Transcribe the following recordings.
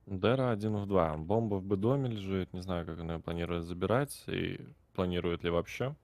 Дера 1 в 2. Бомба в Б-доме лежит. Не знаю, как она её планирует забирать и планирует ли вообще.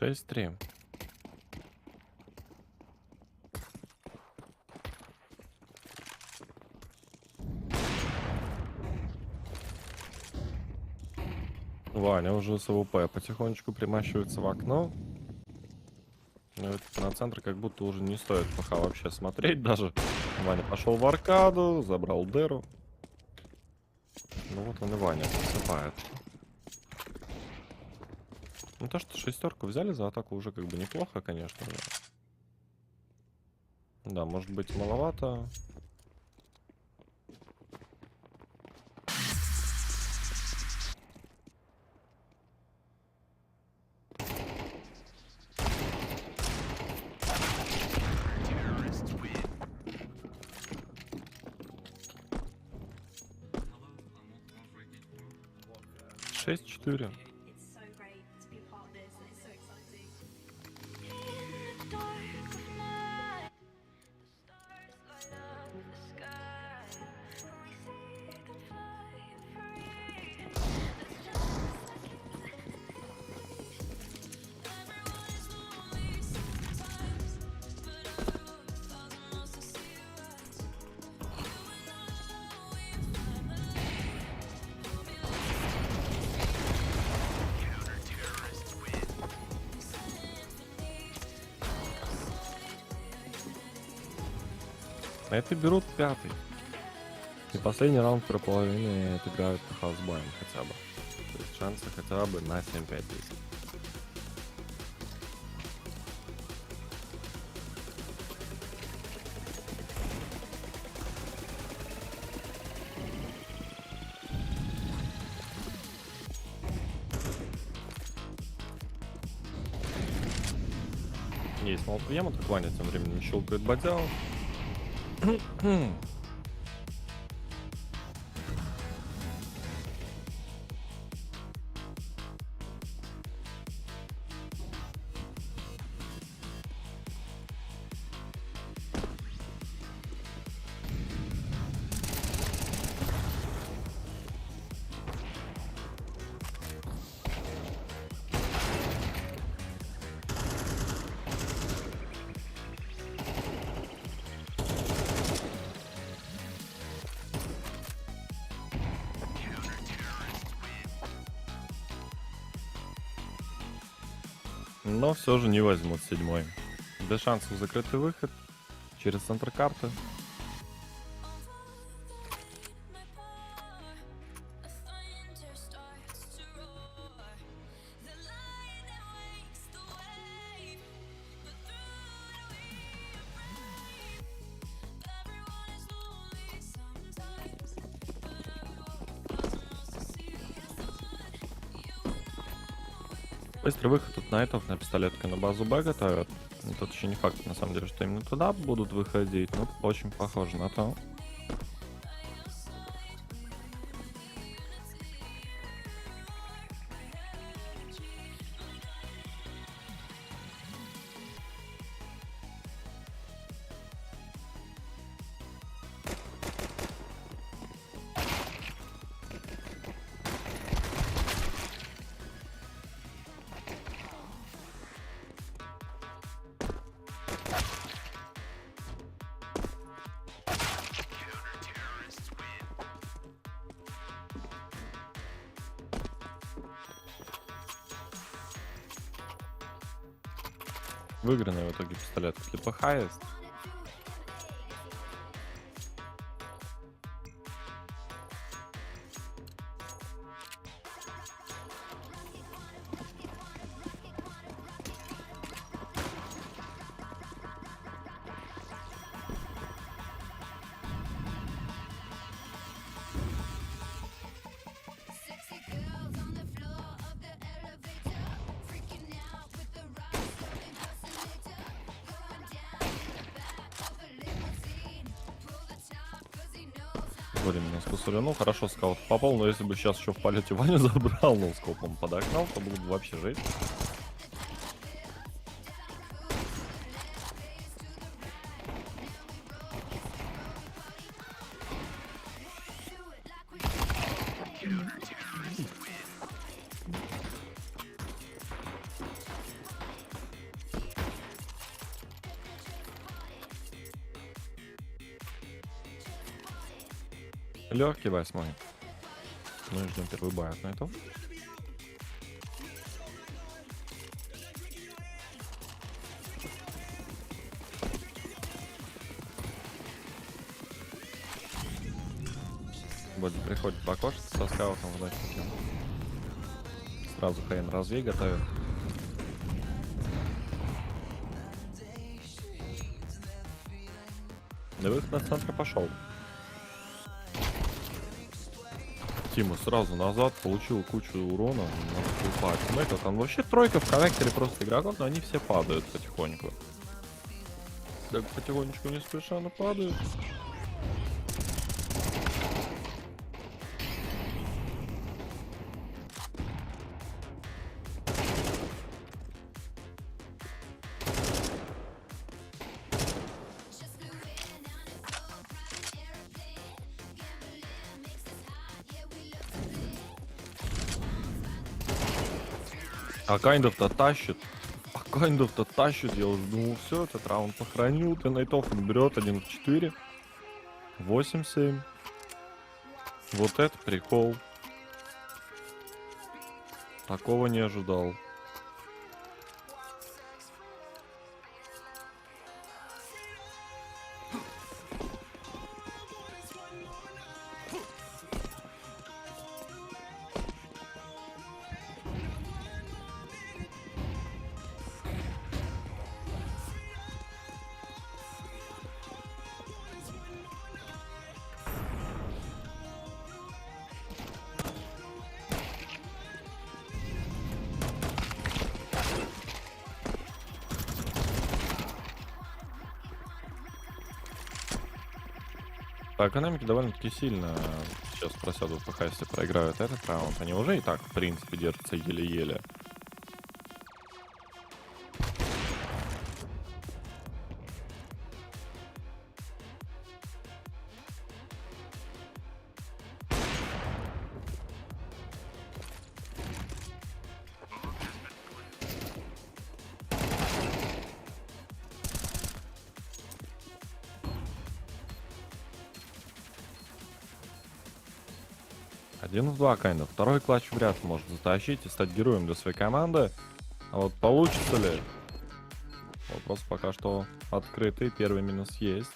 Шесть-3. Ваня уже с АВП потихонечку примащивается в окно. Но это на центр как будто уже не стоит ПХ вообще смотреть даже. Ваня пошел в аркаду, забрал Деру. Ну вот он и Ваня засыпает. Ну то, что шестерку взяли за атаку, уже как бы неплохо, конечно. Да, может быть маловато. Шесть-4. А это берут пятый. И последний раунд про половину отыграют ПХ с боем хотя бы. То есть шансы хотя бы на 7-5 есть. Есть молотоем, так Ваня тем временем щелкает бадяу. Но все же не возьмут седьмой. Без шансов закрытый выход через центр карты. Быстрый выход от найтов на пистолетке на базу Б готовят. Ну, тут еще не факт, на самом деле, что именно туда будут выходить, но очень похоже на то. Выигранный в итоге пистолет, если ПХ есть. Будем на спусули. Ну, хорошо, скаут попал, но если бы сейчас еще в полете Ваню забрал, но скопом подогнал, то было бы вообще жить. Легкий 8. Мы ждем первый бай от найтов. Боди приходит покошиться со скаутом в датчике. Сразу Хейн развей готовит. На выход на центр пошел. Тима сразу назад, получил кучу урона. Там вообще тройка в коннекторе просто игроков, но они все падают потихоньку. Так потихонечку не спеша, но падают. А Кайндов-то тащит. Я уже думал, все, этот раунд похоронил. Ты найтов он берет 1 в 4. 8-7. Вот это прикол. Такого не ожидал. По экономике довольно-таки сильно сейчас просядут ПХ, если проиграют этот раунд. Они уже и так, в принципе, держатся еле-еле. Один в 2, Кайндов. Второй клатч вряд ли может затащить и стать героем для своей команды. А вот получится ли? Вопрос пока что открытый. Первый минус есть.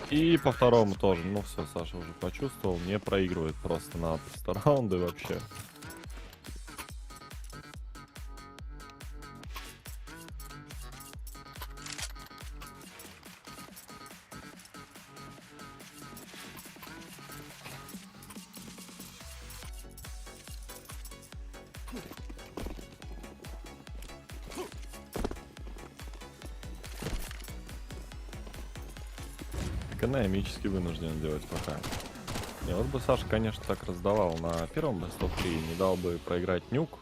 И по второму тоже. Ну все, Саша уже почувствовал. Не проигрывает просто на раунды вообще. Экономически вынужден делать пока. Не, вот бы Саша, конечно, так раздавал на первом Best-of-3, не дал бы проиграть нюк,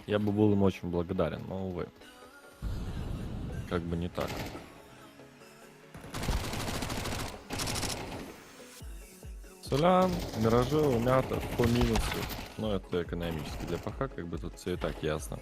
я бы был им очень благодарен, но, увы. Как бы не так. Солян, Миражи, Умята по минусу. Но это экономически для ПХ, как бы тут все и так ясно.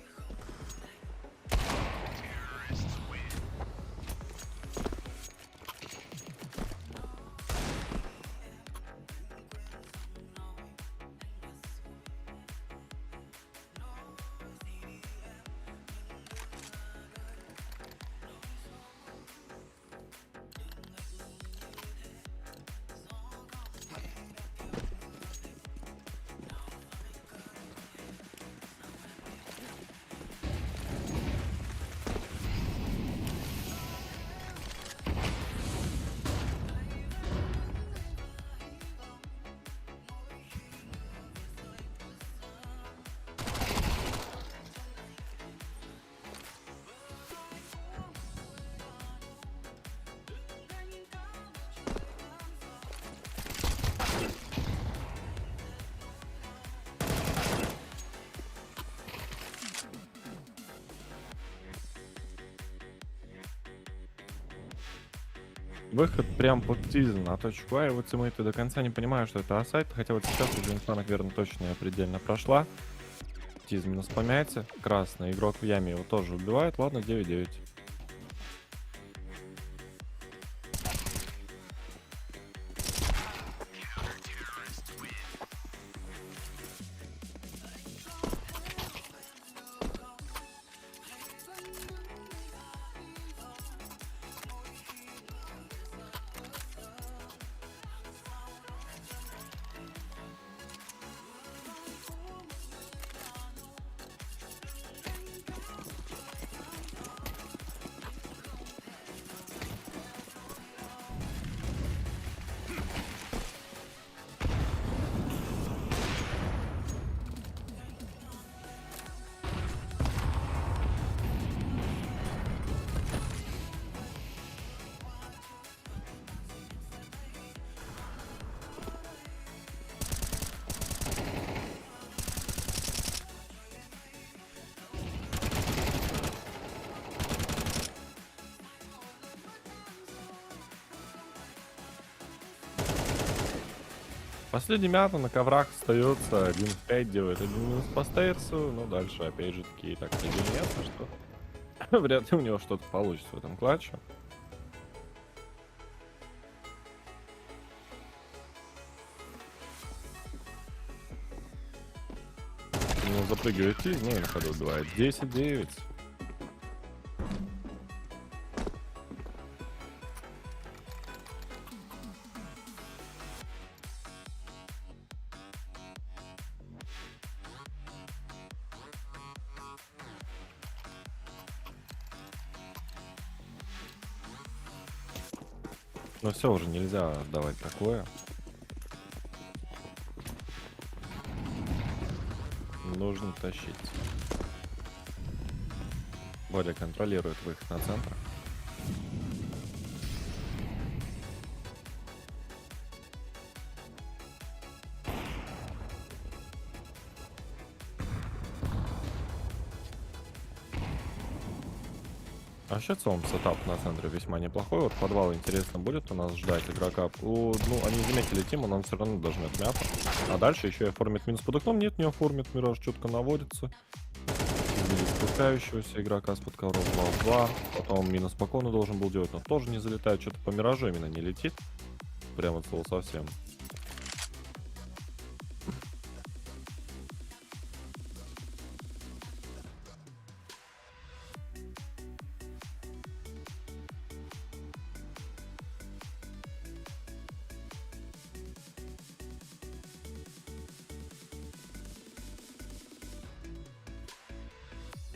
Выход прям под тизм на точку А, и вот тиммейты до конца не понимают, что это асайт, хотя вот сейчас уже инфа, наверное, точно и предельно прошла. Тизм минус помяйте, красный игрок в яме его тоже убивает, ладно, 9-9. Последний мята на коврах остается, 1 в 5 делает 1 минус по стейрсу, но дальше опять же такие так ясно, что вряд ли у него что-то получится в этом клатче. Ну, запрыгивает и, ну и на ходу убивает. 10-9. Но все, уже нельзя отдавать такое. Нужно тащить. Боля контролирует выход на центр. Вообще, в целом, сетап на центре весьма неплохой. Вот подвал, интересно, будет у нас ждать игрока. Ну, они заметили тиму, но он все равно должен отмять. А дальше еще и оформит минус под окном. Нет, не оформит. Мираж четко наводится. Видели спускающегося игрока с-под ковров 2. Потом минус по кону должен был делать, но тоже не залетает. Что-то по миражу именно не летит. Прямо от слова совсем.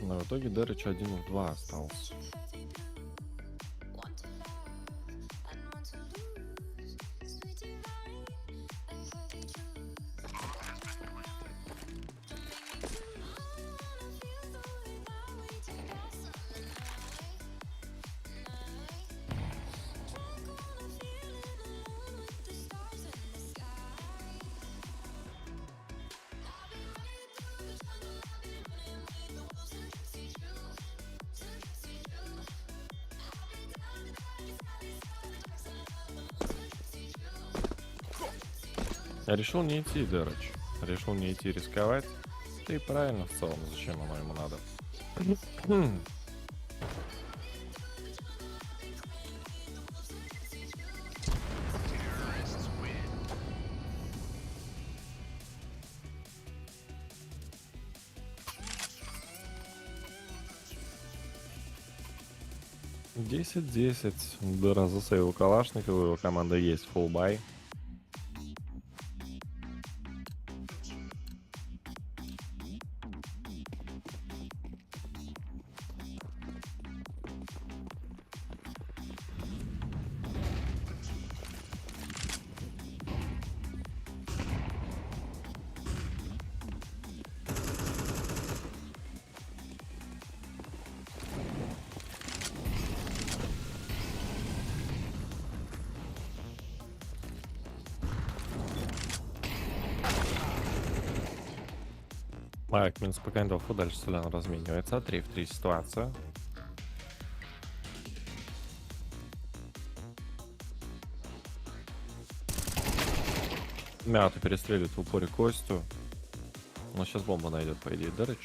Но в итоге Дэрич 1 в 2 остался. Я решил не идти, Дэрич. Решил не идти рисковать. Да и правильно в целом, зачем оно ему надо. Десять. Дыра засейвил Калашникова, его команда есть фулбай. Майк минус по кайндофу, дальше Солян разменивается. 3 в 3 ситуация. Мята перестреливает в упоре Костю. Но сейчас бомба найдет, по идее, Дэрыч.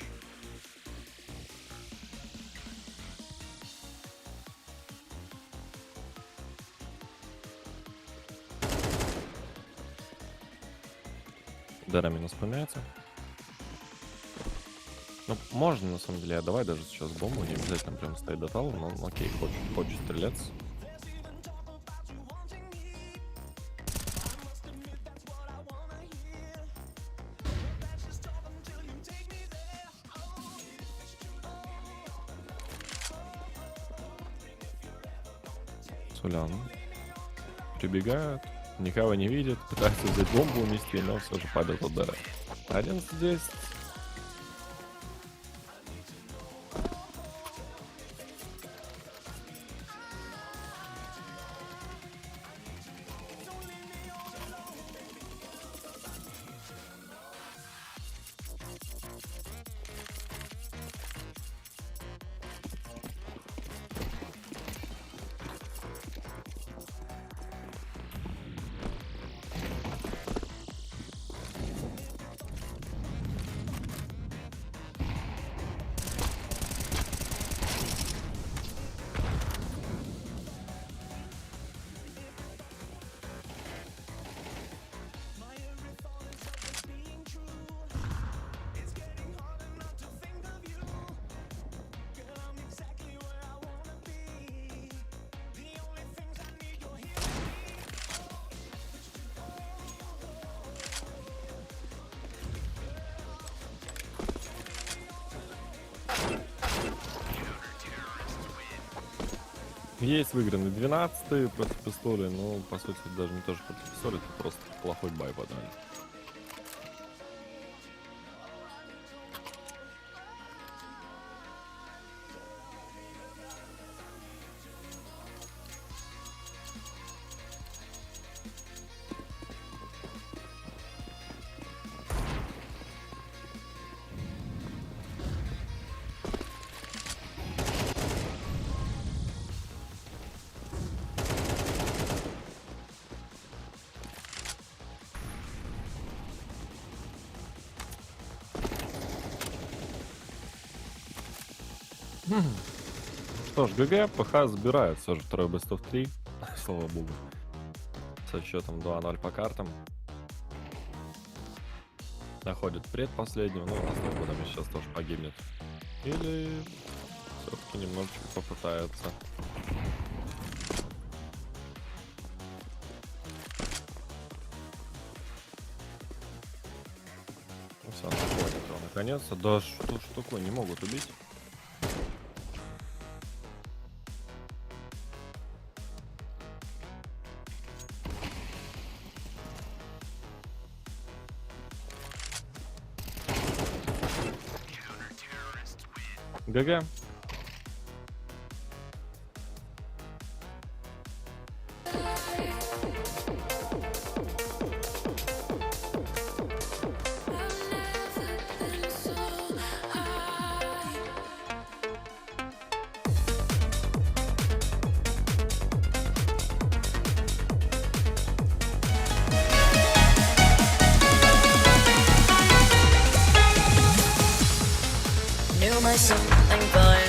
Дэра минус поменяется. Ну, можно, на самом деле, давай даже сейчас бомбу, не обязательно прям стоит до тала, но окей, хочет стреляться. Сулян прибегает, никого не видит, пытается взять бомбу унести, но все же падает от Дэра. 11-10. Есть выигранный 12-й против пистоли, но по сути даже не тоже против пистоли, это просто плохой бай подали. Что ж, ГГ, ПХ забирает все же второй best of 3, слава богу, со счетом 2-0 по картам. Находит предпоследнего, ну, остальное сейчас тоже погибнет. Или все-таки немножечко попытается. Ну, все, находит его наконец-то. Да что ж такое, не могут убить. ГГ. Nếu mãi sống anh và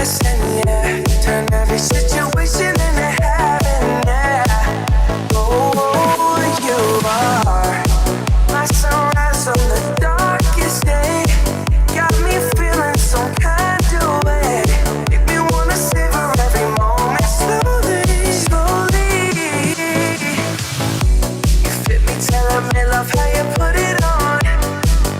yes and yeah. Turn every situation into heaven, yeah. Oh, you are my sunrise on the darkest day. Got me feeling some kind of way. Make me wanna savor every moment slowly, slowly. You fit me, telling me love how you put it on.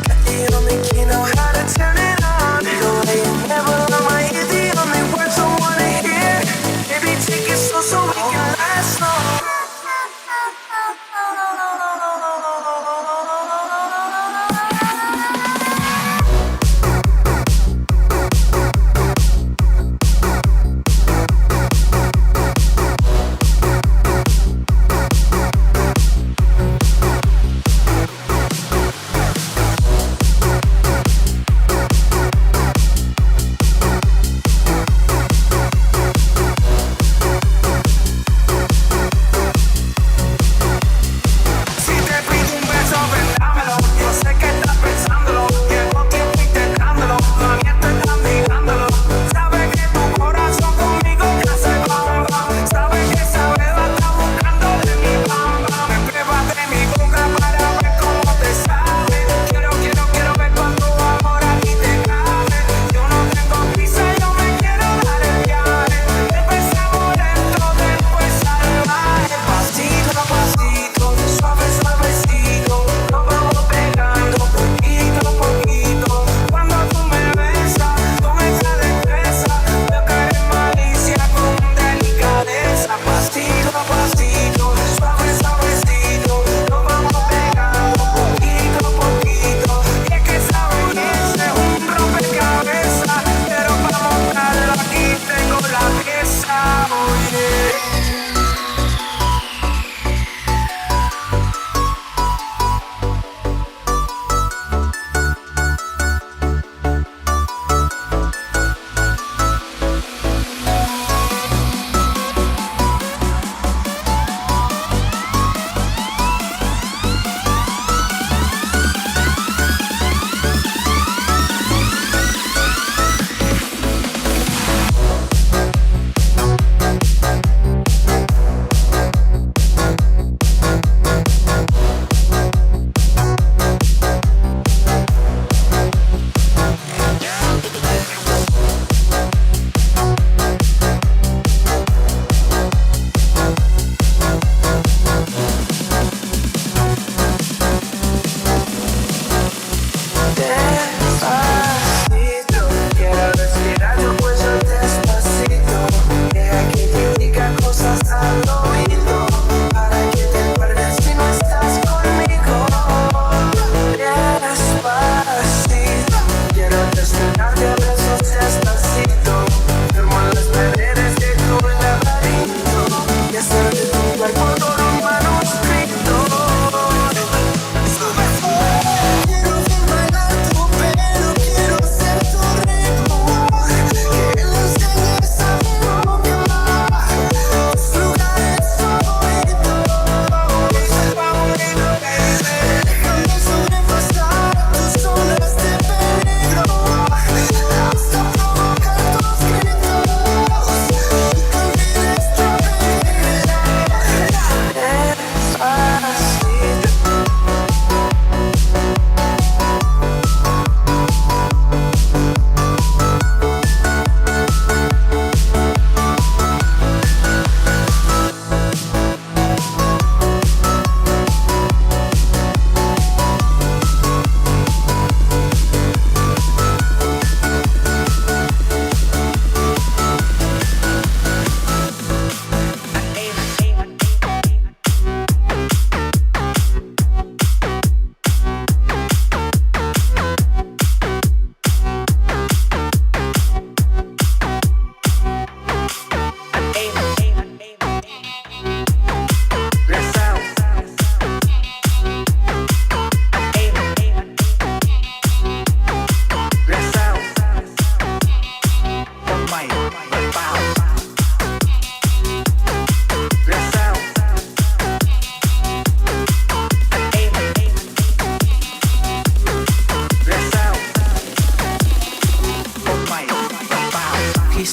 Got the only key, know how to turn it on. The way you never let my ear, the only words I wanna hear. Baby, take it slow so we can last long.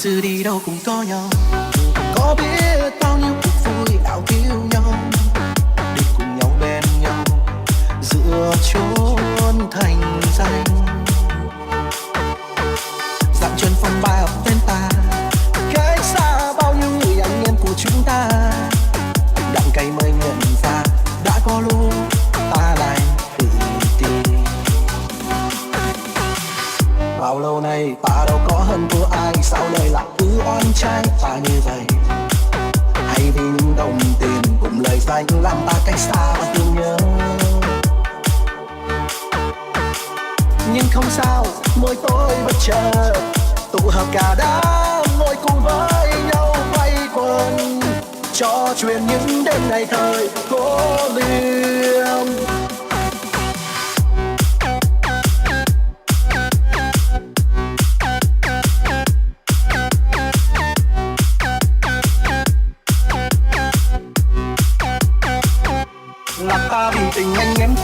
xưa đi đâu cũng có nhau, có biết bao nhiêu cuộc vui đạo thiếu nhau, đi cùng nhau bên nhau giữa chốn thành danh. Dặn chân phong ba bên ta, cách xa bao nhiêu người anh em của chúng ta. Đặng cay mới nhận ra đã có lúc ta lại tự tin. Bao lâu nay ta đâu có hơn của ai, sao đời lại cứ oan trái ta như vậy? Hay vì những đồng tiền cùng lời danh làm ta cách xa và thương nhớ. Nhưng không sao, mỗi tối bất chợt tụ hợp cả đám ngồi cùng với nhau quay quần, trò chuyện những đêm ngày thời cô liêm. Là ta vì tình anh em,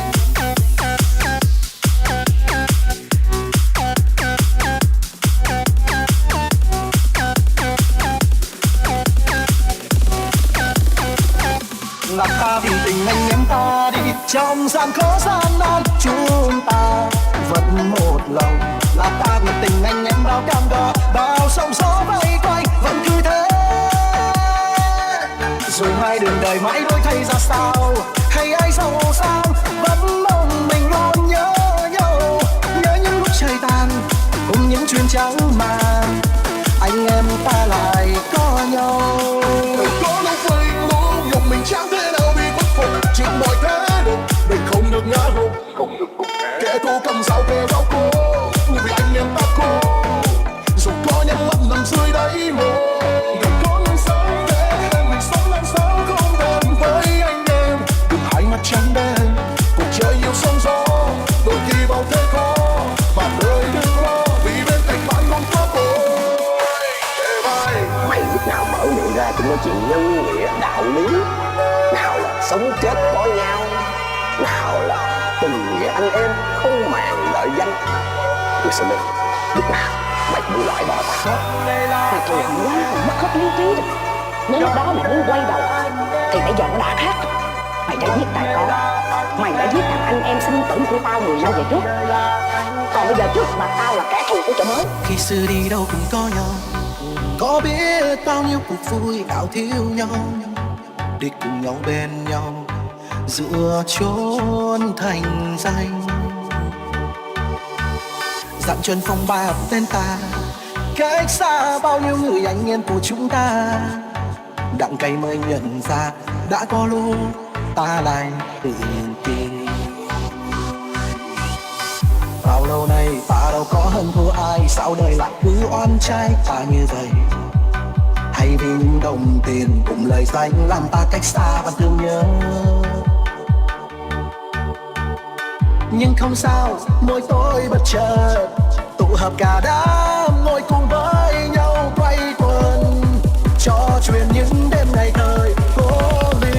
là ta vì tình anh em ta đi. Trong gian khó gian nan chúng ta vẫn một lòng, là ta vì tình anh em bao cam go, bao sóng gió vây quanh vẫn cứ thế. Rồi hai đường đời mãi đổi thay ra sao, hay ai giàu sang vẫn mong mình luôn nhớ nhau. Nhớ những lúc trời tàn cùng những chuyện trắng màn, anh em ta lại có nhau. Có lúc vây lúc nhục mình chẳng thể nào bị khuất phục, trước mọi thế lực mình không được ngã gục, không được gục ngã. Kẻ thù cầm dao về bao cô, nhưng vì anh em ta cố. Dù có nhắm mắt nằm dưới đáy mồ, gần có những sáng để mình sống làm sao không đàn với anh em. Đừng hai mắt trắng đen, cuộc chơi nhiều sóng gió, đôi khi bao thế khó. Và đời đừng lo, vì bên cạnh bạn luôn có tôi. Mày lúc nào mở miệng ra cũng nói chuyện nhân nghĩa đạo lý, nào là sống chết có nhau, nào là tình nghĩa anh em không màng lợi danh. Tôi sẽ biết lúc nào mày cũng loại bỏ ta. Mày thôi quá mất hết lý trí rồi. Nếu lúc đó mày muốn quay đầu thì bây giờ nó đã khác. Mày đã giết tài con, mày đã giết thằng anh em sinh tử của tao 10 năm về trước. Còn bây giờ trước mặt tao là kẻ thù của chợ mới. Khi xưa đi đâu cũng có nhau, có biết bao nhiêu cuộc vui đạo thiếu nhau, đi cùng nhau bên nhau giữa chốn thành danh. Dặn chân phong ba tên ta, cách xa bao nhiêu người anh em của chúng ta. Đặng cay mới nhận ra đã có lúc ta lại tự tin. Bao lâu nay ta đâu có hơn thua ai, sao đời lại cứ oan trái ta như vậy? Hay vì những đồng tiền cùng lời danh làm ta cách xa và thương nhớ. Nhưng không sao, mỗi tối bất chợt tụ hợp cả đám ngồi cùng với nhau quay quần, trò chuyện những đêm ngày thời cô liêm.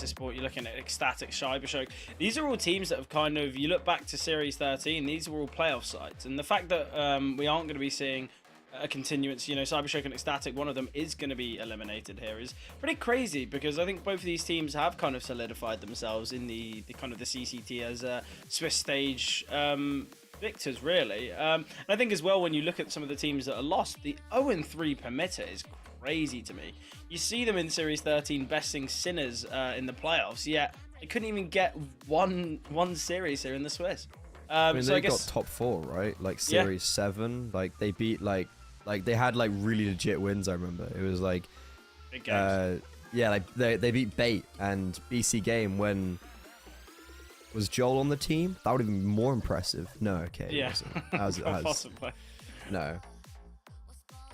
Esport, you're looking at Ecstatic, CHiI. These are all teams that have kind of, you look back to Series 13, these were all playoff sides. And the fact that we aren't going to be seeing a continuance. You know, Cybershock and Ecstatic, one of them is going to be eliminated here, is pretty crazy, because I think both of these teams have kind of solidified themselves in the kind of the CCT as Swiss stage victors, really. And I think as well, when you look at some of the teams that are lost, the 0-3 permitter is crazy to me. You see them in Series 13 besting Sinners in the playoffs, yet they couldn't even get one series here in the Swiss. I mean, so they I guess got top 4, right? Like Series 7, like they beat like they had like really legit wins. I remember it was like, big games. yeah, like they beat Bait and BC Game when was Joel on the team. That would have been more impressive. No, okay, it Yeah. wasn't. Possibly. No.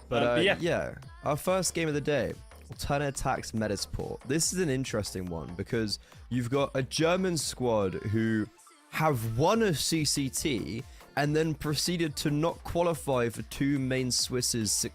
But yeah. yeah, our first game of the day, TRjedC Metasport. This is an interesting one because you've got a German squad who have won a CCT and then proceeded to not qualify for 2 main Swisses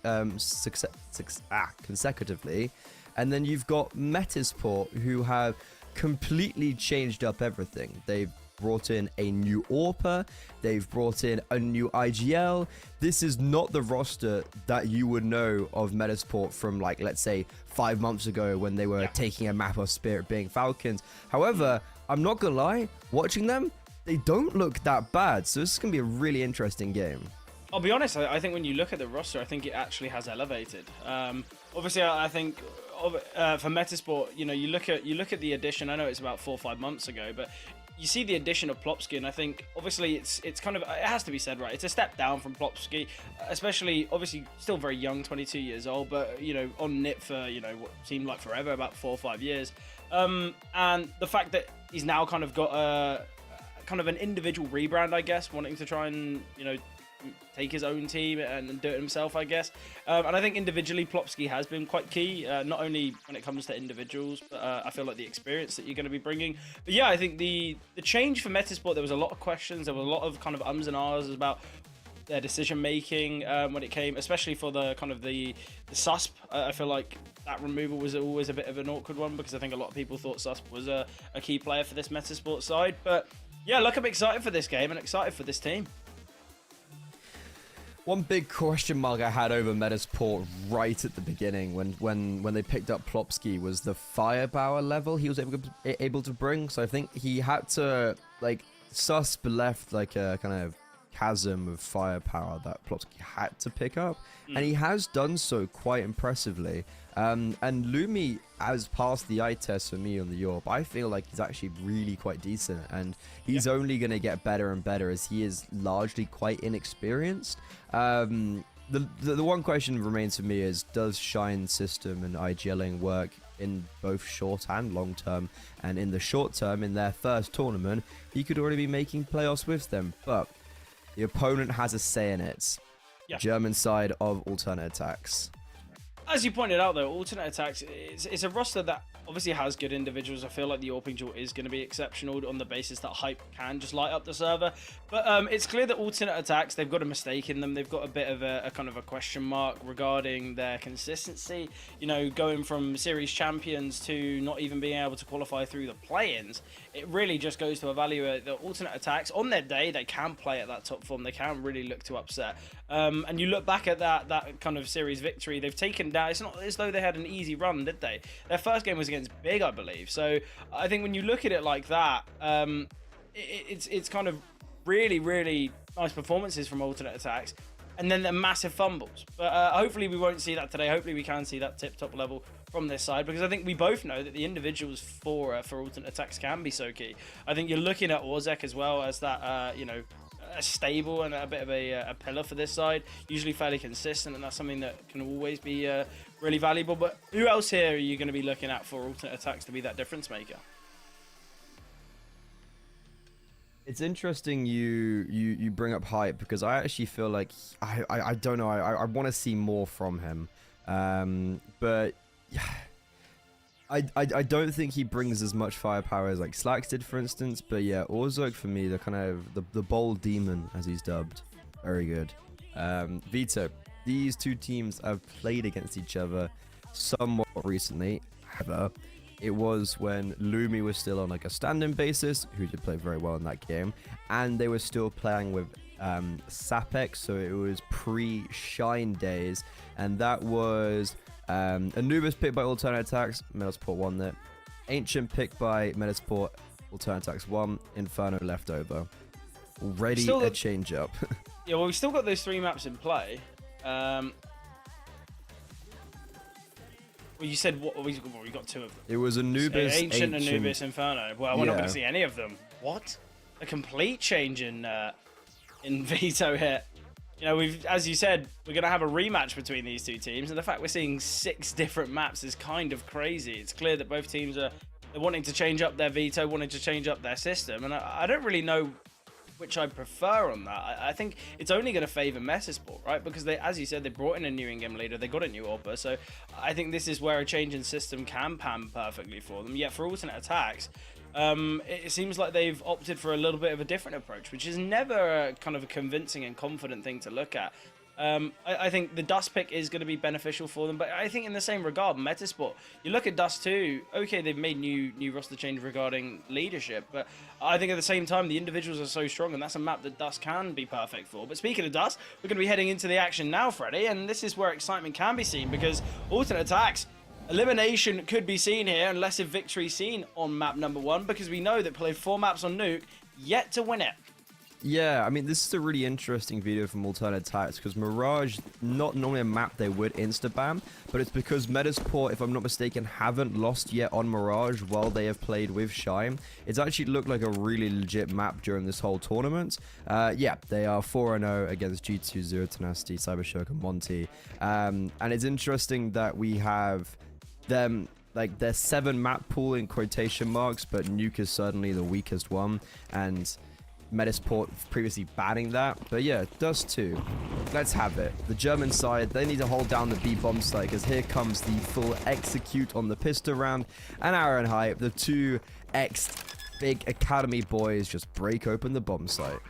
consecutively. And then you've got Metasport, who have completely changed up everything. They've brought in a new AWPer, they've brought in a new IGL. This is not the roster that you would know of Metasport from, like, let's say 5 months ago when they were taking a map of Spirit being Falcons. However, I'm not gonna lie, watching them, they don't look that bad, so this is gonna be a really interesting game. I'll be honest, I think when you look at the roster, I think it actually has elevated. Obviously, I think for Metasport, you know, you look at the addition. I know it's about 4 or 5 months ago, but you see the addition of Plopsky, and I think obviously it's kind of, it has to be said, right? It's a step down from Plopsky, especially obviously still very young, 22 years old, but you know, on NIP for, you know, what seemed like forever, about 4 or 5 years, and the fact that he's now kind of got a kind of an individual rebrand, I guess, wanting to try and, you know, take his own team and do it himself, I guess. And I think individually, Plopsky has been quite key, not only when it comes to individuals, but I feel like the experience that you're going to be bringing. But yeah, I think the change for Metasport, there was a lot of questions, there were a lot of kind of ums and ahs about their decision making when it came, especially for the kind of the SUSP. I feel like that removal was always a bit of an awkward one, because I think a lot of people thought SUSP was a key player for this Metasport side. But yeah, look, I'm excited for this game and excited for this team. One big question mark I had over Metasport right at the beginning when they picked up Plopsky was the firepower level he was able to bring. So I think he had to, like, SUSP left like a kind of chasm of firepower that Plopsky had to pick up, and he has done so quite impressively. And Lumi has passed the eye test for me on the Yorp. I feel like he's actually really quite decent, and he's only going to get better and better as he is largely quite inexperienced. The one question remains for me is, does Shine system and IGLing work in both short and long term? And in the short term, in their first tournament, he could already be making playoffs with them, but the opponent has a say in it. Yeah. German side of TRjedC. As you pointed out, though, TRjedC, it's a roster that obviously has good individuals. I feel like the AWPing duel is going to be exceptional on the basis that Hype can just light up the server. But it's clear that TRjedC, they've got a mistake in them. They've got a bit of a kind of a question mark regarding their consistency. You know, going from series champions to not even being able to qualify through the play-ins. It really just goes to evaluate the TRjedC. On their day, they can play at that top form. They can really look to upset. And you look back at that kind of series victory, they've taken down. It's not as though they had an easy run, did they? Their first game was against Big, I believe. So I think when you look at it like that, it's kind of really, really nice performances from TRjedC, and then the massive fumbles. But hopefully we won't see that today. Hopefully we can see that tip-top level from this side, because I think we both know that the individuals for TRjedC can be so key. I think you're looking at Orzek as well as that, you know, a stable and a bit of a pillar for this side, usually fairly consistent, and that's something that can always be really valuable. But who else here are you going to be looking at for TRjedC to be that difference maker? It's interesting you bring up Hype, because I actually feel like I don't know, I want to see more from him, but yeah, I don't think he brings as much firepower as like Slacks did, for instance. But yeah, Orzek for me, the kind of the bold demon, as he's dubbed, very good. Vito, these two teams have played against each other somewhat recently. However, it was when Lumi was still on like a stand-in basis, who did play very well in that game, and they were still playing with Sapex, so it was pre-Shine days, and that was Anubis picked by TRjedC, Metasport won it. Ancient picked by Metasport, TRjedC won. Inferno left over. Already a change up. Yeah, well, we've still got those 3 maps in play. Well, you said what we got 2 of them. It was Anubis, Ancient, Anubis, Inferno. Well, we're not going to see any of them. What? A complete change in veto here. You know, as you said, we're going to have a rematch between these 2 teams, and the fact we're seeing 6 different maps is kind of crazy. It's clear that both teams are wanting to change up their veto, wanting to change up their system, and I don't really know which I prefer on that. I think it's only going to favour Metasport, right? Because they, as you said, they brought in a new in-game leader, they got a new AWPer, so I think this is where a change in system can pan perfectly for them. Yet for TRjedC, it seems like they've opted for a little bit of a different approach, which is never a kind of a convincing and confident thing to look at. I think the Dust pick is going to be beneficial for them, but I think in the same regard, Metasport, you look at Dust 2, okay, they've made new roster change regarding leadership, but I think at the same time, the individuals are so strong, and that's a map that Dust can be perfect for. But speaking of Dust, we're going to be heading into the action now, Freddy, and this is where excitement can be seen, because TRjedC, elimination could be seen here, unless if victory seen on map number 1, because we know that played 4 maps on Nuke, yet to win it. Yeah, I mean, this is a really interesting video from TRjedC because Mirage, not normally a map they would insta-ban, but it's because Metasport, if I'm not mistaken, haven't lost yet on Mirage while they have played with CHiI. It's actually looked like a really legit map during this whole tournament. Yeah, they are 4-0 against G2, Zero Tenacity, Cybershock, and Monty. And it's interesting that we have them, like, their 7 map pool in quotation marks, but Nuke is certainly the weakest one, and Metasport previously banning that. But yeah, Dust 2, let's have it. The German side, they need to hold down the B bomb site, because here comes the full execute on the pistol round, and Aaron Hype, the 2 big academy boys, just break open the bomb site.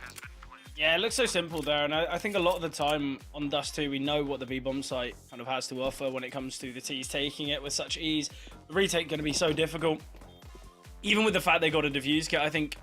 Yeah, it looks so simple there, and I think a lot of the time on Dust 2, we know what the B-bomb site kind of has to offer when it comes to the T's taking it with such ease. The retake going to be so difficult. Even with the fact they got a defuse kit, I think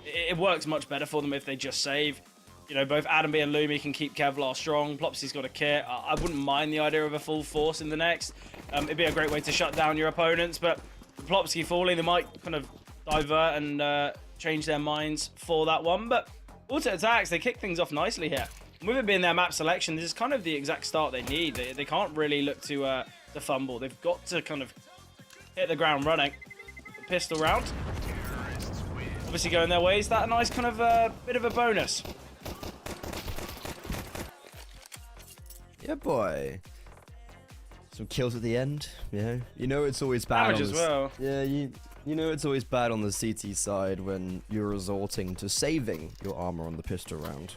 it works much better for them if they just save. You know, both Adam B and Lumi can keep Kevlar strong. Plopsy's got a kit. I wouldn't mind the idea of a full force in the next. It'd be a great way to shut down your opponents, but Plopsy falling, they might kind of divert and change their minds for that one. But TRjedC, they kick things off nicely here. And with it being their map selection, this is kind of the exact start they need. They can't really look to fumble. They've got to kind of hit the ground running. The pistol round. Obviously going their way. Is that a nice kind of bit of a bonus? Yeah, boy. Some kills at the end. Yeah, you know it's always bad. Damage as well. Yeah, you know it's always bad on the CT side when you're resorting to saving your armor on the pistol round.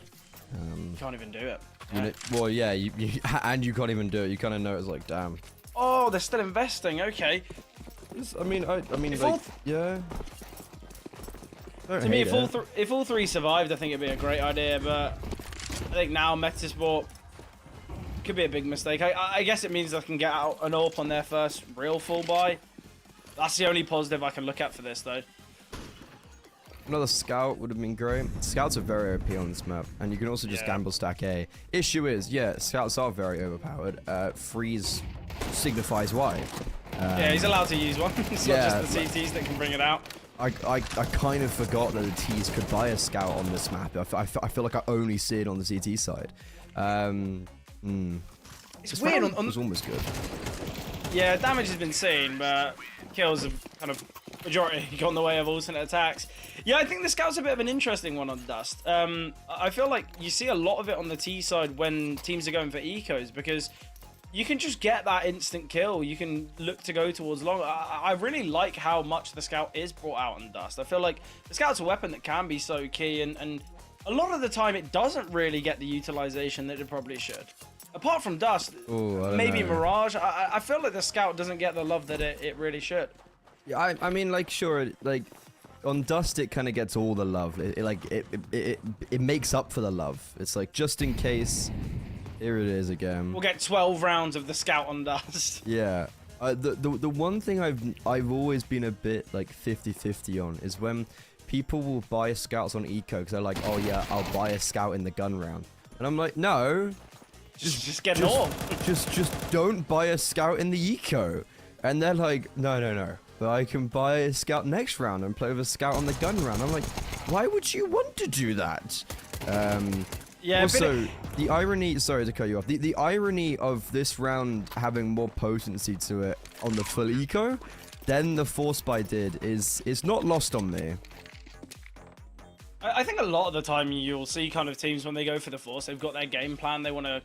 You can't even do it. You know, well, yeah, and you can't even do it. You kind of know it's like, damn. Oh, they're still investing. Okay. I mean, like, yeah. To me, if all 3 survived, I think it'd be a great idea, but I think now Metasport could be a big mistake. I guess it means they can get out an AWP on their first real full buy. That's the only positive I can look at for this, though. Another scout would have been great. Scouts are very OP on this map, and you can also just gamble stack A. Issue is, yeah, scouts are very overpowered. Freeze signifies why. Yeah, he's allowed to use one. It's not just the CTs that can bring it out. I kind of forgot that the T's could buy a scout on this map. I feel like I only see it on the CT side. It's weird. It was almost good. Yeah, damage has been seen, but kills have kind of majority gone the way of TRjedC. Yeah, I think the scout's a bit of an interesting one on Dust. I feel like you see a lot of it on the T side when teams are going for ecos, because you can just get that instant kill. You can look to go towards long. I really like how much the scout is brought out in Dust. I feel like the scout's a weapon that can be so key, and a lot of the time it doesn't really get the utilization that it probably should. Apart from Dust, maybe Mirage, I feel like the scout doesn't get the love that it really should. Yeah, I mean, like, sure, like, on Dust it kind of gets all the love. It makes up for the love. It's like, just in case. Here it is again. We'll get 12 rounds of the scout on Dust. Yeah. The one thing I've always been a bit like 50-50 on is when people will buy scouts on eco because they're like, oh yeah, I'll buy a scout in the gun round. And I'm like, no. Just get norm. Just don't buy a scout in the eco. And they're like, no. But I can buy a scout next round and play with a scout on the gun round. I'm like, why would you want to do that? Yeah, also, the irony, sorry to cut you off, the irony of this round having more potency to it on the full eco than the force buy did is not lost on me. I think a lot of the time you'll see kind of teams when they go for the force, they've got their game plan, they want to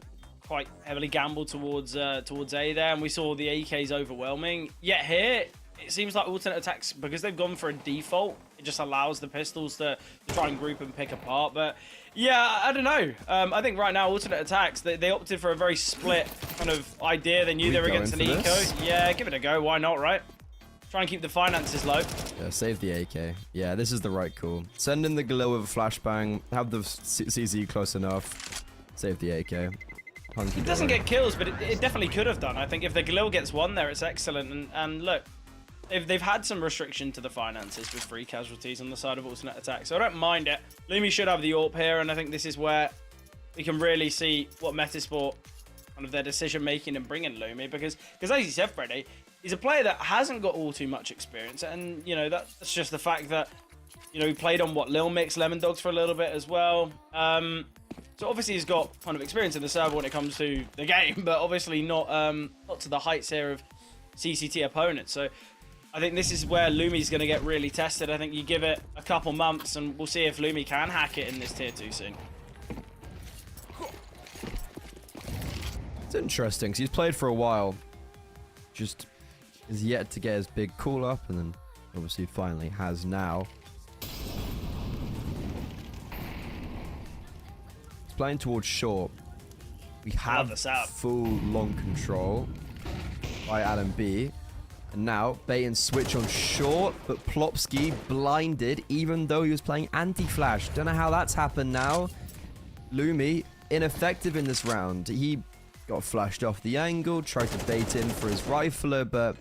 quite heavily gamble towards A there, and we saw the AKs overwhelming. Yet here, it seems like alternate attacks, because they've gone for a default, it just allows the pistols to try and group and pick apart. But yeah, I don't know. I think right now alternate attacks, they opted for a very split kind of idea. They knew they were against an eco. Yeah, give it a go. Why not, right? Try and keep the finances low. Yeah, save the AK. Yeah, this is the right call. Send in the Galil with a flashbang. Have the CZ close enough. Save the AK. It doesn't get kills, but it definitely could have done. I think if the Galil gets one there, it's excellent. And look, they've had some restriction to the finances with free casualties on the side of alternate attack, so I don't mind it. Lumi should have the AWP here, and I think this is where we can really see what Metasport, kind of their decision making and bringing Lumi, because as you said, Freddie, he's a player that hasn't got all too much experience, and you know that's just the fact that he played on Lil Mix, Lemon Dogs for a little bit as well. So obviously he's got kind of experience in the server when it comes to the game, but obviously not to the heights here of CCT opponents. So I think this is where Lumi's going to get really tested. I think you give it a couple months and we'll see if Lumi can hack it in this tier 2 scene. It's interesting because he's played for a while. Just is yet to get his big call up, and then obviously finally has now. He's playing towards short. We have full long control by Adam B. And now, bait and switch on short, but Plopsky blinded even though he was playing anti-flash. Don't know how that's happened now. Lumi, ineffective in this round. He got flashed off the angle, tried to bait in for his rifler, but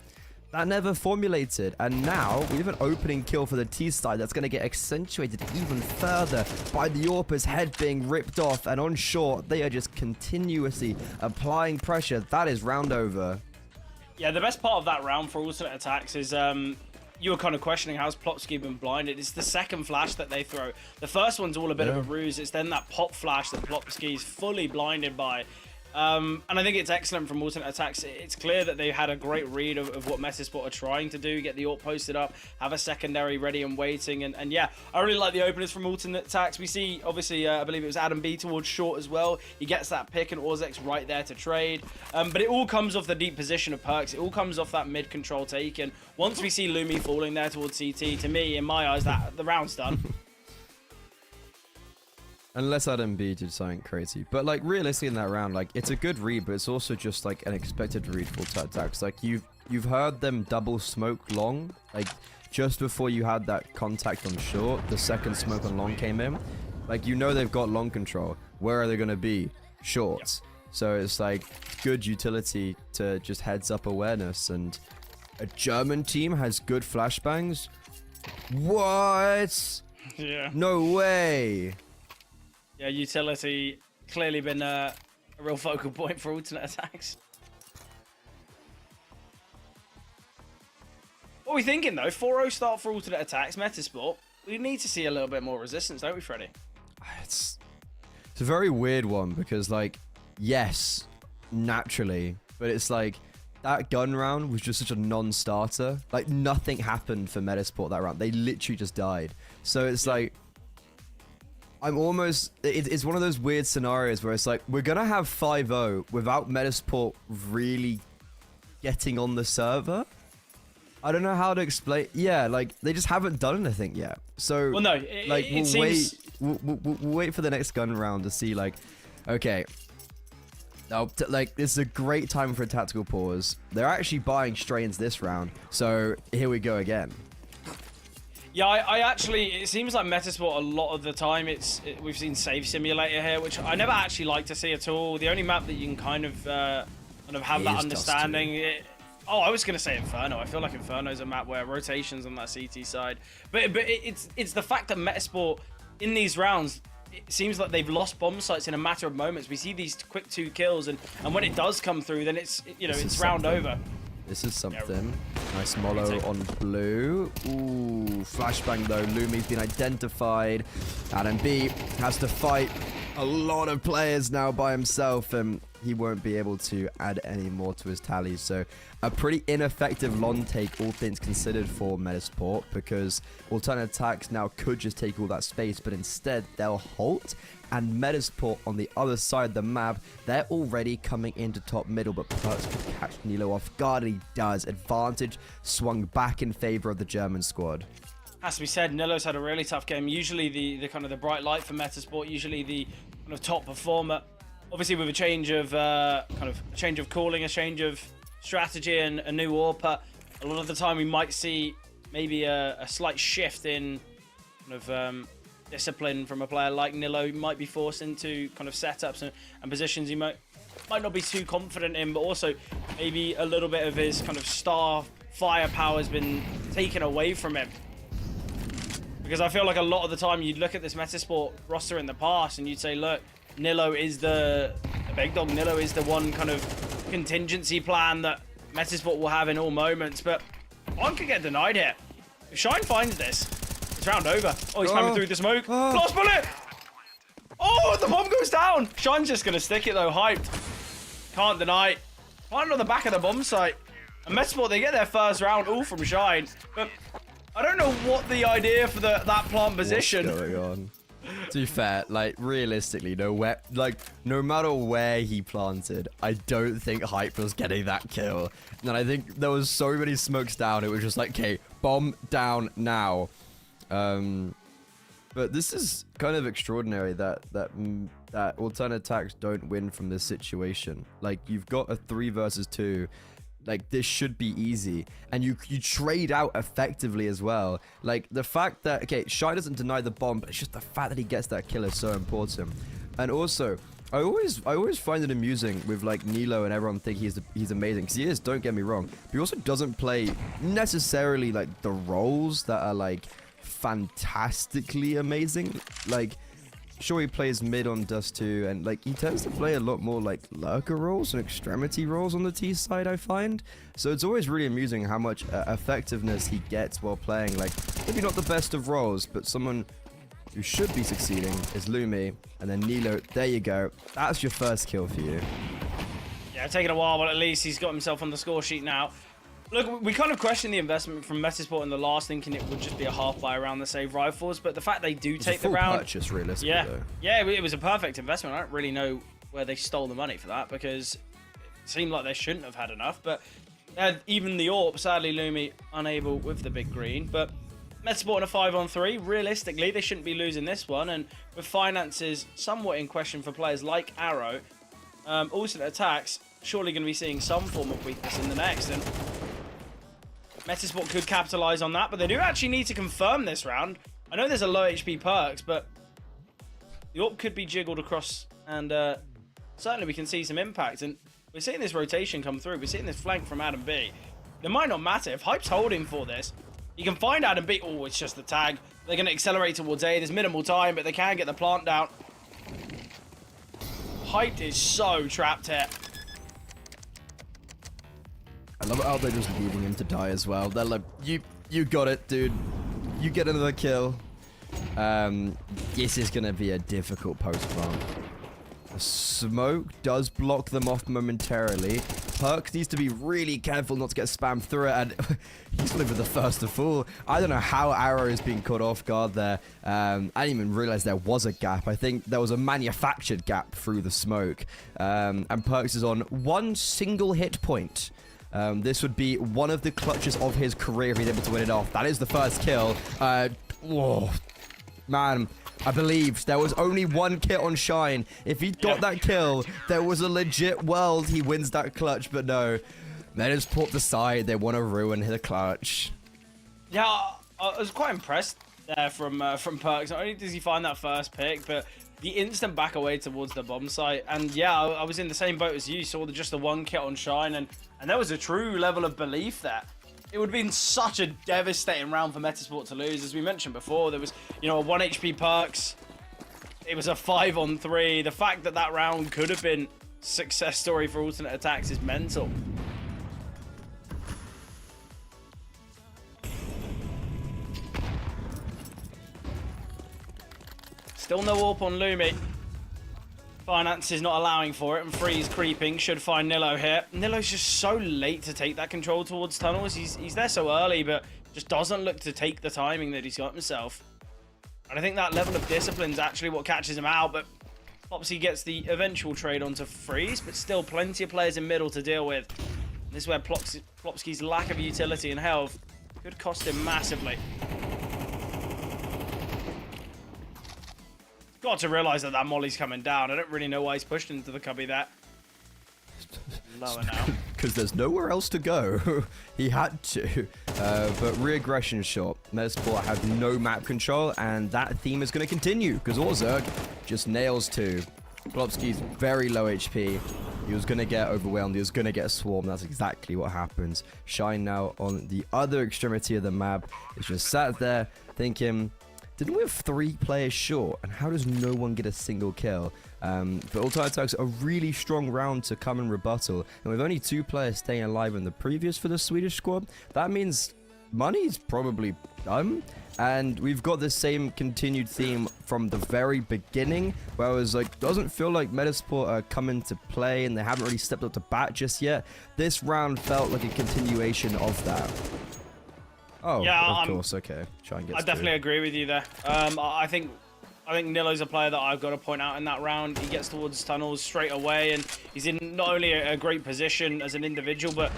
that never formulated. And now, we have an opening kill for the T side that's going to get accentuated even further by the AWP's head being ripped off. And on short, they are just continuously applying pressure. That is round over. Yeah, the best part of that round for alternate attacks is you were kind of questioning how's Plopsky been blinded. It's the second flash that they throw. The first one's all a bit of a ruse. It's then that pop flash that Plopsky's fully blinded by. And I think it's excellent from alternate attacks. It's clear that they had a great read of what Metasport are trying to do, get the AWP posted up, have a secondary ready and waiting. And yeah, I really like the openers from alternate attacks. We see, obviously, I believe it was Adam B towards short as well. He gets that pick and Orzek's right there to trade. But it all comes off the deep position of Perks. It all comes off that mid control take. And once we see Lumi falling there towards CT, to me, in my eyes, the round's done. Unless Adam B did something crazy. But like realistically in that round, like it's a good read, but it's also just like an expected read for alternate attacks. Like you've heard them double smoke long, like just before you had that contact on short, the second smoke on long came in. Like they've got long control. Where are they gonna be? Shorts. Yep. So it's like good utility to just heads up awareness, and a German team has good flashbangs. What? Yeah. No way. Yeah, utility clearly been a real focal point for alternate attacks. What are we thinking though? 4-0 start for alternate attacks, Metasport. We need to see a little bit more resistance, don't we, Freddie? It's a very weird one because, like, yes, naturally, but it's like that gun round was just such a non-starter. Like, nothing happened for Metasport that round. They literally just died. So it's like, I'm almost, it's one of those weird scenarios where it's like, we're going to have 5-0 without Metasport really getting on the server. I don't know how to explain. Yeah, like, they just haven't done anything yet. So, well, no, we'll wait for the next gun round to see, like, okay. Now, like, this is a great time for a tactical pause. They're actually buying strains this round. So, here we go again. Yeah, I actually, it seems like Metasport a lot of the time, we've seen Save Simulator here, which I never actually like to see at all. The only map that you can kind of have that understanding, Oh, I was gonna say Inferno. I feel like Inferno's a map where rotations on that CT side, but it's the fact that Metasport in these rounds, it seems like they've lost bomb sites in a matter of moments. We see these quick 2 kills, and when it does come through, then it's it's round over. This is something. Nice Molo on blue. Ooh, flashbang though. Lumi's been identified. Adam B has to fight a lot of players now by himself, and he won't be able to add any more to his tally. So a pretty ineffective long take, all things considered, for Metasport, because alternate attacks now could just take all that space, but instead they'll halt. And Metasport on the other side of the map, they're already coming into top middle, but Perks could catch Nilo off guard, and he does. Advantage swung back in favor of the German squad. Has to be said, Nilo's had a really tough game. Usually the kind of the bright light for Metasport, usually the kind of top performer. Obviously with a change of calling, a change of strategy, and a new AWPer, a lot of the time we might see maybe a slight shift in kind of discipline from a player like Nilo. He might be forced into kind of setups and positions he might not be too confident in, but also maybe a little bit of his kind of star firepower has been taken away from him. Because I feel like a lot of the time you'd look at this Metasport roster in the past and you'd say, look, Nilo is the big dog. Nilo is the one kind of contingency plan that Metasport will have in all moments. But one could get denied here. If CHiI finds this, it's round over. Oh, he's climbing through the smoke. Last bullet! Oh, the bomb goes down. CHiI's just going to stick it though, hyped. Can't deny. Right on the back of the bomb site. And Metasport, they get their first round all from CHiI. But I don't know what the idea for that plant position. What's going on? To be fair, like, realistically, no matter where he planted, I don't think Hype was getting that kill. And I think there was so many smokes down, it was just like, okay, bomb down now. But this is kind of extraordinary that alternate attacks don't win from this situation. Like, you've got a 3 versus 2. Like, this should be easy, and you trade out effectively as well. Like, the fact that, okay, CHiI doesn't deny the bomb, but it's just the fact that he gets that kill is so important. And also, I always find it amusing with, like, Nilo and everyone think he's amazing, because he is, don't get me wrong, but he also doesn't play necessarily, like, the roles that are, like, fantastically amazing. Like, sure, he plays mid on Dust 2, and like he tends to play a lot more like lurker roles and extremity roles on the T side, I find. So it's always really amusing how much effectiveness he gets while playing, like, maybe not the best of roles, but someone who should be succeeding is Lumi, and then Nilo. There you go. That's your first kill for you. Yeah, taking a while, but at least he's got himself on the score sheet now. Look, we kind of questioned the investment from Metasport in the last, thinking it would just be a half buy around the save rifles, but the fact they do take the round, purchase, realistically, yeah, though. Yeah, it was a perfect investment. I don't really know where they stole the money for that, because it seemed like they shouldn't have had enough. But even the AWP, sadly, Lumi unable with the big green. But Metasport in a 5-on-3, realistically, they shouldn't be losing this one. And with finances somewhat in question for players like Arrow, alternate attacks surely going to be seeing some form of weakness in the next. And Metasport could capitalize on that, but they do actually need to confirm this round. I know there's a low HP Perks, but the AWP could be jiggled across, and certainly we can see some impact. And we're seeing this rotation come through. We're seeing this flank from Adam B. It might not matter. If Hype's holding for this, you can find Adam B. Oh, it's just the tag. They're going to accelerate towards A. There's minimal time, but they can get the plant down. Hype is so trapped here. I love how they're just leaving him to die as well. They're like, you got it, dude. You get another kill. This is going to be a difficult post-plant. The smoke does block them off momentarily. Perks needs to be really careful not to get spammed through it, and he's living with the first to fall. I don't know how Arrow is being caught off guard there. I didn't even realize there was a gap. I think there was a manufactured gap through the smoke. And Perks is on one single hit point. This would be one of the clutches of his career if he's able to win it off. That is the first kill. Whoa. Man, I believe there was only one kit on CHiI. If he got that kill, there was a legit world he wins that clutch, but no. Metasport decide they want to ruin the clutch. Yeah, I was quite impressed there from Perks. Not only does he find that first pick, but the instant back away towards the bomb site. And yeah, I was in the same boat as you. Saw just the one kit on Shine, and there was a true level of belief there. It would have been such a devastating round for Metasport to lose. As we mentioned before, there was, you know, a 1 HP Perks. It was a 5-on-3. The fact that that round could have been success story for alternate attacks is mental. Still no AWP on Lumi. Finance is not allowing for it, and Freeze creeping. Should find Nilo here. Nilo's just so late to take that control towards tunnels. He's there so early, but just doesn't look to take the timing that he's got himself. And I think that level of discipline is actually what catches him out, but Popsy gets the eventual trade onto Freeze, but still plenty of players in middle to deal with. This is where Plopsky's lack of utility and health could cost him massively. Got to realise that that molly's coming down. I don't really know why he's pushed into the cubby there. Lower now. Because there's nowhere else to go. He had to. But re-aggression shot. Metasport have no map control, and that theme is going to continue. Because Orzerg just nails 2. Plopsky's very low HP. He was going to get overwhelmed. He was going to get swarmed. That's exactly what happens. Shine now on the other extremity of the map. It's just sat there thinking, didn't we have 3 players short? And how does no one get a single kill? But Alternate Attacks a really strong round to come and rebuttal. And with only 2 players staying alive in the previous for the Swedish squad, that means money's probably done. And we've got the same continued theme from the very beginning, where I was like, doesn't feel like Metasport are coming to play and they haven't really stepped up to bat just yet. This round felt like a continuation of that. Oh, yeah, of course, okay. Try and get I definitely agree with you there. I think Nilo's a player that I've got to point out in that round. He gets towards tunnels straight away, and he's in not only a great position as an individual, but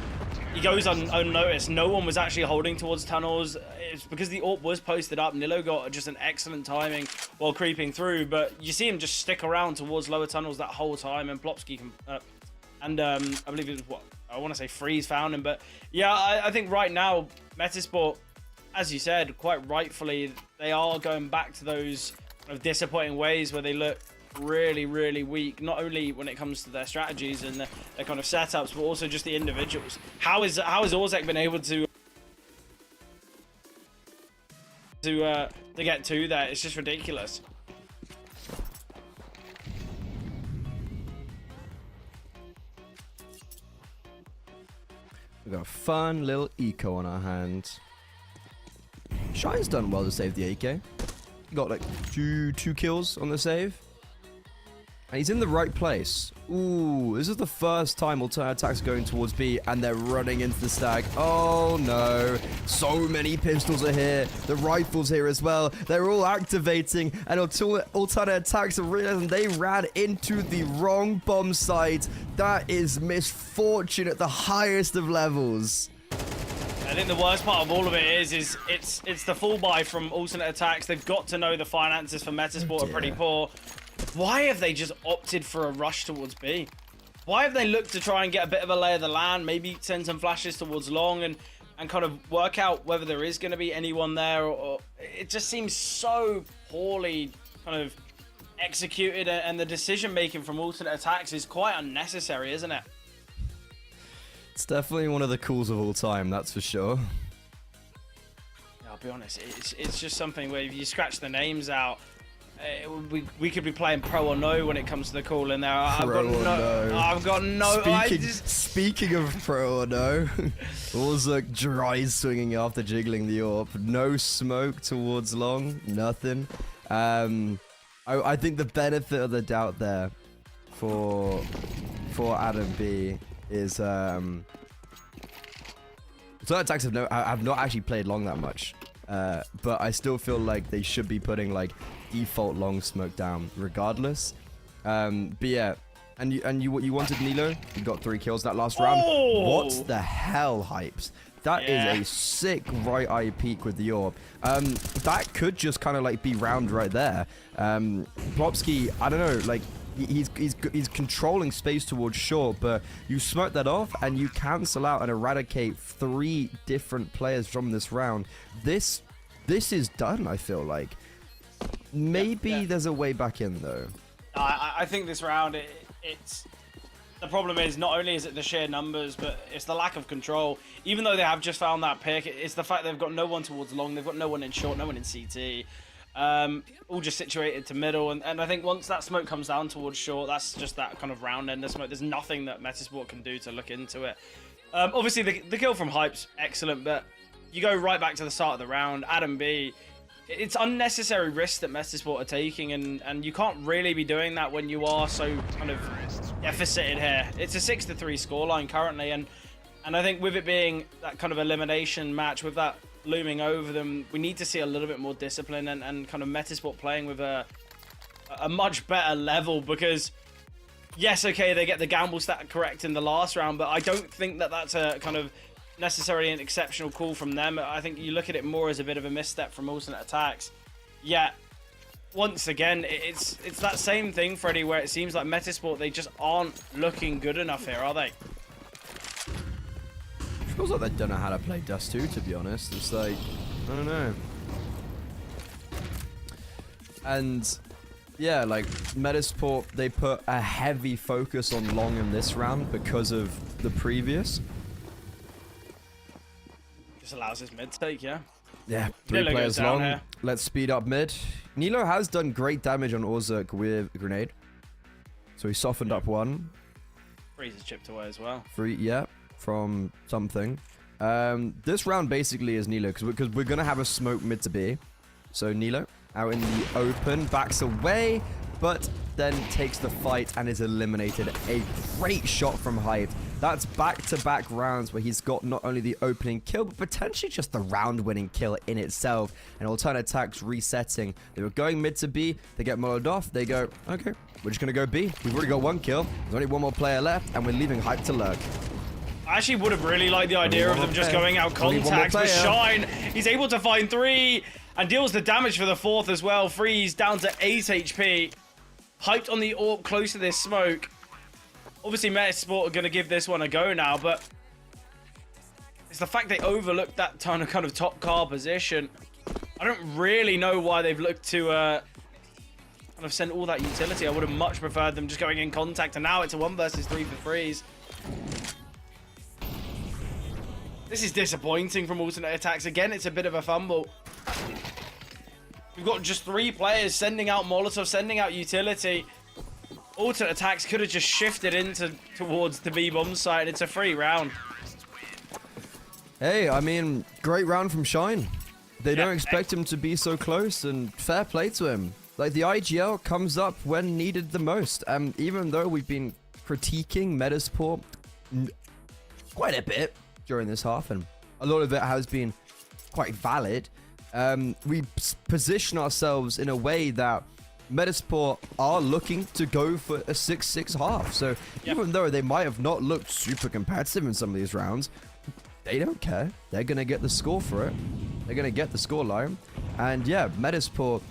he goes unnoticed. No one was actually holding towards tunnels. It's because the AWP was posted up. Nilo got just an excellent timing while creeping through, but you see him just stick around towards lower tunnels that whole time, and Plopsky can... I believe it was what... I want to say Freeze found him, but yeah, I think right now, Metasport, as you said, quite rightfully, they are going back to those kind of disappointing ways where they look really, really weak, not only when it comes to their strategies and their kind of setups, but also just the individuals. How has Orzek been able to get to that? It's just ridiculous. We've got a fun little eco on our hands. Shine's done well to save the AK. He got like two kills on the save. And he's in the right place. Ooh, this is the first time Alternate Attacks are going towards B, and they're running into the stack. Oh no, so many pistols are here. The rifles here as well. They're all activating, and Alternate Attacks are realizing they ran into the wrong bomb site. That is misfortune at the highest of levels. I think the worst part of all of it is it's the full buy from Alternate Attacks. They've got to know the finances for Metasport are pretty poor. Why have they just opted for a rush towards B? Why have they looked to try and get a bit of a lay of the land, maybe send some flashes towards long and kind of work out whether there is going to be anyone there, or it just seems so poorly kind of executed, and the decision making from Alternate Attacks is quite unnecessary, isn't it? It's definitely one of the cools of all time, that's for sure. Yeah, I'll be honest, it's just something where if you scratch the names out, we could be playing pro or no when it comes to the call in there. I've got no. Speaking of pro or no, Orzerg dry swinging after jiggling the AWP. No smoke towards long, nothing. I think the benefit of the doubt there for Adam B is Alternate Attacks have not actually played long that much. But I still feel like they should be putting like default long smoke down regardless. But yeah, and you wanted Nilo. You got 3 kills that last round. What the hell, Hypes? That is a sick right eye peek with the AWP. That could just kind of like be round right there. Plopsky, I don't know, like he's controlling space towards short, but you smoke that off and you cancel out and eradicate 3 different players from this round. This is done, I feel like. Maybe there's a way back in though. I think this round, it's... The problem is, not only is it the sheer numbers, but it's the lack of control. Even though they have just found that pick, it's the fact they've got no one towards long, they've got no one in short, no one in CT. All just situated to middle, and I think once that smoke comes down towards short, that's just that kind of round ender smoke. There's nothing that Metasport can do to look into it. Obviously, the kill from Hype's excellent, but you go right back to the start of the round, Adam B. It's unnecessary risk that Metasport are taking, and you can't really be doing that when you are so kind of deficited here. It's a 6-3 scoreline currently, and I think with it being that kind of elimination match, with that looming over them, we need to see a little bit more discipline and kind of Metasport playing with a much better level, because yes, okay, they get the gamble stat correct in the last round, but I don't think that that's a kind of necessarily an exceptional call from them. I think you look at it more as a bit of a misstep from alternate attacks. Yeah, once again, it's that same thing, Freddie, where it seems like Metasport, they just aren't looking good enough here, are they? Feels like they don't know how to play Dust 2, to be honest. It's like, I don't know. And yeah, like Metasport, they put a heavy focus on long in this round because of the previous. Just allows his mid to take, yeah. Yeah, 3 Nilo players goes down long. here. Let's speed up mid. Nilo has done great damage on Orzuk with a grenade. So he softened up one. Freeze is chipped away as well. Free, yeah, from something. This round basically is Nilo, because we're going to have a smoke mid to B. So Nilo, out in the open, backs away, but then takes the fight and is eliminated. A great shot from Hype. That's back-to-back rounds where he's got not only the opening kill, but potentially just the round-winning kill in itself. And alternate attacks resetting. They were going mid to B, they get molled off, they go, okay, we're just going to go B. We've already got 1 kill, there's only 1 more player left, and we're leaving Hype to lurk. I actually would have really liked the idea of them just going out contacts, but Shine, he's able to find 3 and deals the damage for the 4th as well. Freeze down to 8 HP. Hyped on the AWP close to this smoke. Obviously, Metasport are going to give this one a go now, but it's the fact they overlooked that ton of kind of top car position. I don't really know why they've looked to kind of send all that utility. I would have much preferred them just going in contact, and now it's a 1 versus 3 for Freeze. This is disappointing from alternate attacks. Again, it's a bit of a fumble. We've got just 3 players sending out Molotov, sending out utility. Alternate attacks could have just shifted towards the B bomb site. It's a free round. Hey, I mean, great round from Shine. They don't expect him to be so close, and fair play to him. Like, the IGL comes up when needed the most. Even though we've been critiquing Metasport quite a bit during this half, and a lot of it has been quite valid, we position ourselves in a way that Metasport are looking to go for a 6-6 half. So even though they might have not looked super competitive in some of these rounds, they don't care. They're going to get the score for it. They're going to get the score line. And yeah, Metasport,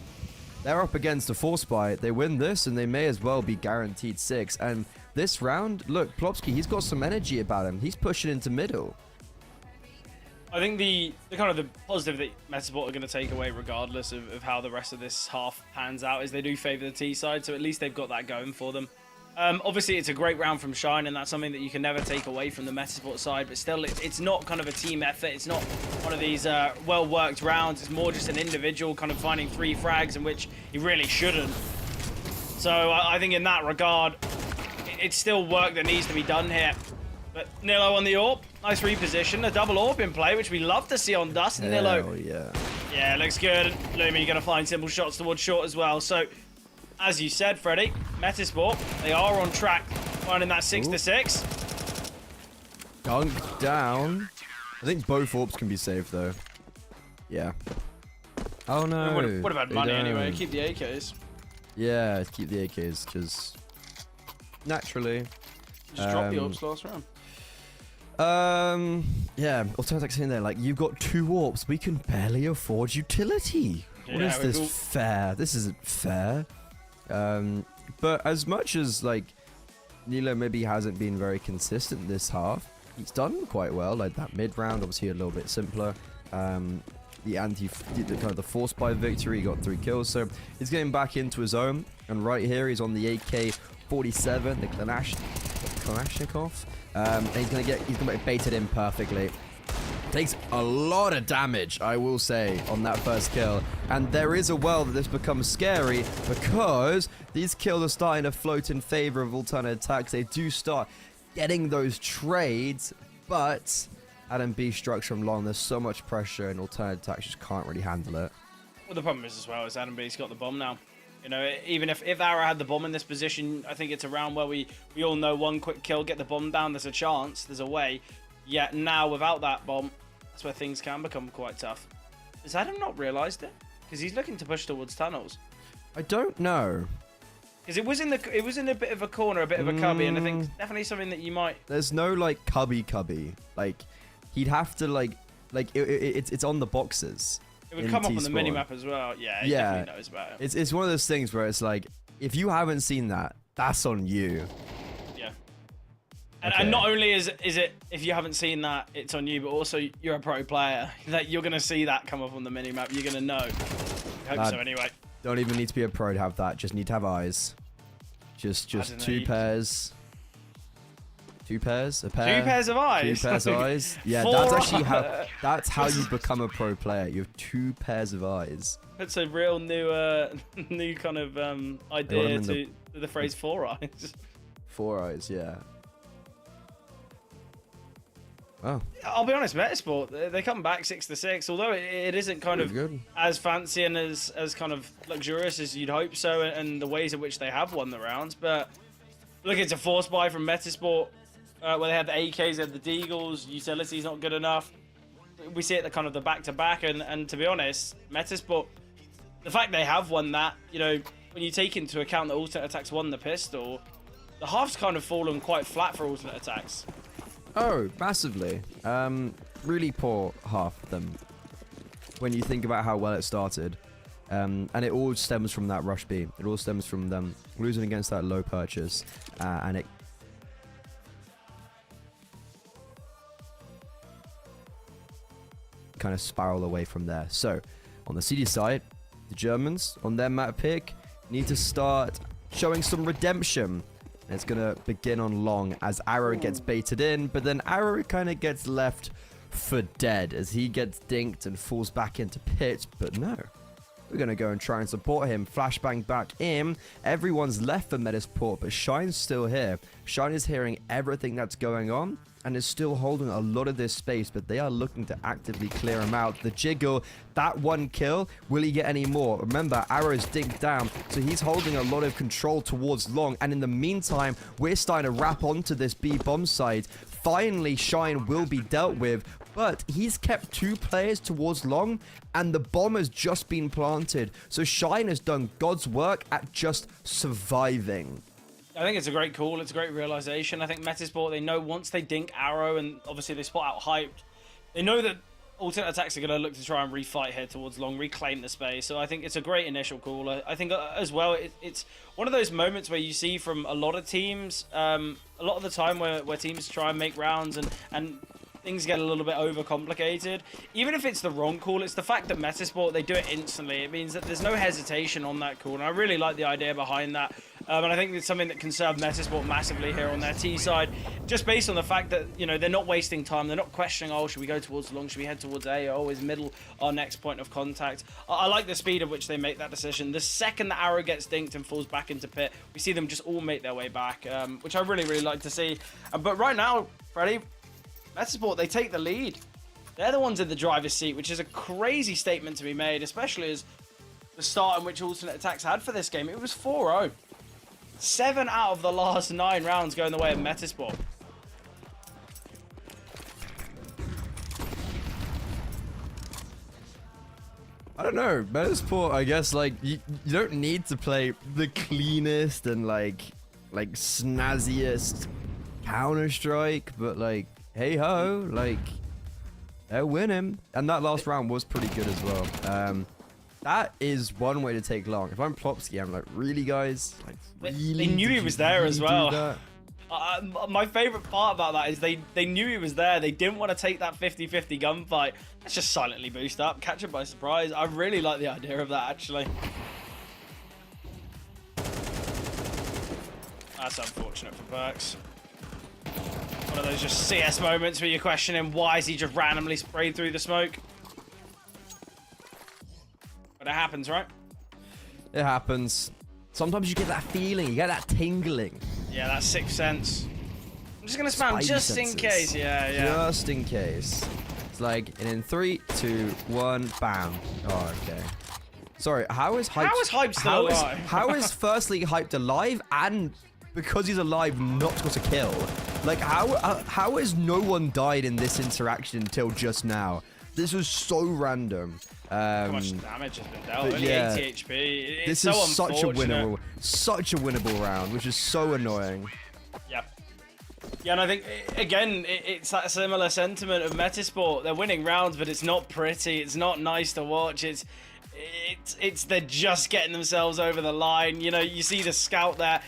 they're up against a 4-spy. They win this and they may as well be guaranteed 6. And this round, look, Plopsky, he's got some energy about him. He's pushing into middle. I think the kind of the positive that Metasport are going to take away, regardless of how the rest of this half pans out, is they do favour the T side, so at least they've got that going for them. Obviously, it's a great round from Shine, and that's something that you can never take away from the Metasport side, but still, it's not kind of a team effort. It's not one of these well-worked rounds. It's more just an individual kind of finding 3 frags, in which he really shouldn't. So I think in that regard, it's still work that needs to be done here. But Nilo on the AWP, nice reposition, a double AWP in play, which we love to see on Dust. And Nilo, yeah, looks good. Lumi, you're going to find simple shots towards short as well. So, as you said, Freddie, Metasport, they are on track, finding that 6-6. Dunk down. I think both AWPs can be saved, though. Yeah. Oh, no. Would have had money anyway. Keep the AKs. Yeah, keep the AKs, because naturally. Just drop the AWPs last round. Yeah, alternative saying there, like, you've got 2 AWPs, we can barely afford utility. What is this fair? This isn't fair. But as much as, like, Nilo maybe hasn't been very consistent this half, he's done quite well. Like, that mid round, obviously a little bit simpler. kind of the force buy victory. He got 3 kills, so he's getting back into his own. And right here, he's on the AK-47, the Kalashnikov, and he's gonna get baited in perfectly. Takes a lot of damage, I will say, on that first kill. And there is a world that this becomes scary because these kills are starting to float in favor of alternate attacks. They do start getting those trades, but Adam B structure from long, there's so much pressure and alternate attacks just can't really handle it. Well, the problem is as well is Adam B's got the bomb now. You know, even if Arrow had the bomb in this position, I think it's a round where we all know one quick kill, get the bomb down, there's a chance, there's a way. Yet now, without that bomb, that's where things can become quite tough. Has Adam not realised it? Because he's looking to push towards tunnels. I don't know. Because it was in a bit of a corner, a bit of a cubby, and I think definitely something that you might... There's no, like, cubby. Like, he'd have to, it's on the boxes. It would come up on the minimap as well. Yeah, he definitely knows about it. It's one of those things where it's like, if you haven't seen that, that's on you. Yeah. And not only is it, if you haven't seen that, it's on you, but also you're a pro player. That you're going to see that come up on the minimap. You're going to know. I hope so anyway. Don't even need to be a pro to have that. Just need to have eyes. Just 2 pairs. 2 pairs? A pair? 2 pairs of eyes? 2 pairs of eyes? Yeah, that's actually that's how you become a pro player. You have 2 pairs of eyes. That's a real new kind of idea to the phrase 4 eyes. 4 eyes, yeah. Oh. I'll be honest, Metasport, they come back 6-6, although it isn't kind of as fancy and as kind of luxurious as you'd hope so, and the ways in which they have won the rounds. But look, it's a force buy from Metasport, where they have the AKs, they have the Deagles, utility's not good enough. We see it the kind of the back-to-back, and to be honest, Metasport, the fact they have won that, you know, when you take into account that alternate attacks won the pistol, the half's kind of fallen quite flat for alternate attacks. Oh, massively. Really poor half of them. When you think about how well it started. And it all stems from that rush B. It all stems from them losing against that low purchase. And it... kind of spiral away from there. So, on the CD side, the Germans, on their map pick, need to start showing some redemption. And it's going to begin on long as Arrow gets baited in, but then Arrow kind of gets left for dead as he gets dinked and falls back into pit. But no, we're going to go and try and support him. Flashbang back in. Everyone's left for Metasport, but Shine's still here. Shine is hearing everything that's going on and is still holding a lot of this space, but they are looking to actively clear him out. The Jiggle, that 1 kill, will he get any more? Remember, Arrow's dinked down, so he's holding a lot of control towards long, and in the meantime, we're starting to wrap onto this B bomb side. Finally, Shine will be dealt with, but he's kept 2 players towards long, and the bomb has just been planted. So Shine has done God's work at just surviving. I think it's a great call. It's a great realization. I think Metasport, they know once they dink Arrow and obviously they spot out hyped, they know that alternate attacks are going to look to try and refight here towards long, reclaim the space. So I think it's a great initial call. I think as well, it's one of those moments where you see from a lot of teams, a lot of the time where teams try and make rounds and things get a little bit overcomplicated. Even if it's the wrong call, it's the fact that Metasport, they do it instantly. It means that there's no hesitation on that call, and I really like the idea behind that. And I think it's something that can serve Metasport massively here on their T side, just based on the fact that, you know, they're not wasting time. They're not questioning, oh, should we go towards long? Should we head towards A? Oh, is middle our next point of contact? I like the speed at which they make that decision. The second the Arrow gets dinked and falls back into pit, we see them just all make their way back, which I really, really like to see. But right now, Freddie, Metasport, they take the lead. They're the ones in the driver's seat, which is a crazy statement to be made, especially as the start in which alternate attacks had for this game. It was 4-0. 7 out of the last 9 rounds going the way of Metasport. I don't know, Metasport, I guess, like, you don't need to play the cleanest and, like snazziest Counter-Strike, but, like, hey-ho, like, they're winning. And that last round was pretty good as well. That is one way to take long. If I'm Plopsky, I'm like, really, guys? Like, really? They knew he was there as well. My favorite part about that is they knew he was there. They didn't want to take that 50-50 gunfight. Let's just silently boost up, catch him by surprise. I really like the idea of that, actually. That's unfortunate for Perks. One of those just CS moments where you're questioning why is he just randomly sprayed through the smoke. But it happens, right? It happens. Sometimes you get that feeling, you get that tingling. Yeah, that sixth sense. I'm just gonna spam Spidey just senses. in case. Yeah. Just in case. It's like, and in 3, 2, 1, bam. Oh, okay. Sorry, how is Hype? How is Hype still alive? How is firstly Hyped alive, and because he's alive, not got a kill? Like, how has no one died in this interaction until just now? This was so random. How much damage has been dealt? Only yeah, 80 HP. It's this so is such a unfortunate. winnable round, which is so annoying. Yeah. Yeah, and I think, again, it's that similar sentiment of Metasport. They're winning rounds, but it's not pretty. It's not nice to watch. It's they're just getting themselves over the line. You know, you see the scout there.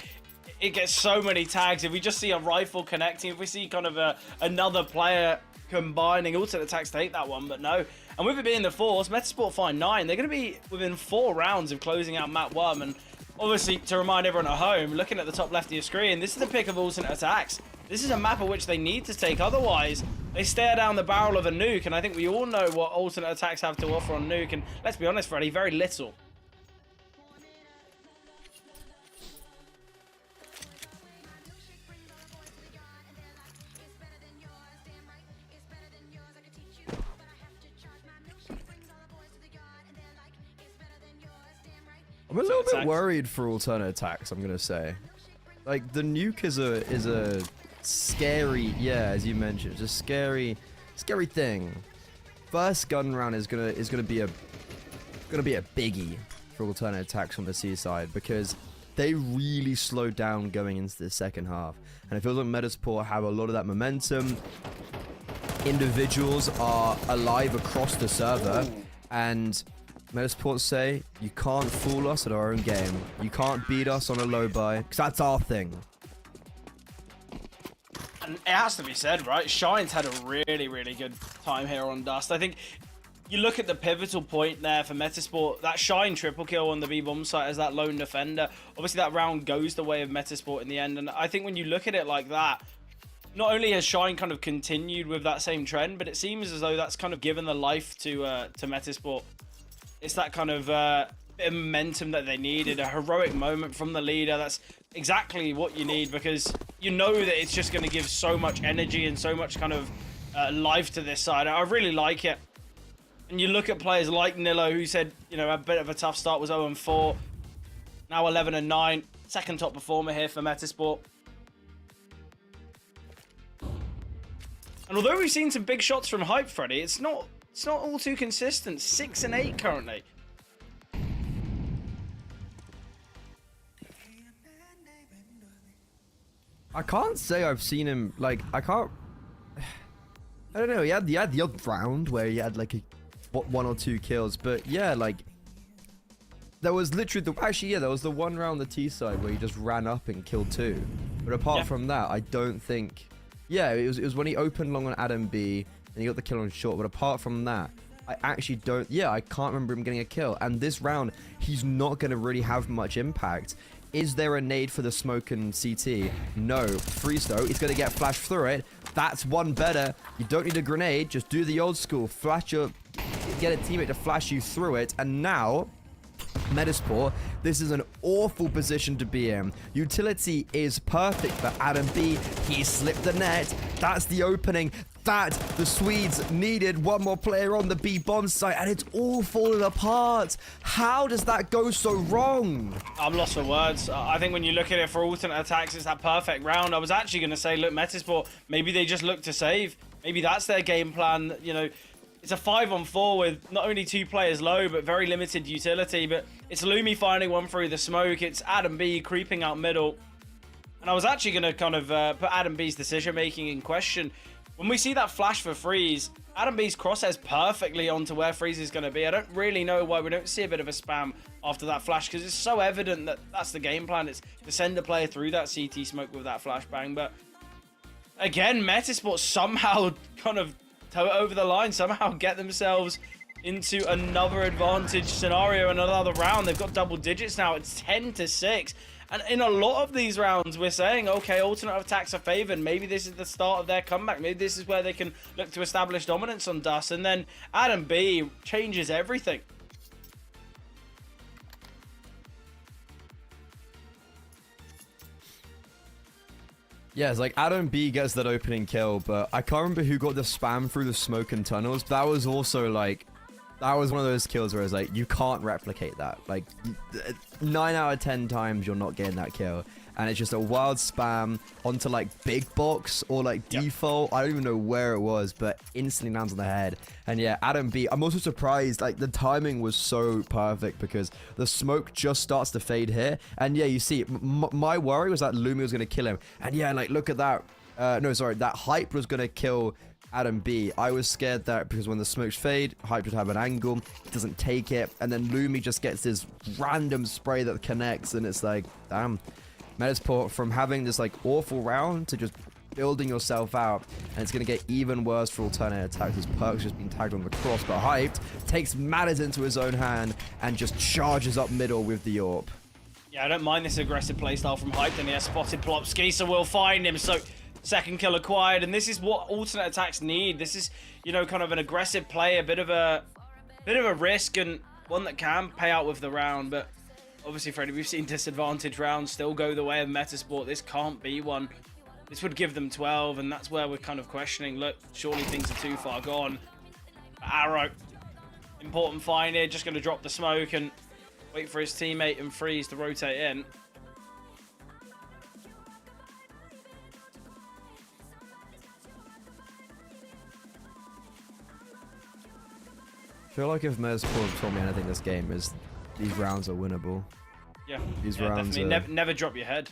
It gets so many tags. If we just see a rifle connecting, if we see kind of another player combining, alternate attacks take that one, but no. And with it being the Force, Metasport find 9. They're going to be within 4 rounds of closing out map 1. And obviously, to remind everyone at home, looking at the top left of your screen, this is the pick of alternate attacks. This is a map at which they need to take. Otherwise, they stare down the barrel of a nuke. And I think we all know what alternate attacks have to offer on nuke. And let's be honest, Freddy, very little. I'm a little bit worried for alternate attacks, I'm gonna say. Like, the nuke is a scary, yeah, as you mentioned, it's a scary thing. First gun round is gonna be a biggie for alternate attacks on the C side, because they really slowed down going into the second half. And it feels like Metasport have a lot of that momentum. Individuals are alive across the server, and Metasport say, you can't fool us at our own game. You can't beat us on a low buy, because that's our thing. And it has to be said, right? Shine's had a really, really good time here on Dust. I think you look at the pivotal point there for Metasport, that Shine triple kill on the B-bomb site as that lone defender. Obviously, that round goes the way of Metasport in the end. And I think when you look at it like that, not only has Shine kind of continued with that same trend, but it seems as though that's kind of given the life to Metasport. It's that kind of bit of momentum that they needed, a heroic moment from the leader. That's exactly what you need, because you know that it's just going to give so much energy and so much kind of life to this side. I really like it. And you look at players like Nilo, who said, you know, a bit of a tough start, was 0-4, now 11-9, second top performer here for Metasport. And although we've seen some big shots from Hype, Freddy, it's not all too consistent. 6 and 8 currently. I can't say I've seen him, like, I don't know, he had the odd round where he had like 1 or 2 kills, but yeah, like, there was literally there was the one round the T side where he just ran up and killed 2. But apart from that, I don't think, yeah, it was when he opened long on Adam B and he got the kill on short, but apart from that, I actually don't, I can't remember him getting a kill. And this round, he's not going to really have much impact. Is there a nade for the smoke and CT? No. Freeze though, he's going to get flashed through it. That's one better. You don't need a grenade, just do the old school. Get a teammate to flash you through it. And now, Metasport, this is an awful position to be in. Utility is perfect for Adam B. He slipped the net. That's the opening that the Swedes needed. One more player on the B bomb site, and it's all falling apart. How does that go so wrong? I'm lost for words. I think when you look at it for alternate attacks, it's that perfect round. I was actually going to say, look, Metasport, maybe they just look to save. Maybe that's their game plan. You know, it's a 5-on-4 with not only 2 players low, but very limited utility. But it's Lumi finding one through the smoke. It's Adam B creeping out middle. And I was actually going to kind of put Adam B's decision-making in question. when we see that flash for Freeze, Adam B's crosshairs perfectly onto where Freeze is going to be. I don't really know why we don't see a bit of a spam after that flash, because it's so evident that that's the game plan. It's to send a player through that CT smoke with that flashbang. But again, Metasport somehow kind of toe it over the line, somehow get themselves into another advantage scenario and another round. They've got double digits now. It's 10-6. And in a lot of these rounds, we're saying, okay, alternate attacks are favored. Maybe this is the start of their comeback. Maybe this is where they can look to establish dominance on Dust. And then Adam B changes everything. Yeah, it's like Adam B gets that opening kill, but I can't remember who got the spam through the smoke and tunnels. That was also like, that was one of those kills where it's like, you can't replicate that. Like, 9 out of 10 times you're not getting that kill. And it's just a wild spam onto like big box or like default. I don't even know where it was, but instantly lands on the head. And yeah, Adam B, I'm also surprised, like the timing was so perfect because the smoke just starts to fade here. And yeah, you see, my worry was that Lumi was going to kill him. And yeah, like look at that. No, sorry, that Hype was going to kill Adam B. I was scared that because when the smokes fade, Hype would have an angle, he doesn't take it, and then Lumi just gets this random spray that connects, and it's like, damn. Metasport, from having this like awful round to just building yourself out, and it's going to get even worse for alternate attacks. His perks just being tagged on the cross, but Hyped takes matters into his own hand and just charges up middle with the AWP. Yeah, I don't mind this aggressive playstyle from Hyped, and he has spotted Plopski, so we'll find him. So second kill acquired, and this is what alternate attacks need. This is, you know, kind of an aggressive play, a bit of a risk, and one that can pay out with the round. But obviously, Freddie, we've seen disadvantage rounds still go the way of Metasport. This can't be one. This would give them 12, and that's where we're kind of questioning, look, surely things are too far gone. Arrow, important find here, just going to drop the smoke and wait for his teammate and Freeze to rotate in. I feel like if Metasport told me anything this game is these rounds are winnable. Yeah, these rounds definitely. Never drop your head.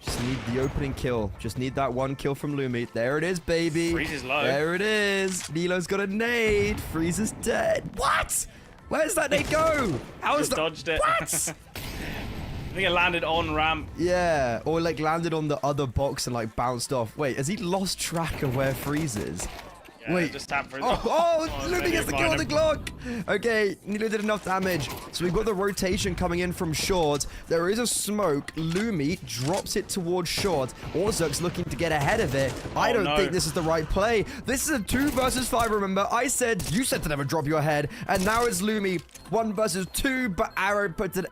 Just need the opening kill. Just need that one kill from Lumi. There it is, baby. Freeze is low. There it is. Nilo's got a nade. Freeze is dead. What? Where's that nade go? How is that? Dodged it. What? I think it landed on ramp. Yeah, or like landed on the other box and like bounced off. Wait, has he lost track of where Freeze is? Yeah, wait. Just tap for it. Oh, Lumi gets the kill on the Glock. Okay, Nilo did enough damage. So we've got the rotation coming in from short. There is a smoke. Lumi drops it towards short. Orzuk's looking to get ahead of it. I don't think this is the right play. This is a 2 versus 5, remember? You said to never drop your head. And now it's Lumi 1 versus 2, but Arrow puts it...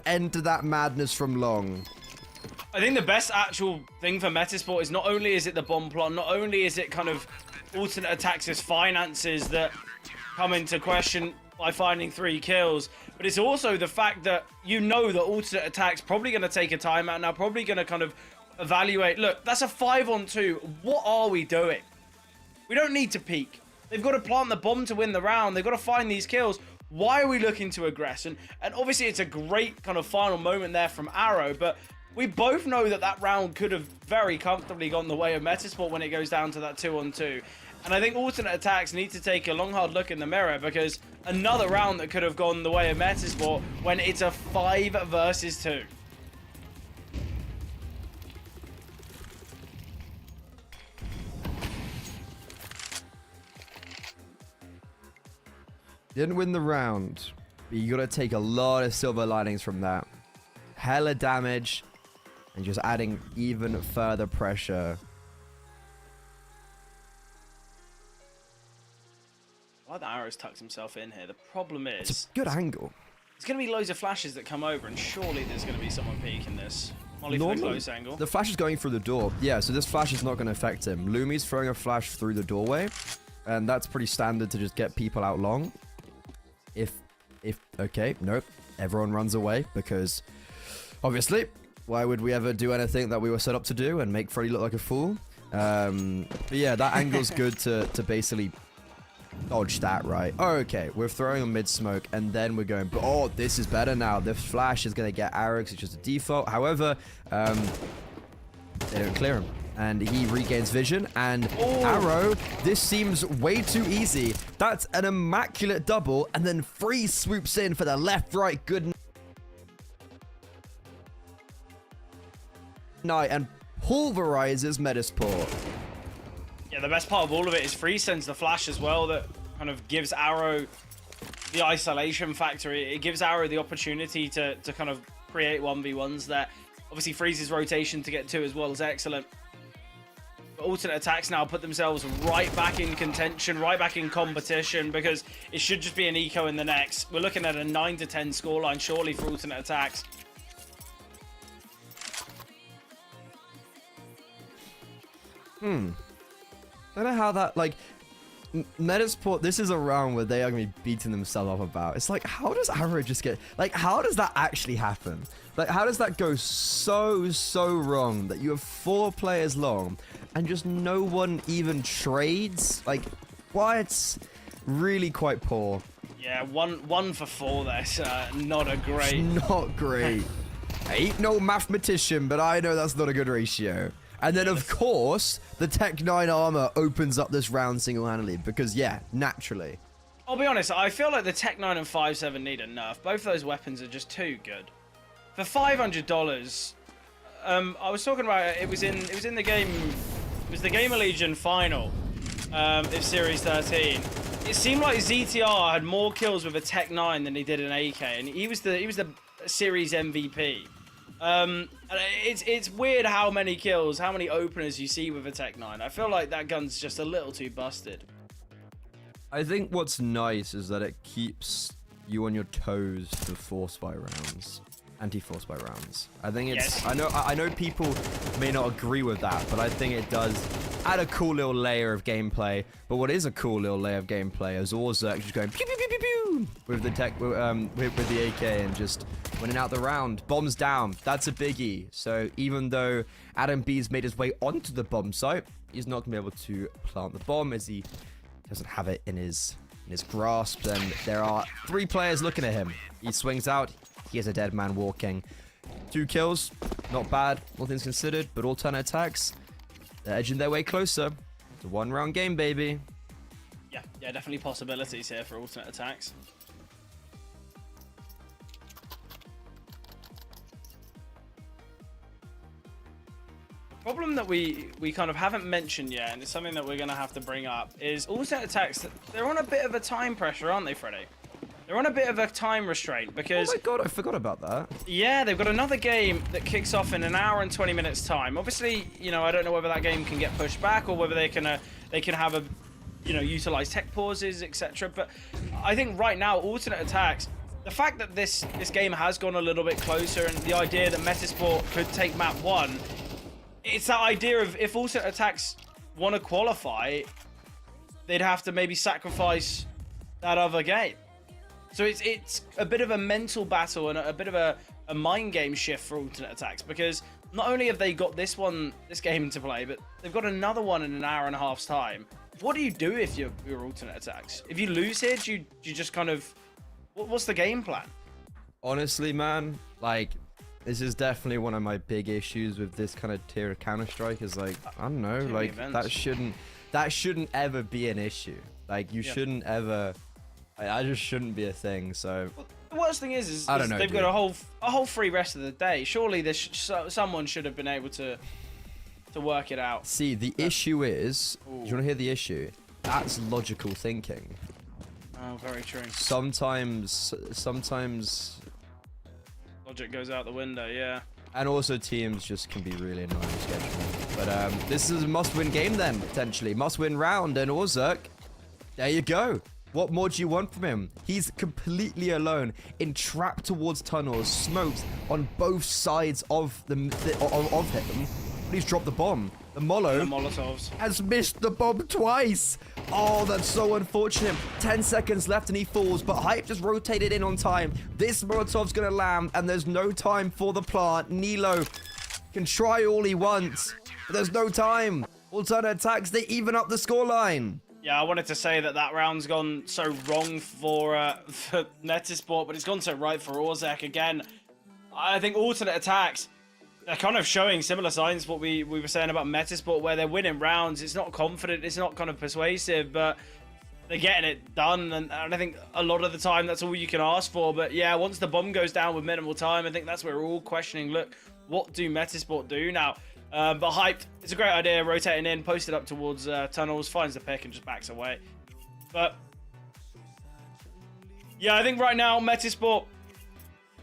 end to that madness from Long. I think the best actual thing for Metasport is not only is it the bomb plot, not only is it kind of alternate attacks' finances that come into question by finding 3 kills, but it's also the fact that you know that alternate attacks probably going to take a timeout now, probably going to kind of evaluate, look, that's a 5-on-2. What are we doing? We don't need to peek. They've got to plant the bomb to win the round. They've got to find these kills. Why are we looking to aggress? And obviously it's a great kind of final moment there from Arrow, but we both know that that round could have very comfortably gone the way of Metasport when it goes down to that 2-on-2. And I think alternate attacks need to take a long, hard look in the mirror, because another round that could have gone the way of Metasport when it's a 5 versus 2. Didn't win the round, but you gotta take a lot of silver linings from that. Hella damage, and just adding even further pressure. I like that Arrow's tucked himself in here. The problem is... It's a good angle. There's going to be loads of flashes that come over, and surely there's going to be someone peeking this. Molly for the close angle. The flash is going through the door. Yeah, so this flash is not going to affect him. Lumi's throwing a flash through the doorway, and that's pretty standard to just get people out long. Okay, nope. Everyone runs away because, obviously, why would we ever do anything that we were set up to do and make Freddy look like a fool? But yeah, that angle's good to basically Dodge that, right? Okay, we're throwing a mid smoke, and then we're going, oh, this is better now. The flash is going to get arrow, it's just a default. However, they don't clear him. And he regains vision, and arrow, this seems way too easy. That's an immaculate double, and then Free swoops in for the left-right good night, and pulverizes Metasport. Yeah, the best part of all of it is Free sends the flash as well that kind of gives Arrow the isolation factor. It gives Arrow the opportunity to kind of create 1v1s there. Obviously, Freeze's rotation to get 2 as well is excellent. But alternate attacks now put themselves right back in contention, right back in competition, because it should just be an eco in the next. We're looking at a 9-10 scoreline, surely, for alternate attacks. I don't know how that, like, Metasport, this is a round where they are going to be beating themselves up about. It's like, how does Arrow just get, like, how does that actually happen? Like, how does that go so wrong that you have 4 players long and just no one even trades? Like, why? It's really quite poor. Yeah, one for 4 there, not a great. Not great. I ain't no mathematician, but I know that's not a good ratio. And then, of course, the Tech 9 armor opens up this round single-handedly because, yeah, naturally. I'll be honest, I feel like the Tech 9 and 5.7 need a nerf. Both those weapons are just too good. For $500, I was talking about it was in the game. It was the Gamer Legion final of Series 13. It seemed like ZTR had more kills with a Tech 9 than he did an AK, and he was the Series MVP. And it's weird how many kills, how many openers you see with a Tech 9. I feel like that gun's just a little too busted. I think what's nice is that it keeps you on your toes to force buy rounds, anti-force buy rounds. I think it's. Yes. I know people may not agree with that, but I think it does add a cool little layer of gameplay. But what is a cool little layer of gameplay is Orzak just going pew pew pew pew pew with the tech with the AK and just winning out the round. Bombs down. That's a biggie. So even though Adam B's made his way onto the bomb site, he's not gonna be able to plant the bomb as he doesn't have it in his grasp. And there are 3 players looking at him. He swings out. He is a dead man walking. 2 kills. Not bad, all things considered. But alternate attacks, they're edging their way closer. It's a 1-round game, baby. Yeah, definitely possibilities here for alternate attacks. The problem that we kind of haven't mentioned yet, and it's something that we're going to have to bring up, is alternate attacks. They're on a bit of a time pressure, aren't they, Freddy? They're on a bit of a time restraint because... Oh my god, I forgot about that. Yeah, they've got another game that kicks off in 1 hour and 20 minutes time. Obviously, you know, I don't know whether that game can get pushed back or whether they can have a, you know, utilize tech pauses, etc. But I think right now, alternate attacks, the fact that this game has gone a little bit closer and the idea that Metasport could take map 1, it's that idea of if alternate attacks want to qualify, they'd have to maybe sacrifice that other game. So it's a bit of a mental battle and a bit of a mind game shift for alternate attacks, because not only have they got this game to play, but they've got another one in 1.5 hours time. What do you do if you're alternate attacks? If you lose here, do you just kind of... What's the game plan? Honestly, man, like, this is definitely one of my big issues with this kind of tier of Counter-Strike is, like, I don't know, like, that shouldn't ever be an issue. Like, you shouldn't ever... I just shouldn't be a thing, so... Well, the worst thing is I don't know, they've got a whole free rest of the day. Surely someone should have been able to work it out. See, the issue is... Do you want to hear the issue? That's logical thinking. Oh, very true. Sometimes... Logic goes out the window, yeah. And also teams just can be really annoying to schedule. But this is a must-win game then, potentially. Must-win round, and Orzak, there you go. What more do you want from him? He's completely alone, entrapped towards tunnels, smoked on both sides of him. But he's dropped the bomb. The Molotovs has missed the bomb twice. Oh, that's so unfortunate. 10 seconds left and he falls, but Hype just rotated in on time. This Molotov's gonna land, and there's no time for the plant. Nilo can try all he wants, but there's no time. Alternate attacks, they even up the scoreline. Yeah, I wanted to say that that round's gone so wrong for Metasport, but it's gone so right for TRjedC. Again, I think alternate attacks, they're kind of showing similar signs to what we were saying about Metasport, where they're winning rounds. It's not confident, it's not kind of persuasive, but they're getting it done. And I think a lot of the time, that's all you can ask for. But yeah, once the bomb goes down with minimal time, I think that's where we're all questioning, look, what do Metasport do now? But hyped, it's a great idea, rotating in, posted up towards tunnels, finds the pick and just backs away. But yeah, I think right now, Metasport,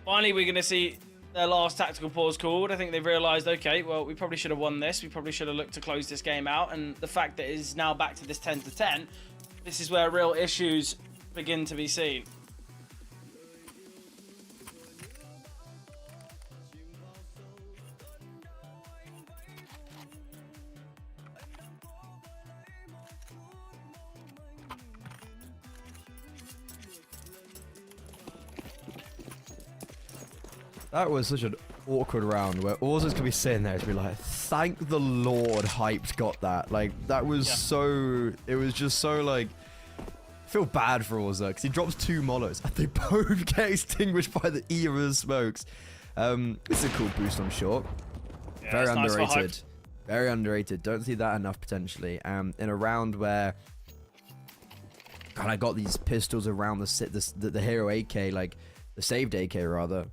finally we're going to see their last tactical pause called. I think they've realised, okay, well, we probably should have won this. We probably should have looked to close this game out. And the fact that it is now back to this 10-10, this is where real issues begin to be seen. That was such an awkward round where TRjedC could be sitting there to be like, thank the Lord Hyped got that. Like, that was so... It was just so, like... I feel bad for TRjedC because he drops 2 Mongolz and they both get extinguished by the E of the smokes. This is a cool boost on short. Yeah, Very underrated. Nice. Very underrated. Don't see that enough potentially. In a round where... God, I got these pistols around the hero AK, like... The saved AK, rather.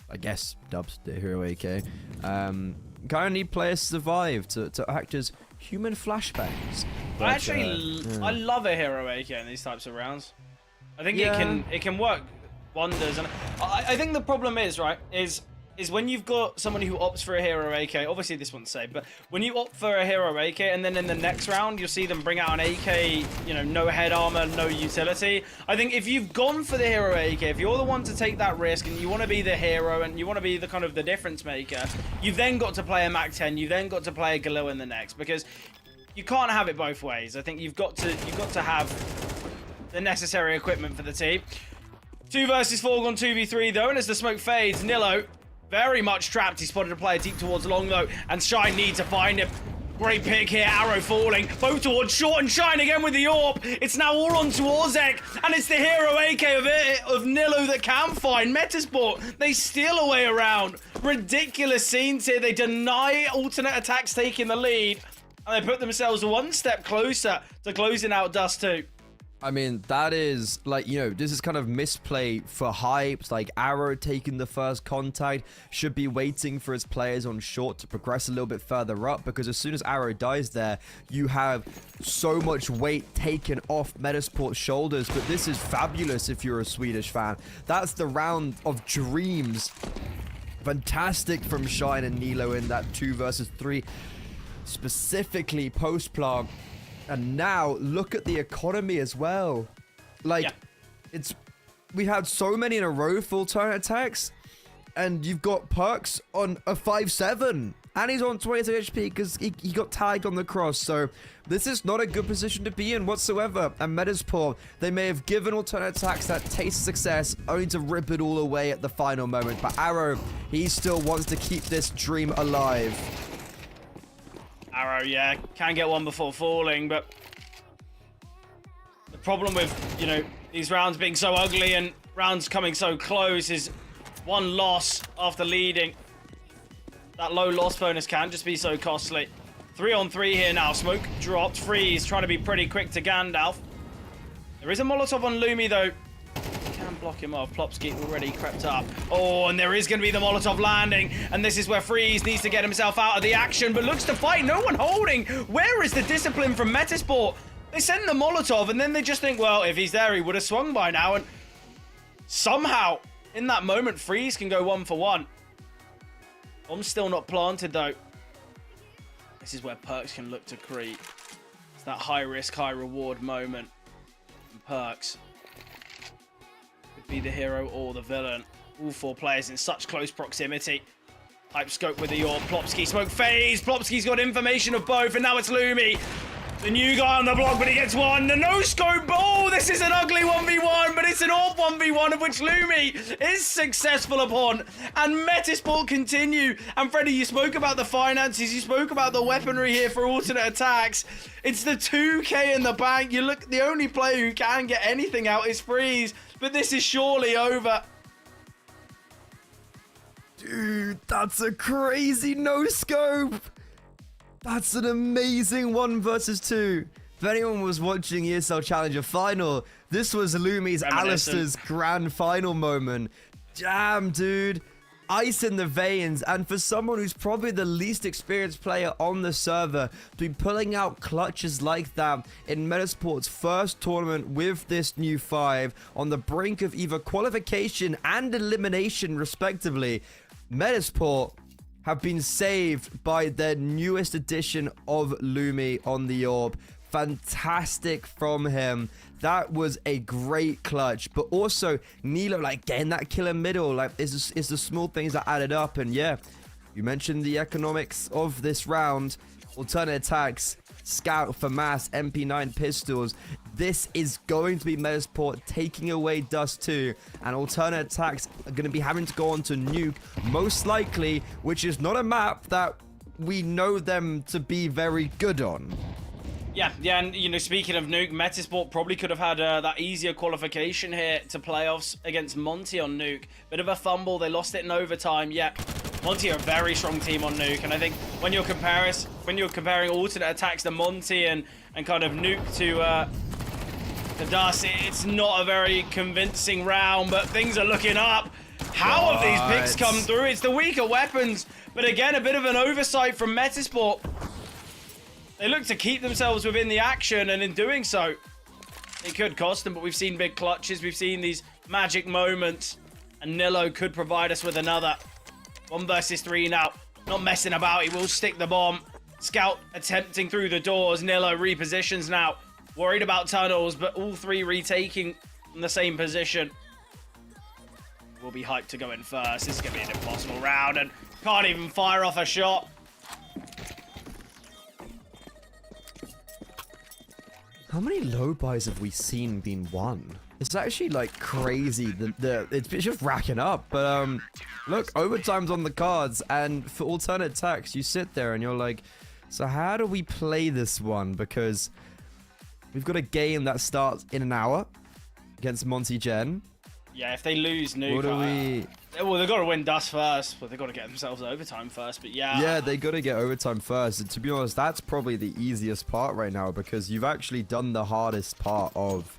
I guess dubs the hero AK. Kind of need players to survive to act as human flashbangs. But, I love a hero AK in these types of rounds. I think it can work wonders, and I think the problem is is when you've got someone who opts for a hero AK. Obviously this one's safe, but when you opt for a hero AK and then in the next round you'll see them bring out an AK, you know, no head armor, no utility. I think if you've gone for the hero AK, if you're the one to take that risk and you want to be the hero and you want to be the kind of the difference maker, you've then got to play a Mac 10, you've then got to play a Galil in the next, because you can't have it both ways. I think you've got to have the necessary equipment for the team. 2 versus 4 gone 2v3 though, and as the smoke fades, Nilo very much trapped. He spotted a player deep towards long though, and Shine needs to find him. Great pick here, arrow falling, both towards short, and Shine again with the AWP. It's now all on to TRjedC, and it's the hero AK of Nilo that can find Metasport. They steal away around. Ridiculous scenes here. They deny alternate attacks taking the lead, and they put themselves one step closer to closing out Dust 2. I mean, that is, like, you know, this is kind of misplay for Hyped. Like, Arrow taking the first contact, should be waiting for his players on short to progress a little bit further up, because as soon as Arrow dies there, you have so much weight taken off Metasport's shoulders. But this is fabulous if you're a Swedish fan. That's the round of dreams. Fantastic from Shine and Nilo in that 2 versus 3, specifically post-plant. And now, look at the economy as well. Like, we had so many in a row full turn attacks, and you've got Perks on a 5-7, and he's on 22 HP because he got tagged on the cross. So this is not a good position to be in whatsoever. And Metasport, they may have given alternate attacks that taste of success, only to rip it all away at the final moment. But Arrow, he still wants to keep this dream alive. Arrow, yeah, can get one before falling, but the problem with, you know, these rounds being so ugly and rounds coming so close is one loss after leading. That low loss bonus can just be so costly. 3-on-3 here now. Smoke dropped. Freeze trying to be pretty quick to Gandalf. There is a Molotov on Lumi though. Can block him off. Plopsky already crept up. Oh, and there is going to be the Molotov landing. And this is where Freeze needs to get himself out of the action, but looks to fight. No one holding. Where is the discipline from Metasport? They send the Molotov, and then they just think, well, if he's there, he would have swung by now. And somehow, in that moment, Freeze can go 1 for 1. Bomb's still not planted, though. This is where Perks can look to creep. It's that high-risk, high-reward moment. And Perks could be the hero or the villain. All 4 players in such close proximity. Hype scope with the AWP. Plopsky smoke phase. Plopsky's got information of both, and now it's Lumi. The new guy on the block, but he gets one. The no-scope ball. This is an ugly 1v1, but it's an AWP 1v1 of which Lumi is successful upon. And Metasport continue. And Freddie, you spoke about the finances. You spoke about the weaponry here for alternate attacks. It's the 2K in the bank. You look, the only player who can get anything out is Freeze. But this is surely over. Dude, that's a crazy no-scope. That's an amazing 1 versus 2. If anyone was watching ESL Challenger Final, this was Lumi's Alistair's grand final moment. Damn, dude. Ice in the veins, and for someone who's probably the least experienced player on the server, to be pulling out clutches like that in Metasport's first tournament with this new 5, on the brink of either qualification and elimination respectively, Metasport have been saved by their newest addition of Lumi on the orb. Fantastic from him. That was a great clutch, but also Nilo, like, getting that killer middle, like, is the small things that added up. And yeah, you mentioned the economics of this round. Alternate attacks, Scout, FAMAS, MP9 pistols. This is going to be Metasport taking away Dust 2, and alternate attacks are going to be having to go on to Nuke, most likely, which is not a map that we know them to be very good on. Yeah, and you know, speaking of Nuke, Metasport probably could have had that easier qualification here to playoffs against Monty on Nuke. Bit of a fumble, they lost it in overtime. Yeah, Monty are a very strong team on Nuke, and I think when you're comparing alternate attacks to Monty and kind of Nuke to Dust, it's not a very convincing round, but things are looking up. How have these picks come through? It's the weaker weapons, but again, a bit of an oversight from Metasport. They look to keep themselves within the action, and in doing so, it could cost them, but we've seen big clutches, we've seen these magic moments, and Nilo could provide us with another. 1 versus 3 now. Not messing about, he will stick the bomb. Scout attempting through the doors, Nilo repositions now. Worried about tunnels, but all 3 retaking from the same position. Will be hyped to go in first. This is going to be an impossible round, and can't even fire off a shot. How many low buys have we seen being won? It's actually like crazy. It's just racking up. But look, overtime's on the cards, and for alternate attacks, you sit there and you're like, so how do we play this one? Because we've got a game that starts in an hour against Monty Gen. Yeah, if they lose Nuke, well, they've got to win Dust first, but they've got to get themselves overtime first, but yeah. Yeah, they got to get overtime first. And to be honest, that's probably the easiest part right now, because you've actually done the hardest part of,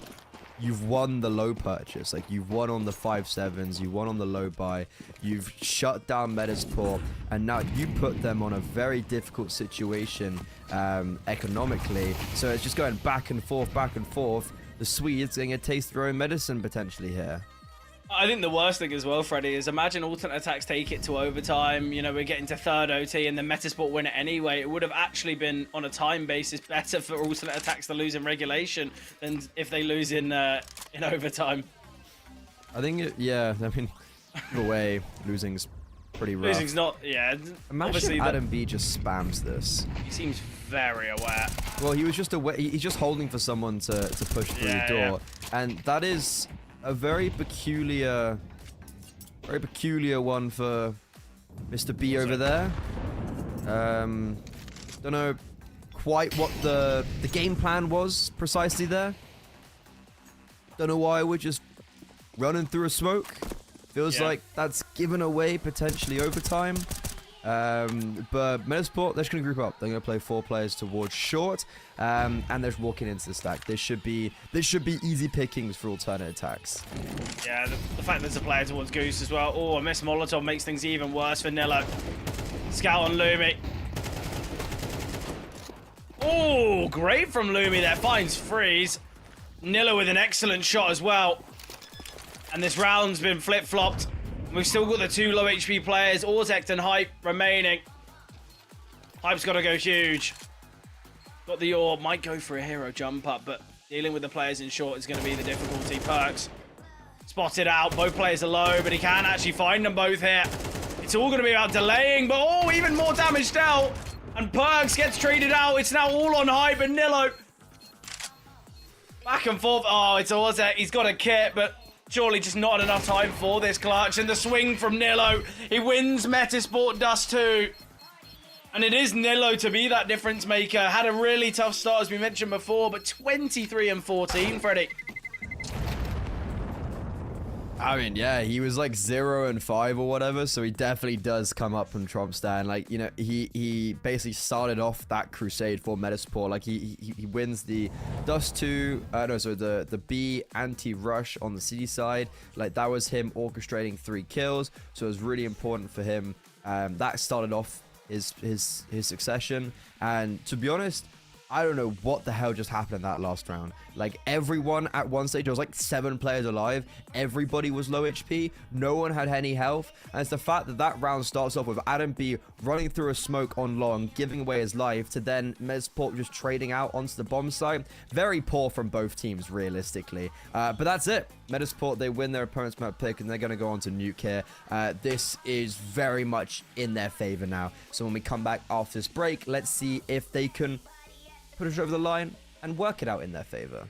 you've won the low purchase. Like, you've won on the 5-7s, you won on the low buy, you've shut down Metasport, and now you put them on a very difficult situation economically. So it's just going back and forth, back and forth. The Swedes getting a taste of their own medicine potentially here. I think the worst thing as well, Freddie, is imagine alternate attacks take it to overtime. You know, we're getting to 3rd OT and then Metasport win it anyway. It would have actually been, on a time basis, better for alternate attacks to lose in regulation than if they lose in overtime. I think, yeah, I mean, either way, losing's pretty rough. Losing's not, yeah. Imagine Adam B just spams this. He seems very aware. Well, he was just aware. He's just holding for someone to push through the door. Yeah. And that is a very peculiar one for Mr. B over there. Don't know quite what the game plan was precisely there. Don't know why we're just running through a smoke. Feels like that's given away potentially overtime. But Metasport, they're just going to group up. They're going to play 4 players towards short, and they're just walking into the stack. This should be easy pickings for alternate attacks. Yeah, the fact there's a player towards Goose as well. Oh, a miss Molotov makes things even worse for Nilo. Scout on Lumi. Oh, great from Lumi there. Finds Freeze. Nilo with an excellent shot as well. And this round's been flip-flopped. We've still got the 2 low HP players, Orzect and Hype, remaining. Hype's got to go huge. Got the orb, might go for a hero jump up, but dealing with the players in short is going to be the difficulty. Perks spotted out, both players are low, but he can actually find them both here. It's all going to be about delaying, but oh, even more damage dealt. And Perks gets traded out. It's now all on hype, and Nilo back and forth. Oh, it's Ozek. He's got a kit, but surely just not enough time for this clutch. And the swing from Nilo. He wins Metasport Dust 2. And it is Nilo to be that difference maker. Had a really tough start, as we mentioned before, but 23 and 14, Freddie. I mean, yeah, he was like 0 and 5 or whatever, so he definitely does come up from Trumpstan. Like, you know, he basically started off that crusade for Metasport. Like, he wins the Dust 2, the B anti-rush on the city side. Like, that was him orchestrating 3 kills, so it was really important for him. That started off his succession, and to be honest, I don't know what the hell just happened in that last round. Like, everyone at one stage, there was like 7 players alive. Everybody was low HP. No one had any health. And it's the fact that that round starts off with Adam B running through a smoke on long, giving away his life, to then Metasport just trading out onto the bomb site. Very poor from both teams, realistically. But that's it. Metasport, they win their opponent's map pick, and they're going to go on to nuke here. This is very much in their favor now. So when we come back after this break, let's see if they can push it over the line and work it out in their favor.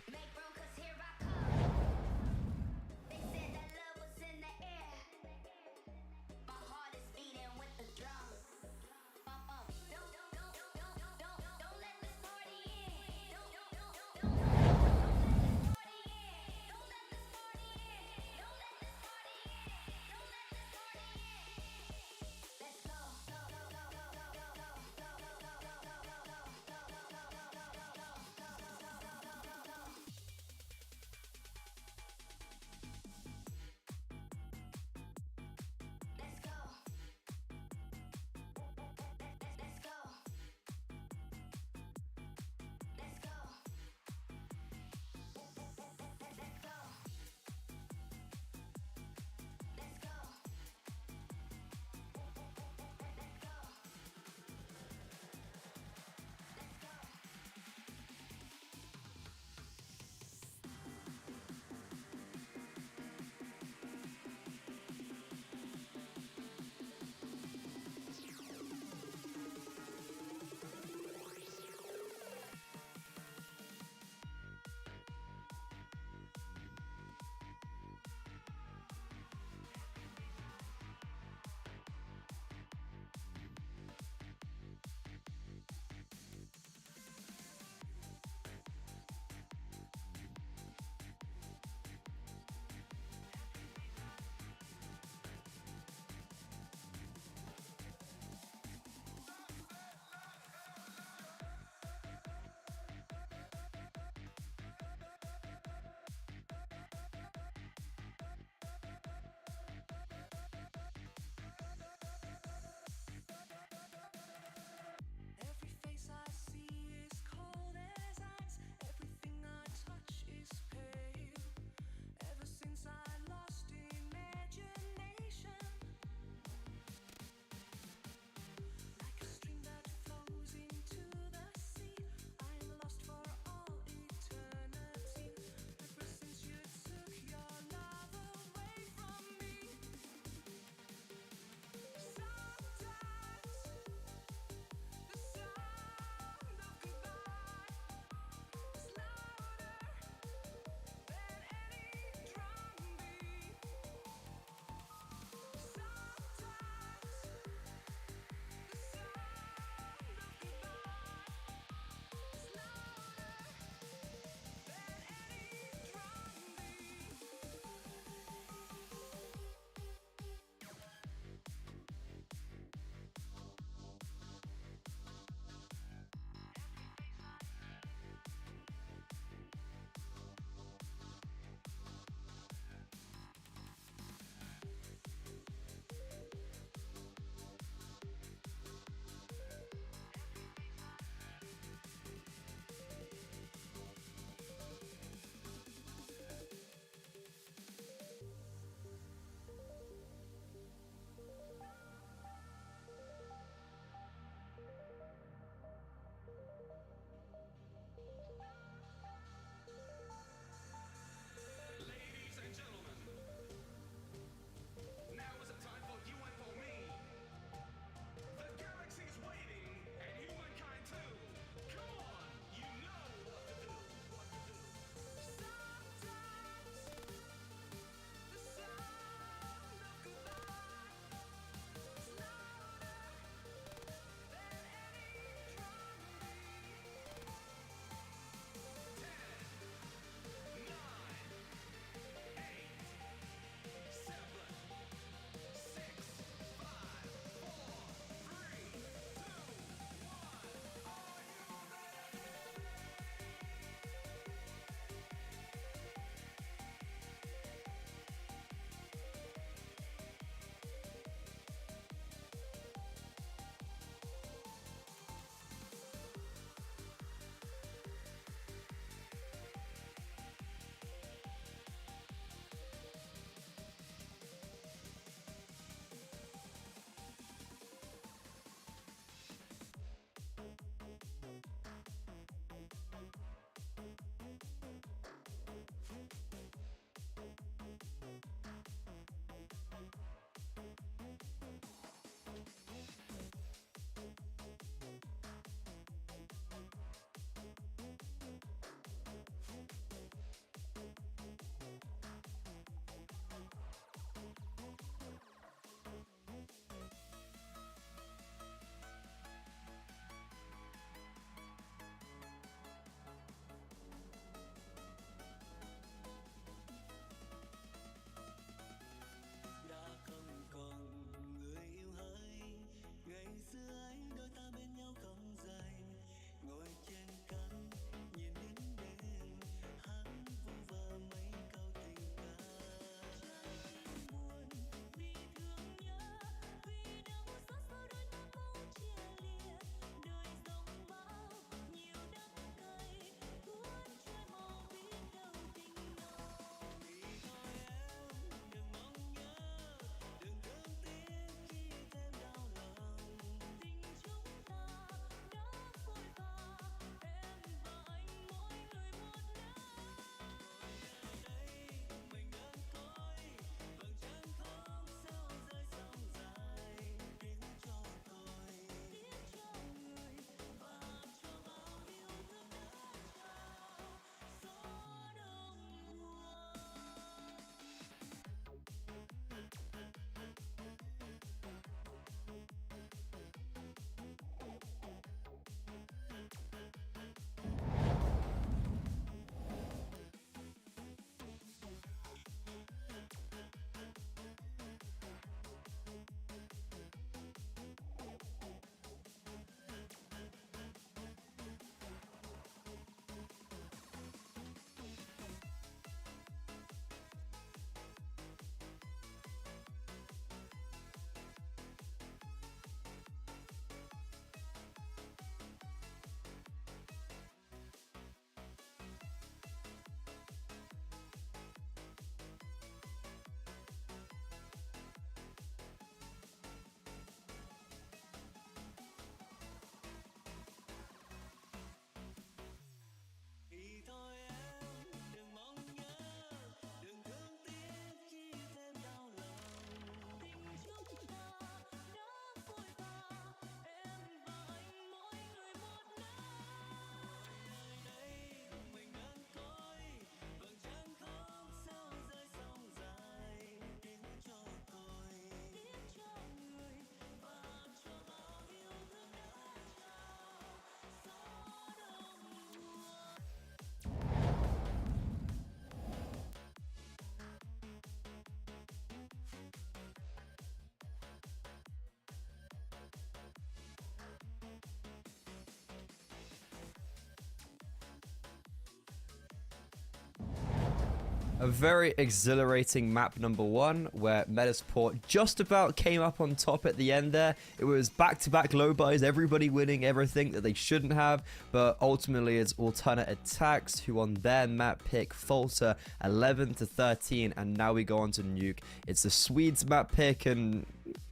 A very exhilarating map number 1, where Metasport just about came up on top at the end there. It was back-to-back low buys, everybody winning everything that they shouldn't have, but ultimately it's TRjedC who on their map pick falter 11 to 13, and now we go on to Nuke. It's the Swedes map pick, and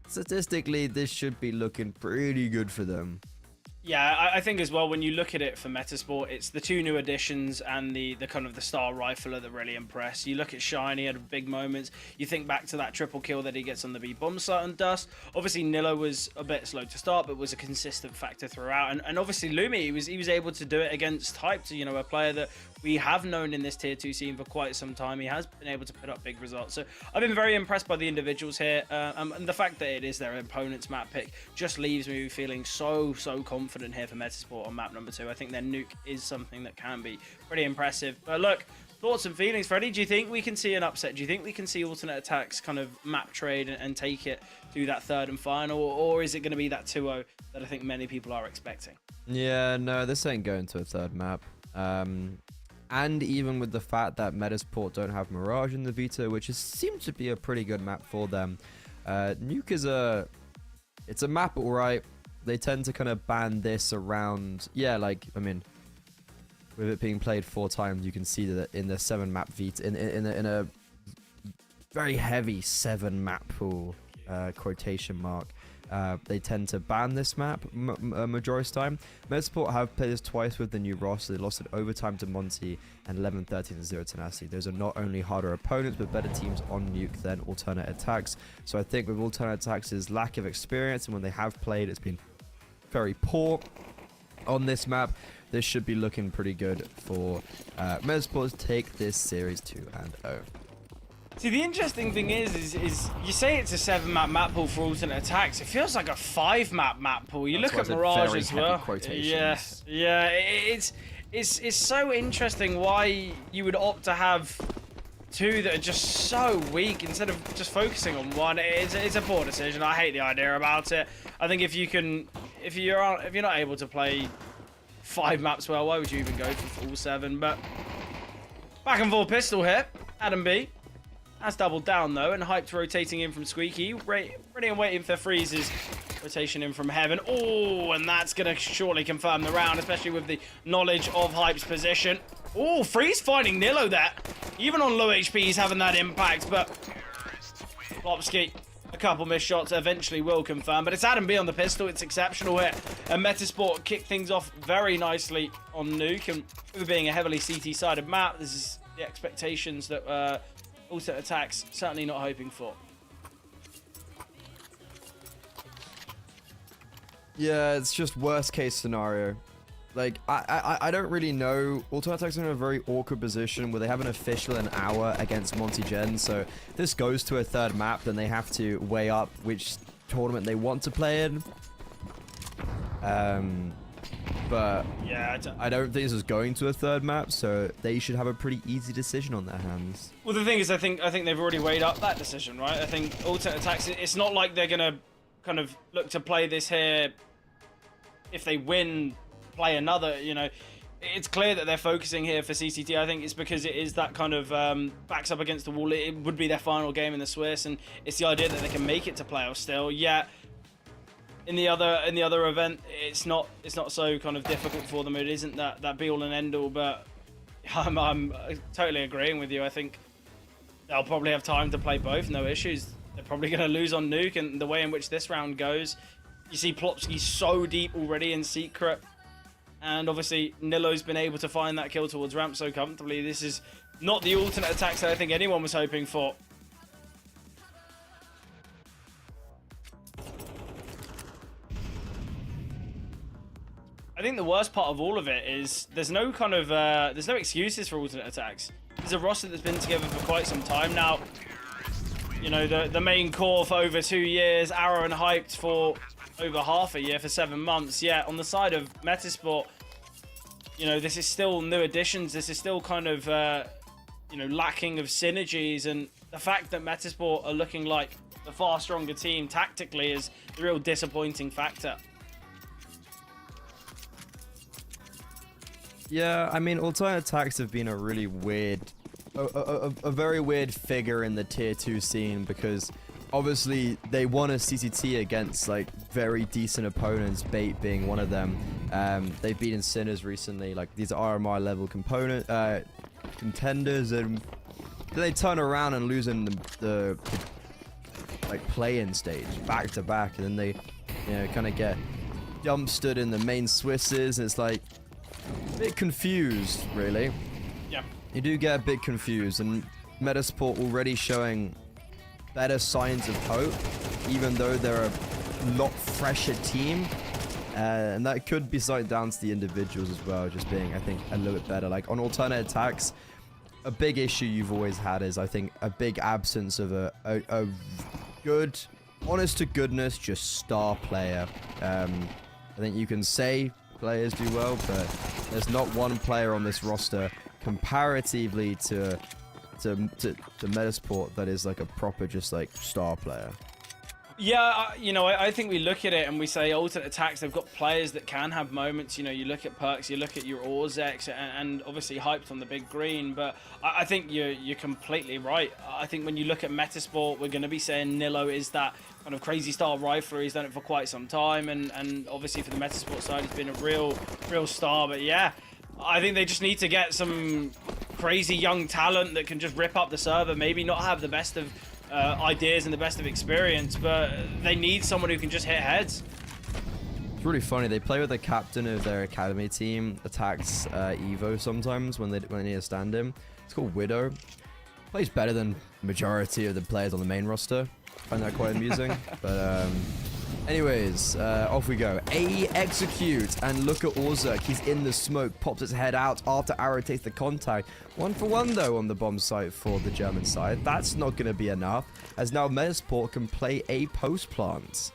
statistically this should be looking pretty good for them. Yeah, I think as well, when you look at it for Metasport, it's the 2 new additions and the kind of the star rifler that really impress. You look at CHiI at big moments. You think back to that triple kill that he gets on the B bomb site on Dust. Obviously, Nilo was a bit slow to start, but was a consistent factor throughout. And obviously, Lumi, he was able to do it against Hyped, you know, a player that we have known in this tier 2 scene for quite some time. He has been able to put up big results. So I've been very impressed by the individuals here. And the fact that it is their opponent's map pick just leaves me feeling so confident here for Metasport on map number 2. I think their nuke is something that can be pretty impressive. But look, thoughts and feelings, Freddie. Do you think we can see an upset? Do you think we can see TRjedC's kind of map trade and take it to that 3rd and final? Or is it going to be that 2-0 that I think many people are expecting? Yeah, no, this ain't going to a 3rd map. And even with the fact that Metasport don't have Mirage in the Vita, which seems to be a pretty good map for them, Nuke is it's a map, alright. They tend to kind of ban this around, yeah, like, I mean, with it being played 4 times, you can see that in the 7 map Vita, in a very heavy 7 map pool, quotation mark, they tend to ban this map majority of the time. Metasport have played this twice with the new roster. They lost it overtime to Monty and 11-13 0 Tenacity. Those are not only harder opponents, but better teams on Nuke than TRjedC. So I think with TRjedC's lack of experience, and when they have played, it's been very poor on this map. This should be looking pretty good for Metasport to take this series 2-0. See, the interesting thing is you say it's a 7 map pool for TRjedC. It feels like a 5 map pool. You look at Mirage as well. Yeah, it's so interesting why you would opt to have 2 that are just so weak instead of just focusing on 1. It's a poor decision. I hate the idea about it. I think if you're not able to play 5 maps well, why would you even go for full 7? But back and forth pistol here, Adam B. Has doubled down though, and Hyped rotating in from Squeaky. Ready and waiting for Freeze's rotation in from Heaven. Oh, and that's going to surely confirm the round, especially with the knowledge of Hype's position. Oh, Freeze finding Nilo there. Even on low HP, he's having that impact, but Plopsky, a couple missed shots eventually will confirm. But it's Adam B on the pistol. It's exceptional here. And Metasport kicked things off very nicely on Nuke. And with it being a heavily CT-sided map, this is the expectations that TRjedC's certainly not hoping for. Yeah, it's just worst case scenario. Like, I don't really know. TRjedC's in a very awkward position where they have an official an hour against Monty Gen, so if this goes to a 3rd map, then they have to weigh up which tournament they want to play in. But yeah, I don't think this is going to a 3rd map, so they should have a pretty easy decision on their hands. Well, the thing is, I think they've already weighed up that decision, right? I think TRjedC, it's not like they're gonna kind of look to play this here. If they win, play another, you know. It's clear that they're focusing here for CCT. I think it's because it is that kind of backs up against the wall. It would be their final game in the Swiss, and it's the idea that they can make it to playoffs still. Yeah. In the other event, it's not so kind of difficult for them. It isn't that be all and end all. But I'm totally agreeing with you. I think they'll probably have time to play both, no issues. They're probably going to lose on Nuke, and the way in which this round goes, you see Plopsky so deep already in secret, and obviously Nilo's been able to find that kill towards ramp so comfortably. This is not the TRjedC that I think anyone was hoping for. I think the worst part of all of it is there's no kind of there's no excuses for TRjedC. There's a roster that's been together for quite some time now. You know, the main core for over 2 years, Arrow and Hyped for over half a year, for 7 months. Yeah, on the side of Metasport, you know, this is still new additions. This is still kind of you know, lacking of synergies, and the fact that Metasport are looking like the far stronger team tactically is the real disappointing factor. Yeah, I mean, TRjedC have been a really weird a very weird figure in the tier 2 scene, because obviously they won a CCT against like very decent opponents, Bait being one of them. They've beaten Sinners recently, like these RMR level contenders, and then they turn around and lose in the like play-in stage back to back, and then they, you know, kind of get dumpstered in the main Swisses. It's like a bit confused, really. Yeah. You do get a bit confused, and Metasport already showing better signs of hope, even though they're a lot fresher team. And that could be something down to the individuals as well, just being, I think, a little bit better. Like on alternate attacks, a big issue you've always had is, I think, a big absence of a good, honest to goodness, just star player. I think you can say players do well, but there's not one player on this roster comparatively to Metasport that is like a proper just like star player. Yeah, you know, I think we look at it and we say alternate attacks, they've got players that can have moments. You know, you look at Perks, you look at your Orzex, and obviously hyped on the big green, but I think you're completely right. I think when you look at Metasport, we're going to be saying Nilo is that kind of crazy style rifler. He's done it for quite some time, and obviously for the Metasport side, he's been a real star. But yeah, I think they just need to get some crazy young talent that can just rip up the server, maybe not have the best of ideas and the best of experience, but they need someone who can just hit heads. It's really funny. They play with the captain of their academy team, attacks Evo sometimes when they need to stand him. It's called Widow. Plays better than majority of the players on the main roster. I find that quite amusing. But anyways, off we go. A execute, and look at Orzek. He's in the smoke, pops his head out after Arrow takes the contact. 1 for 1 though on the bomb site for the German side. That's not going to be enough, as now Metasport can play a post plant.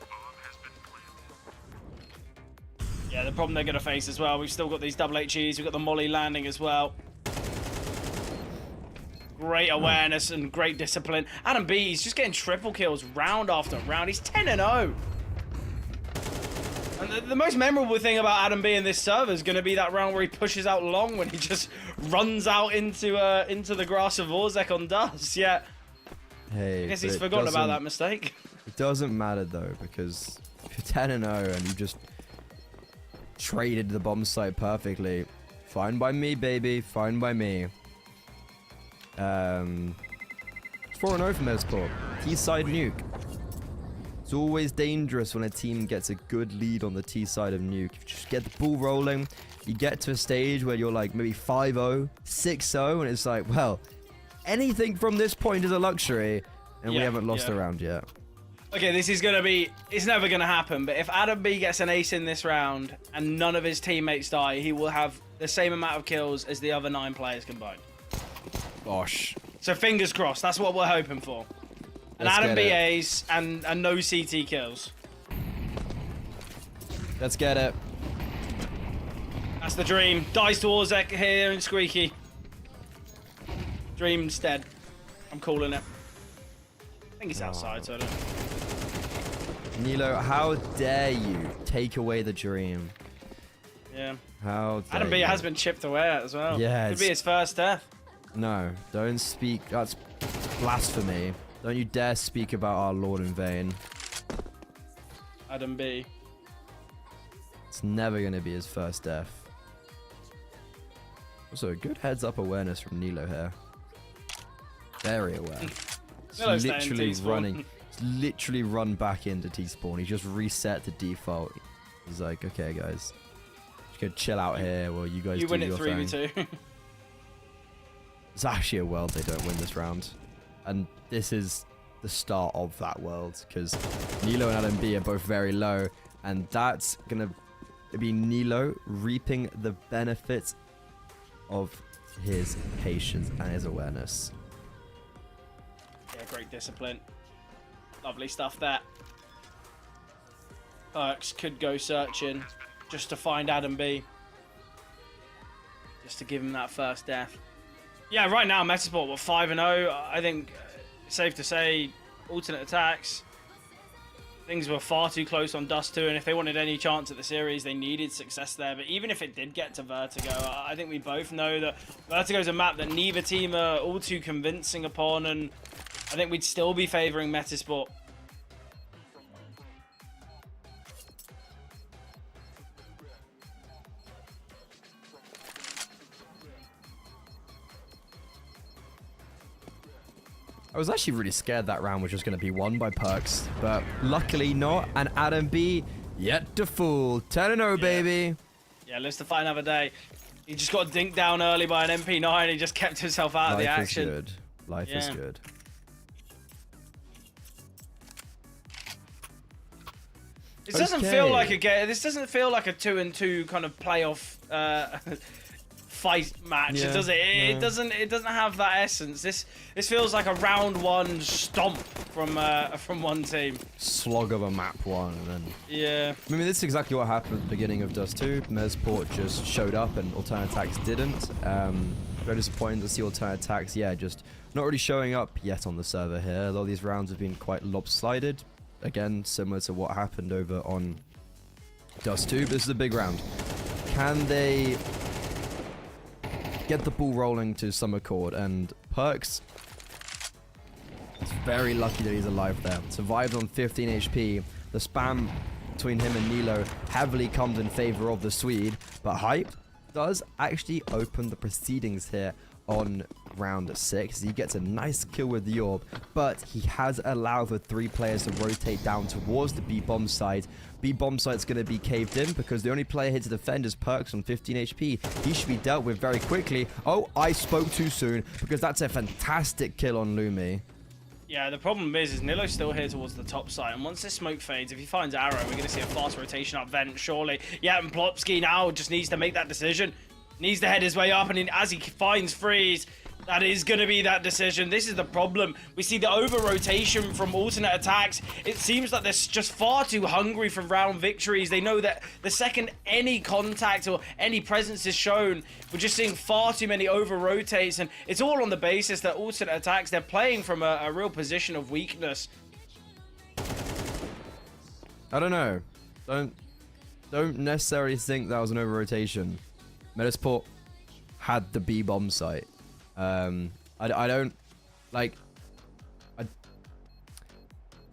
Yeah, the problem they're going to face as well. We've still got these double HEs. We've got the Molly landing as well. Great awareness and great discipline. Adam B, he's just getting triple kills round after round. He's 10-0. And the most memorable thing about Adam B in this server is going to be that round where he pushes out long when he just runs out into the grass of Orzek on dust. Yeah. Hey, I guess he's forgotten about that mistake. It doesn't matter though, because if you're 10-0 and you just traded the bomb site perfectly, fine by me, baby. Fine by me. It's 4-0 for Metasport. T-side nuke. It's always dangerous when a team gets a good lead on the T side of nuke. If you just get the ball rolling, you get to a stage where you're like maybe 5-0, 6-0, and it's like, well, anything from this point is a luxury, and we haven't lost a round yet. Okay, this is going to be... It's never going to happen, but if Adam B gets an ace in this round and none of his teammates die, he will have the same amount of kills as the other 9 players combined. Gosh. So fingers crossed, that's what we're hoping for. An Adam B ace and no CT kills. Let's get it. That's the dream. Dies to Orzek here in Squeaky. Dream instead. I'm calling it. I think he's outside, so I don't know. Nilo, how dare you take away the dream? Yeah. How dare Adam B you? has been chipped away at as well. Yeah. Could be his first death. No, don't speak. That's blasphemy. Don't you dare speak about our Lord in vain. Adam B. It's never going to be his first death. Also, good heads-up awareness from Nilo here. Very aware. Nilo's literally staying running. He's literally run back into T-spawn. He just reset to default. He's like, okay, guys. Just gonna chill out here while you guys do win it your 3v2. thing. It's actually a world they don't win this round. And this is the start of that world, because Nilo and Adam B are both very low, and that's gonna be Nilo reaping the benefits of his patience and his awareness. Yeah, great discipline. Lovely stuff there. Perks could go searching just to find Adam B. Just to give him that first death. Yeah, right now, Metasport, we're 5-0. I think it's safe to say, alternate attacks. things were far too close on Dust 2, and if they wanted any chance at the series, they needed success there. But even if it did get to Vertigo, I think we both know that Vertigo's a map that neither team are all too convincing upon, and I think we'd still be favoring Metasport. I was actually really scared that round was just going to be won by Perks, but luckily not. And Adam B, yet to fool. 10-0, baby. Yeah, lives to fight another day. He just got dinked down early by an MP9. He just kept himself out of the action. Life is good. Life is good. This doesn't feel like a game. This doesn't feel like a 2-2 kind of playoff fight match. Yeah, It doesn't. It doesn't. It doesn't have that essence. This feels like a round one stomp from one team. Slog of a map one, and then Yeah. I mean, this is exactly what happened at the beginning of Dust 2. Metasport just showed up and TRjedC didn't. Very disappointing to see TRjedC, yeah, just not really showing up yet on the server here. A lot of these rounds have been quite lopsided. Again, similar to what happened over on Dust 2. But this is a big round. Can they get the ball rolling to some accord? And Perks is very lucky that he's alive there. Survived on 15 HP. The spam between him and Nilo heavily comes in favor of the Swede, but Hype does actually open the proceedings here on round 6. He gets a nice kill with the orb, but he has allowed the 3 players to rotate down towards the B-bomb side. B-bomb side's going to be caved in because the only player here to defend is Perks on 15 HP. He should be dealt with very quickly. Oh, I spoke too soon because that's a fantastic kill on Lumi. Yeah, the problem is Nilo's still here towards the top side, and once this smoke fades, if he finds Arrow, we're going to see a fast rotation up vent, surely. Yeah, and Plopsky now just needs to make that decision. Needs to head his way up, and as he finds Freeze, that is going to be that decision. This is the problem. We see the over-rotation from alternate attacks. It seems like they're just far too hungry for round victories. They know that the second any contact or any presence is shown, we're just seeing far too many over-rotates, and it's all on the basis that alternate attacks, they're playing from a real position of weakness. I don't know. Don't necessarily think that was an over-rotation. Metasport had the B-bomb site. I don't like.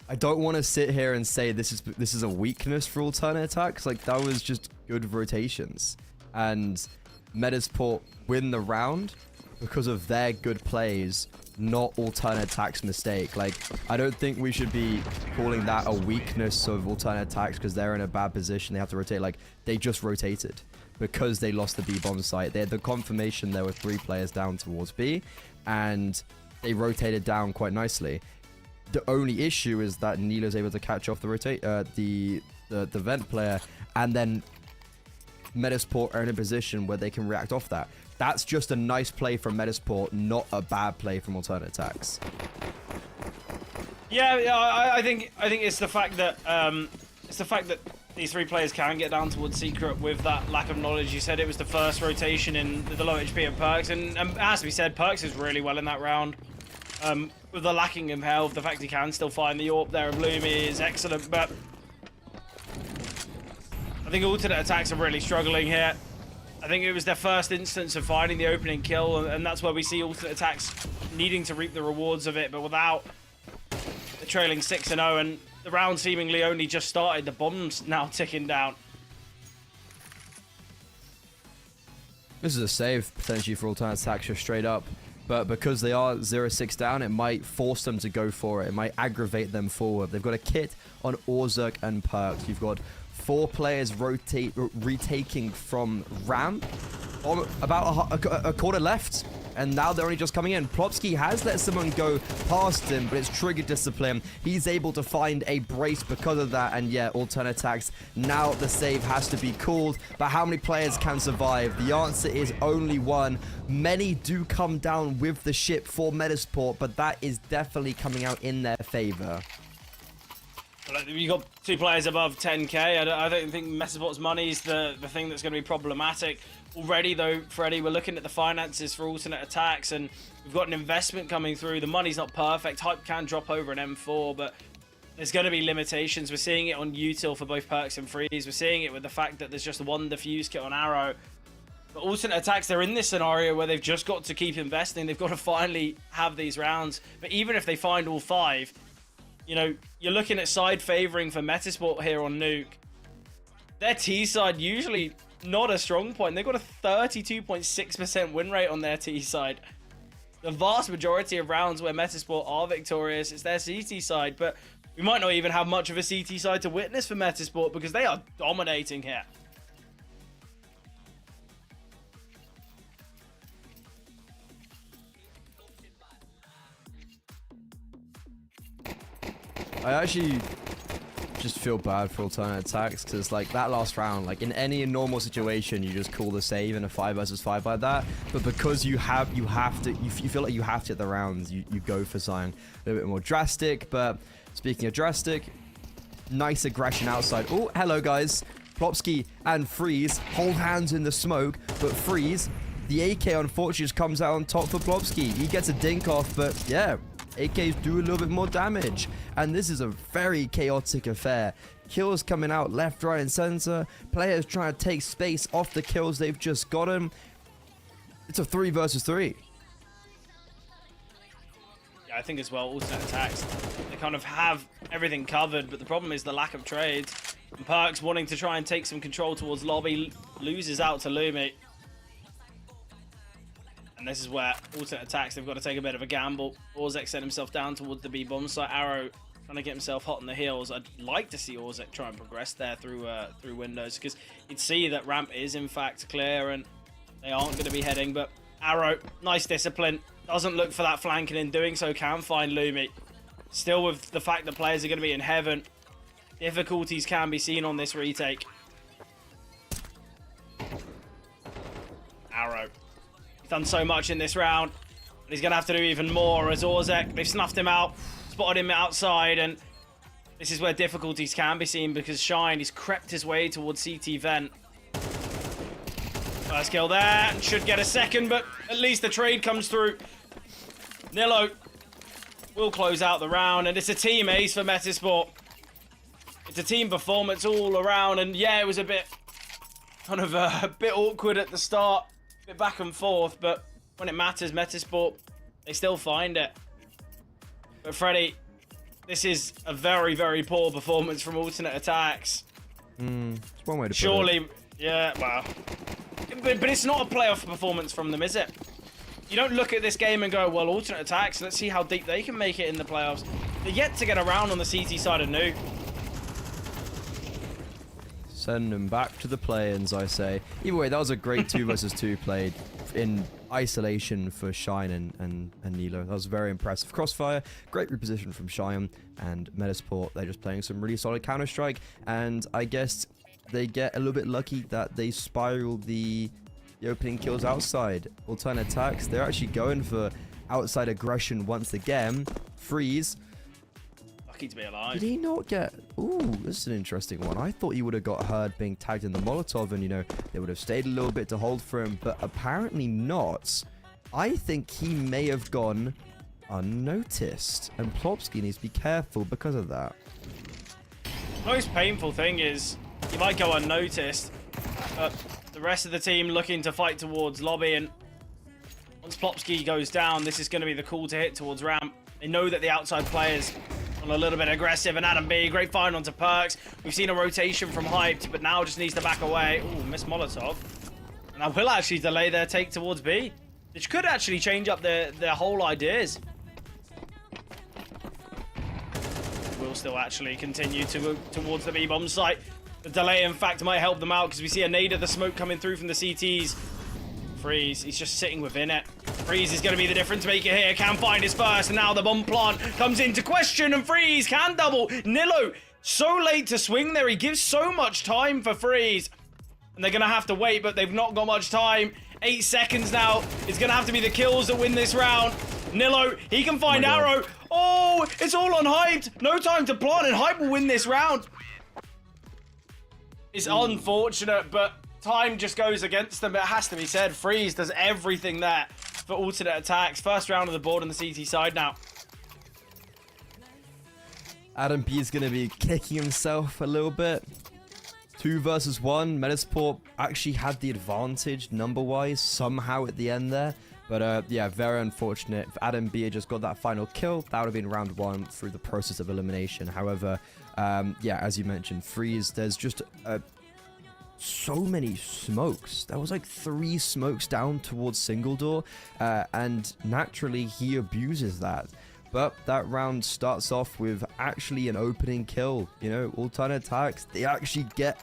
I don't want to sit here and say this is a weakness for TRjedC. Like, that was just good rotations, and Metasport win the round because of their good plays, not TRjedC's mistake. Like, I don't think we should be calling that a weakness of TRjedC because they're in a bad position. They have to rotate. Like, they just rotated because they lost the B-bomb site. They had the confirmation there were 3 players down towards B, and they rotated down quite nicely. The only issue is that Nilo's able to catch off the vent player, and then Metasport are in a position where they can react off that. That's just a nice play from Metasport, not a bad play from TRjedC. Yeah, I think it's the fact that these 3 players can get down towards Secret with that lack of knowledge. You said it was the first rotation in the low HP of Perks, and as we said, Perks is really well in that round. With the lacking of health, the fact he can still find the AWP there of Lumi is excellent, but I think TRjedC are really struggling here. I think it was their first instance of finding the opening kill, and that's where we see TRjedC needing to reap the rewards of it, but without the trailing 6-0, and the round seemingly only just started. The bomb's now ticking down. This is a save potentially for TRjedC just straight up, but because they are 0-6 down, it might force them to go for it. It might aggravate them forward. They've got a kit on Orzuk and Perks. You've got 4 players retaking from ramp. About a quarter left, and now they're only just coming in. Plopsky has let someone go past him, but it's triggered discipline. He's able to find a brace because of that, and yeah, TRjedC. Now the save has to be called, but how many players can survive? The answer is only one. Many do come down with the ship for Metasport, but that is definitely coming out in their favor. You got 2 players above 10k. I don't think Metasport's money is the thing that's going to be problematic. Already, though, Freddie, we're looking at the finances for TRjedC, and we've got an investment coming through. The money's not perfect. Hype can drop over an M4, but there's going to be limitations. We're seeing it on util for both perks and freeze. We're seeing it with the fact that there's just one diffuse kit on arrow. But alternate attacks, they're in this scenario where they've just got to keep investing. They've got to finally have these rounds. But even if they find all 5, you know, you're looking at side favoring for Metasport here on Nuke. Their T side usually not a strong point. They've got a 32.6% win rate on their T side. The vast majority of rounds where Metasport are victorious, it's their CT side, but we might not even have much of a CT side to witness for Metasport because they are dominating here. I actually just feel bad for alternate attacks because like that last round, like in any normal situation you just call the save in a 5 versus 5 like that, but because you feel like you have to hit the rounds, you go for something a little bit more drastic. But speaking of drastic, nice aggression outside. Oh, hello guys. Plopsky and Freeze hold hands in the smoke, but Freeze, the AK unfortunately just comes out on top for Plopsky. He gets a dink off, but yeah, AKs do a little bit more damage. And this is a very chaotic affair. Kills coming out left, right, and center. Players trying to take space off the kills they've just gotten. It's a 3 versus 3. Yeah, I think as well, alternate attacks, they kind of have everything covered, but the problem is the lack of trades. And Perks wanting to try and take some control towards lobby, loses out to Lumi. And this is where alternate attacks, they've got to take a bit of a gamble. Orzek sent himself down towards the B bomb site. Arrow trying to get himself hot on the heels. I'd like to see Orzek try and progress there through windows, because you'd see that ramp is in fact clear and they aren't going to be heading. But Arrow, nice discipline, doesn't look for that flank, and in doing so can find Lumi. Still with the fact that players are going to be in heaven, difficulties can be seen on this retake. Arrow, he's done so much in this round, but he's going to have to do even more as Orzek, they've snuffed him out, spotted him outside, and this is where difficulties can be seen because CHiI, he's crept his way towards CT vent. First kill there, and should get a second, but at least the trade comes through. Nilo will close out the round, and it's a team ace for Metasport. It's a team performance all around, and yeah, it was a bit kind of a bit awkward at the start, a bit back and forth, but when it matters, Metasport, they still find it. But Freddy, this is a very, very poor performance from alternate attacks. It's one way to put it. Surely, yeah, well, but it's not a playoff performance from them, is it? You don't look at this game and go, well, alternate attacks, let's see how deep they can make it in the playoffs. They're yet to get around on the CT side of Nuke. Send them back to the play-ins, I say. Either way, that was a great 2 versus 2 played in isolation for CHiI and Nilo. That was very impressive. Crossfire, great reposition from CHiI and Metasport. They're just playing some really solid Counter-Strike, and I guess they get a little bit lucky that they spiral the opening kills outside. Alternate attacks, they're actually going for outside aggression once again. Freeze. Lucky to be alive. Did he not get... Ooh, this is an interesting one. I thought he would have got hurt being tagged in the Molotov and, you know, they would have stayed a little bit to hold for him, but apparently not. I think he may have gone unnoticed, and Plopsky needs to be careful because of that. Most painful thing is you might go unnoticed, but the rest of the team looking to fight towards lobby, and once Plopsky goes down, this is going to be the call to hit towards ramp. They know that the outside players are a little bit aggressive, and Adam B, great find onto Perks. We've seen a rotation from Hyped, but now just needs to back away. Ooh, miss Molotov. And that will actually delay their take towards B, which could actually change up their whole ideas. Will still actually continue to go towards the B bomb site. The delay, in fact, might help them out because we see a nade of the smoke coming through from the CTs. Freeze, he's just sitting within it. Freeze is going to be the difference maker here. Can find his first, and now the bomb plant comes into question, and Freeze can double. Nilo, so late to swing there. He gives so much time for Freeze. And they're going to have to wait, but they've not got much time. 8 seconds now. It's going to have to be the kills that win this round. Nilo, he can find Arrow. Oh, it's all on Hyped. No time to plant, and Hype will win this round. It's unfortunate, but time just goes against them. It has to be said, Freeze does everything there for alternate attacks. First round of the board on the CT side now. Adam B is going to be kicking himself a little bit. 2 versus 1. Metasport actually had the advantage number-wise somehow at the end there. But yeah, very unfortunate. If Adam B had just got that final kill, that would have been round 1 through the process of elimination. However, yeah, as you mentioned, Freeze, there's just so many smokes. There was like 3 smokes down towards single door, and naturally he abuses that. But that round starts off with actually an opening kill. You know, alternate attacks, they actually get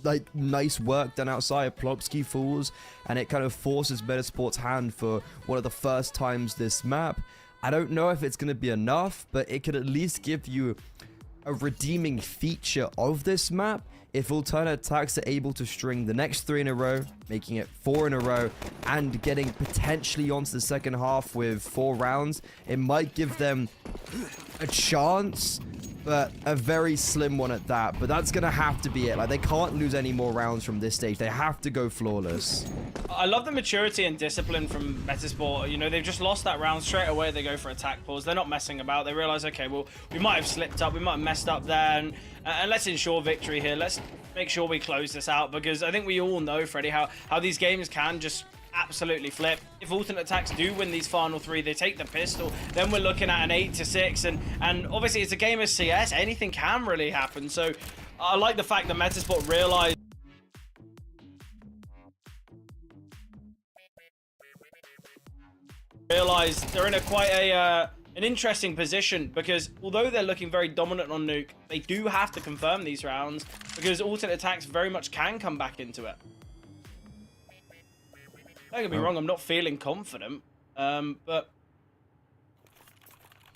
like nice work done outside. Plopsky falls, and it kind of forces Metasport's hand for one of the first times this map. I don't know if it's going to be enough, but it could at least give you a redeeming feature of this map if alternate attacks are able to string the next 3 in a row, making it 4 in a row, and getting potentially onto the second half with 4 rounds. It might give them a chance, but a very slim one at that. But that's gonna have to be it. Like, they can't lose any more rounds from this stage. They have to go flawless. I love the maturity and discipline from Metasport. You know, they've just lost that round straight away. They go for attack pause. They're not messing about. They realize, okay, well, we might have slipped up, we might have messed up there, and let's ensure victory here. Let's make sure we close this out, because I think we all know, Freddie, how these games can just absolutely flip. If alternate attacks do win these final 3, they take the pistol, then we're looking at an 8-6, and obviously it's a game of CS. Anything can really happen. So I like the fact that Metasport realized they're in quite an interesting position, because although they're looking very dominant on Nuke, they do have to confirm these rounds, because alternate attacks very much can come back into it. Don't get me wrong, I'm not feeling confident, but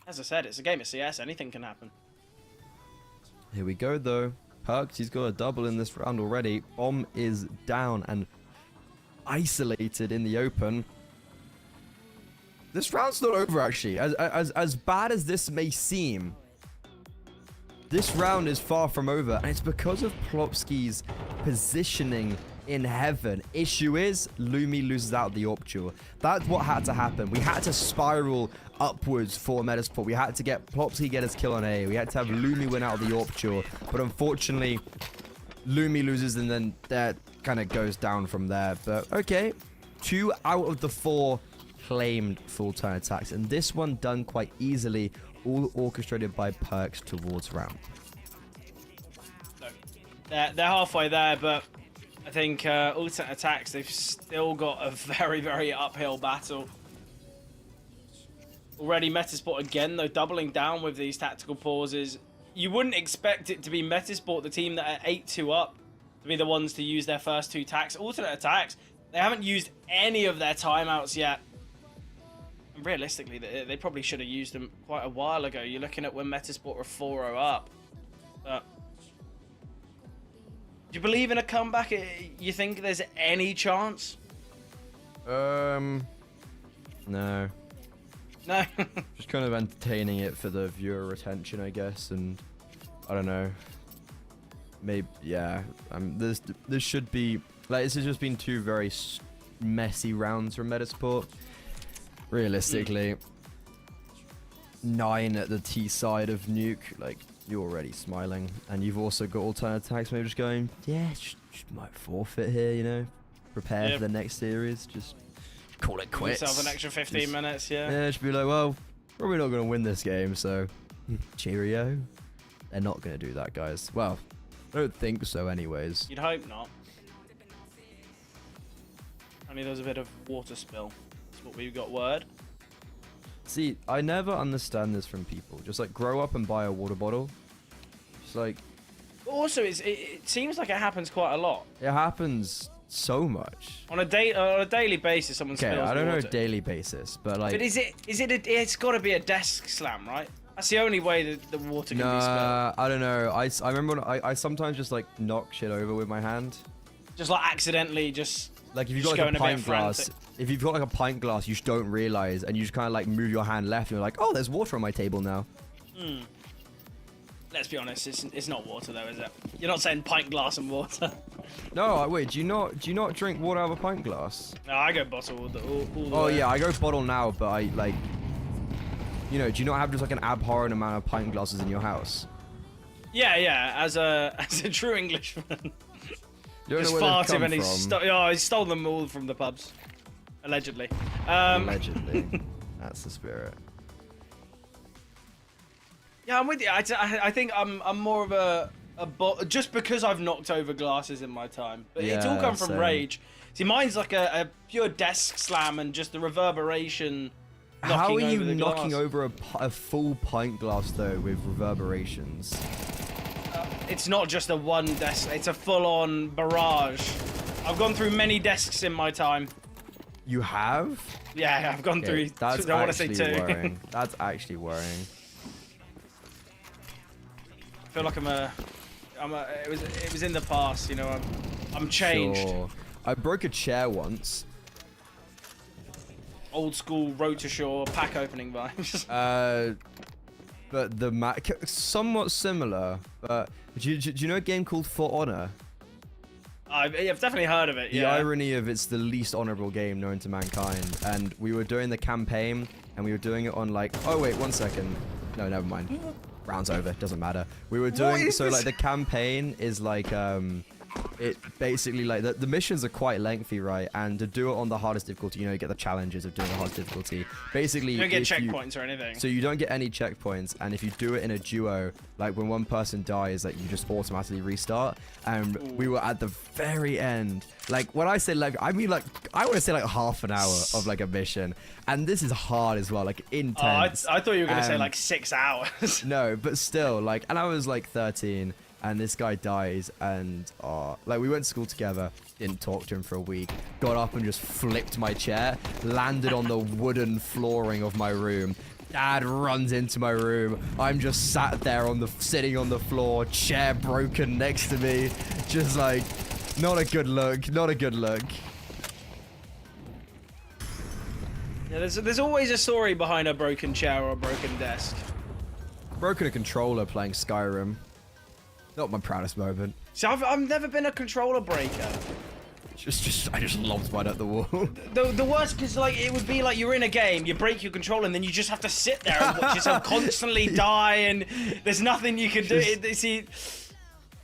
as I said, it's a game of CS. Anything can happen. Here we go, though. Perks, he's got a double in this round already. Bomb is down and isolated in the open. This round's not over, actually. As bad as this may seem, this round is far from over, and it's because of Plopsky's positioning in heaven. Issue is, Lumi loses out the AWP duel. That's what had to happen. We had to spiral upwards for Metasport. We had to get Plopsky get his kill on A. We had to have Lumi win out the AWP duel. But unfortunately, Lumi loses, and then that kind of goes down from there. But okay, 2 out of the 4 claimed full turn attacks, and this one done quite easily, all orchestrated by Perks towards round. They're halfway there, but I think alternate attacks, they've still got a very, very uphill battle. Already Metasport again, though, doubling down with these tactical pauses. You wouldn't expect it to be Metasport, the team that are 8-2 up, to be the ones to use their first 2 attacks. Alternate attacks, they haven't used any of their timeouts yet. And realistically, they probably should have used them quite a while ago. You're looking at when Metasport were 4-0 up. But do you believe in a comeback? You think there's any chance? No. No. Just kind of entertaining it for the viewer retention, I guess, and I don't know. Maybe, yeah. This should be, like, this has just been 2 very messy rounds from Metasport. Realistically, 9 at the T side of Nuke, like, you're already smiling, and you've also got alternate attacks, maybe just going, yeah, just might forfeit here, you know, prepare for the next series, just call it quits. Yourself an extra 15 minutes, yeah. Yeah, just be like, well, probably not going to win this game, so cheerio. They're not going to do that, guys. Well, I don't think so anyways. You'd hope not. Only there's a bit of water spill. That's what we've got word. See, I never understand this from people. Just like grow up and buy a water bottle. Just like. Also, it seems like it happens quite a lot. It happens so much. On a daily basis, someone spills I don't know water. Daily basis, but like. But it's got to be a desk slam, right? That's the only way that the water can be spilled. I don't know. I remember when I sometimes just like knock shit over with my hand. Just like accidentally, just. Like if you've got like a pint glass, if you've got like a pint glass, you just don't realize, and you just kind of like move your hand left, and you're like, oh, there's water on my table now. Let's be honest, it's not water though, is it? You're not saying pint glass and water. No, wait, do you not drink water out of a pint glass? No, I go bottle all the Oh way. yeah, I go bottle now, but I like, you know, do you not have just like an abhorrent amount of pint glasses in your house? Yeah. As a true Englishman, You don't just know where farted they've and come he stole them all from the pubs, allegedly. Allegedly. That's the spirit. Yeah, I'm with you. I think I'm more of a just because I've knocked over glasses in my time, but it's all Yeah, come from same. rage. See, mine's like a pure desk slam and just the reverberation. How are you over the knocking glass. over a full pint glass though with reverberations? It's not just a one desk, it's a full-on barrage. I've gone through many desks in my time. You have? Yeah, I've gone through. That's I want to say actually two. worrying. That's actually worrying. I feel like it was in the past, you know. I'm changed. Sure. I broke a chair once. Old school road to shore pack opening vibes. But the somewhat similar. But do you know a game called For Honor? I've definitely heard of it. The Yeah. irony of it's the least honorable game known to mankind, and we were doing the campaign, and we were doing it on like. Oh wait, 1 second. No, never mind. Round's over. Doesn't matter. We were doing so like the campaign is like it basically like the missions are quite lengthy, right? And to do it on the hardest difficulty, you know, you get the challenges of doing the hardest difficulty. Basically, You don't get if checkpoints or anything. So you don't get any checkpoints, and if you do it in a duo, like when one person dies, like you just automatically restart. And we were at the very end. Like when I say like, I mean like I want to say like half an hour of like a mission, and this is hard as well, like intense. I thought you were gonna say like 6 hours. No, but still, like, and I was like 13, and this guy dies, and like we went to school together, didn't talk to him for a week, got up and just flipped my chair, landed on the wooden flooring of my room. Dad runs into my room. I'm just sat there sitting on the floor, chair broken next to me, just like, not a good look, not a good look. Yeah, there's always a story behind a broken chair or a broken desk. Broken a controller playing Skyrim. Not my proudest moment. See, I've never been a controller breaker. I just lobbed mine at the wall. The worst, because like it would be like you're in a game, you break your controller, and then you just have to sit there and watch yourself constantly die, and there's nothing you can do. See,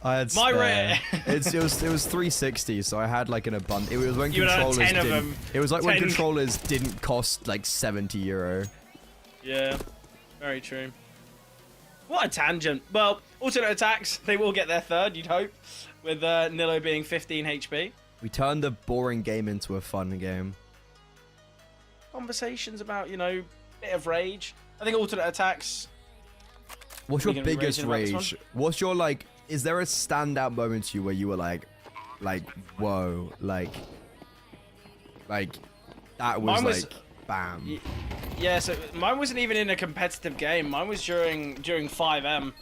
I had my spare. it was 360, so I had like an abundance. It was when You would have controllers 10 of didn't. them. It was like when 10. controllers didn't cost like €70. yeah, very true. What a tangent. Well, alternate attacks, they will get their third, you'd hope, with Nilo being 15 HP. We turned a boring game into a fun game. Conversations about, you know, bit of rage. I think alternate attacks. What's Are we your gonna be biggest raging about this rage? one? What's your like? Is there a standout moment to you where you were like, whoa, like that was Mine was- like, bam. Yeah, so mine wasn't even in a competitive game. Mine was during 5M.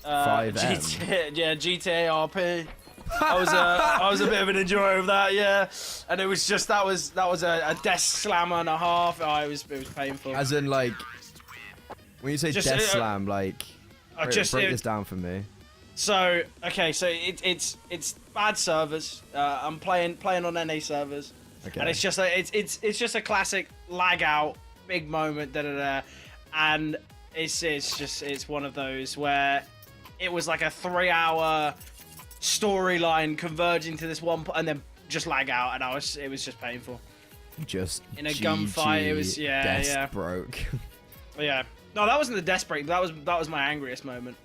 5M? Yeah, GTA RP. I was a bit of an enjoyer of that, yeah. And it was just that was a desk slammer and a half. Oh, it was painful. As in like, when you say Just, death slam, like, break this down for me. So okay, so it's bad servers. I'm playing on NA servers, Okay. and it's just just a classic lag out, big moment, and it's one of those where it was like a 3-hour storyline converging to this one, and then just lag out, and it was just painful. Just In a gunfight, it was desk broke. But yeah, no, that wasn't the death break. That was my angriest moment.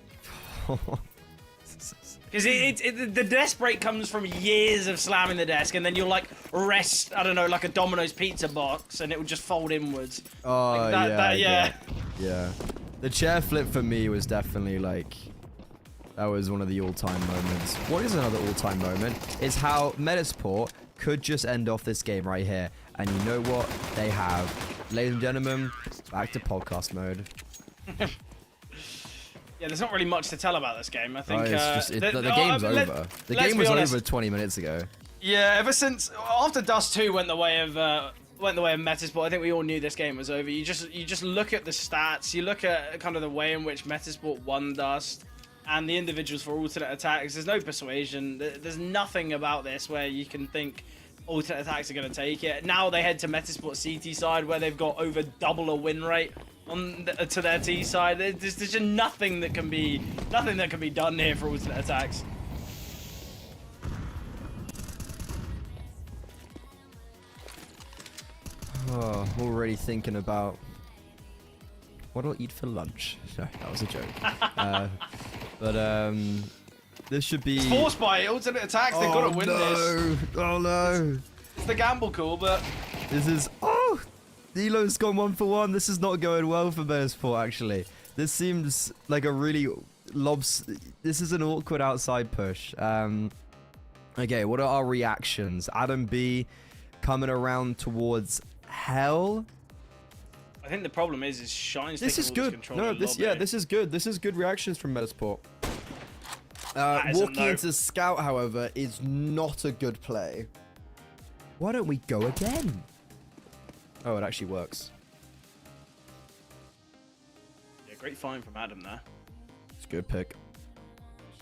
Because the desk break comes from years of slamming the desk, and then you'll like rest, I don't know, like a Domino's pizza box, and it would just fold inwards. Oh, Like yeah. Yeah. The chair flip for me was definitely like, that was one of the all-time moments. What is another all-time moment? It's how Metasport could just end off this game right here. And you know what? They have. Ladies and gentlemen, back to podcast mode. Yeah, there's not really much to tell about this game. I think the game's over. The game was over 20 minutes ago. Yeah, ever since after Dust 2 went the way of Metasport, I think we all knew this game was over. You just look at the stats, you look at kind of the way in which Metasport won Dust, and the individuals for alternate attacks. There's no persuasion. There's nothing about this where you can think alternate attacks are going to take it. Now they head to Metasport CT side, where they've got over double a win rate to their T side. There's just nothing that can be done here for alternate attacks. Oh, already thinking about what I'll eat for lunch. No, that was a joke. But this should be It's forced by alternate attacks. They've got to win this. Oh no! It's the gamble call, but This is Elo's gone 1 for 1. This is not going well for Esport actually. This seems like a really This is an awkward outside push. Okay, what are our reactions? Adam B coming around towards hell. I think the problem is Shine's This is taking all good. control No, of this lobby. this is good. This is good reactions from Esport. isn't, Walking though. into scout, however, is not a good play. Why don't we go again? Oh, it actually works. Yeah, great find from Adam there. It's a good pick.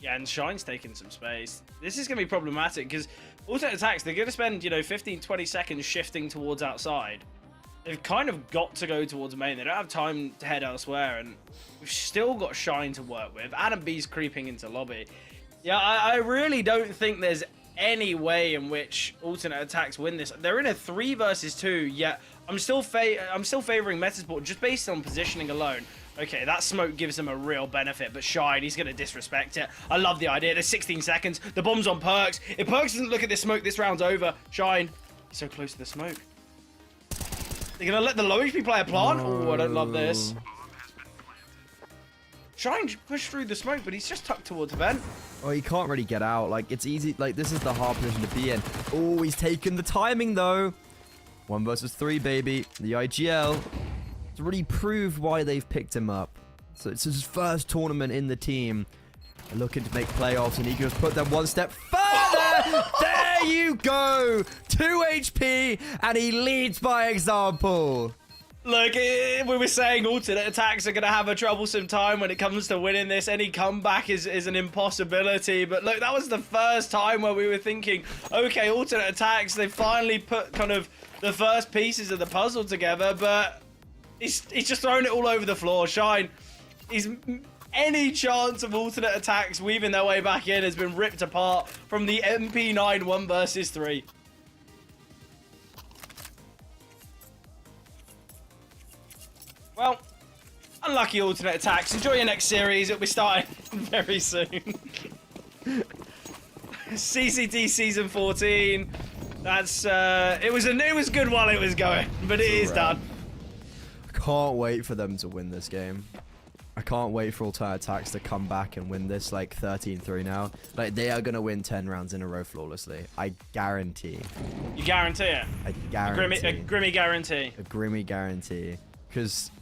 Yeah, and Shine's taking some space. This is going to be problematic because alternate attacks, they're going to spend, 15, 20 seconds shifting towards outside. They've kind of got to go towards main. They don't have time to head elsewhere, and we've still got Shine to work with. Adam B's creeping into lobby. Yeah, I really don't think there's any way in which alternate attacks win this. They're in a 3 versus 2, yet I'm still favoring Metasport just based on positioning alone. Okay, that smoke gives them a real benefit, but Shine, he's going to disrespect it. I love the idea. There's 16 seconds. The bomb's on Perks. If Perks doesn't look at this smoke, this round's over. Shine, he's so close to the smoke. They're going to let the low HP player plant? Oh, I don't love this. Shine pushed through the smoke, but he's just tucked towards vent. Oh, he can't really get out. Like, it's easy. Like, this is the hard position to be in. Oh, he's taken the timing, though. 1 versus 3, baby. The IGL to really prove why they've picked him up. So it's his first tournament in the team. They're looking to make playoffs, and he can just put them 1 step further. There you go. 2 HP, and he leads by example. Look, we were saying alternate attacks are going to have a troublesome time when it comes to winning this. Any comeback is an impossibility. But look, that was the first time where we were thinking, okay, alternate attacks, they finally put kind of the first pieces of the puzzle together. But he's just thrown it all over the floor. Shine, any chance of alternate attacks weaving their way back in has been ripped apart from the MP9 1 versus 3. Well, unlucky alternate attacks. Enjoy your next series. It'll be starting very soon. CCT season 14. That's it was good while it was going, but it is done. I can't wait for them to win this game. I can't wait for alternate attacks to come back and win this like 13-3 now. Like, they are gonna win 10 rounds in a row flawlessly. I guarantee. You guarantee it? I guarantee. A grimy guarantee. A grimy guarantee. Because,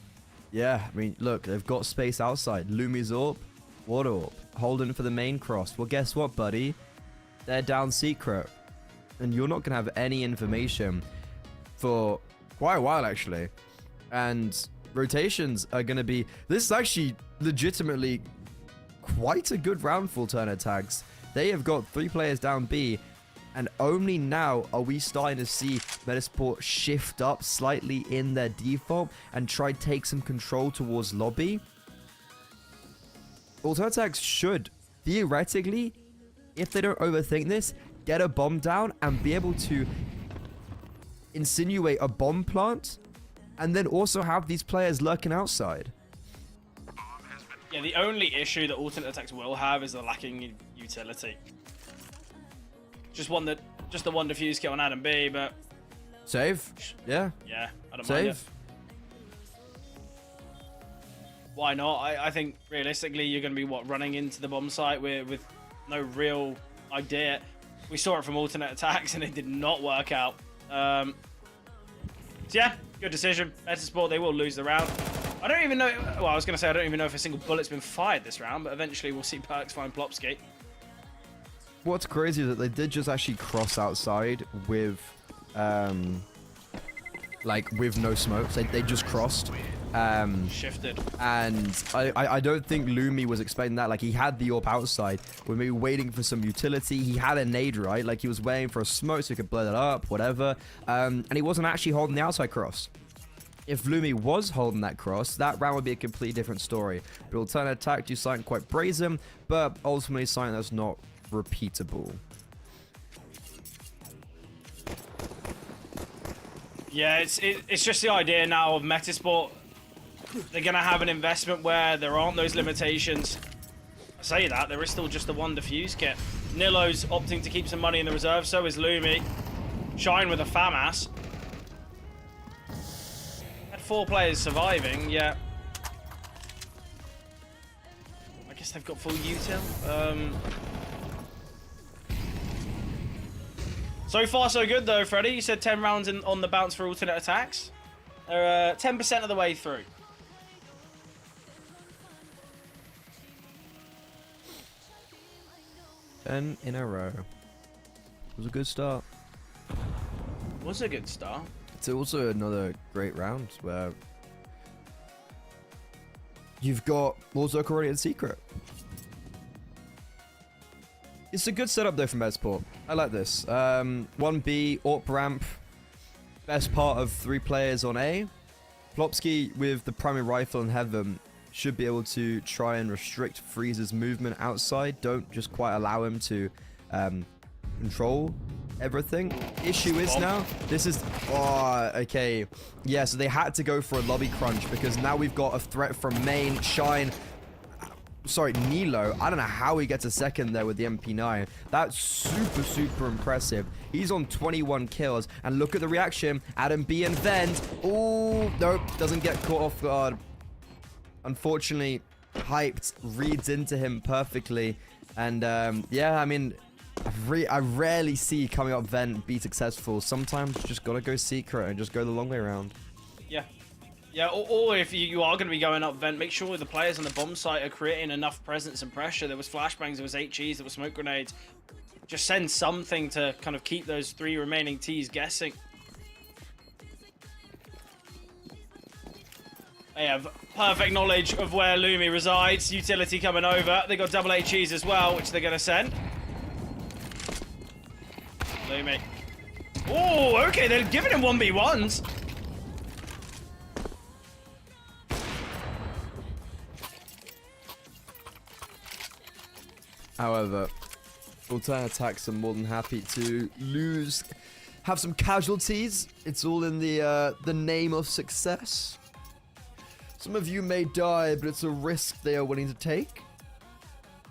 yeah, I mean, look, they've got space outside. Lumi's Orb, Water Orb, holding for the main cross. Well, guess what, buddy? They're down secret. And you're not going to have any information for quite a while, actually. And rotations are going to be... This is actually legitimately quite a good round for alternate tags. They have got 3 players down B. And only now are we starting to see Metasport shift up slightly in their default and try to take some control towards lobby. Alternate tags should, theoretically, if they don't overthink this, get a bomb down and be able to insinuate a bomb plant and then also have these players lurking outside. Yeah, the only issue that alternate attacks will have is the lacking utility. Just the one defuse kit on Adam B, but Save? Yeah. yeah, I don't mind it. Save? Why not? I think realistically you're going to be running into the bomb site with no real idea. We saw it from alternate attacks and it did not work out. So yeah, good decision. Metasport, they will lose the round. I don't even know. Well, I was going to say I don't even know if a single bullet's been fired this round, but eventually we'll see Perks find Plopsky. What's crazy is that they did just actually cross outside with, like, with no smokes. They just crossed. Shifted. And I don't think Lumi was expecting that. Like, he had the AWP outside. We're maybe waiting for some utility. He had a nade, right? Like, he was waiting for a smoke so he could blow that up, whatever. And he wasn't actually holding the outside cross. if Lumi was holding that cross, that round would be a completely different story. But alternate attack do something quite brazen, but ultimately something that's not repeatable. Yeah, it's just the idea now of Metasport. They're going to have an investment where there aren't those limitations. I say that, there is still just the one defuse kit. Nilo's opting to keep some money in the reserve, so is Lumi. Shine with a FAMAS. Had 4 players surviving, yeah. I guess they've got full util. So far, so good, though, Freddy. You said 10 rounds on the bounce for alternate attacks. They're 10% of the way through. And in a row. It was a good start. Was a good start. It's also another great round where you've got Warzone already in secret. It's a good setup though from Esport. I like this. 1B, AWP ramp, best part of 3 players on A. Plopsky with the primary rifle in heaven should be able to try and restrict Freeze's movement outside. Don't just quite allow him to control everything. Issue is now, this is, oh, okay. Yeah, so they had to go for a lobby crunch because now we've got a threat from main, Shine, sorry, Nilo. I don't know how he gets a second there with the MP9. That's super, super impressive. He's on 21 kills. And look at the reaction. Adam B and Vend. Oh, nope. Doesn't get caught off guard. Unfortunately, Hyped reads into him perfectly. And, yeah, I mean, I rarely see coming up Vent be successful. Sometimes you just got to go secret and just go the long way around. Yeah. Yeah, or if you are going to be going up vent, make sure the players on the bomb site are creating enough presence and pressure. There was flashbangs, there was HEs, there was smoke grenades. Just send something to kind of keep those 3 remaining Ts guessing. They have perfect knowledge of where Lumi resides. Utility coming over. They got double HEs as well, which they're going to send. Lumi. Oh, okay, they're giving him 1v1s. However, alternate attacks are more than happy to have some casualties. It's all in the name of success. Some of you may die, but it's a risk they are willing to take.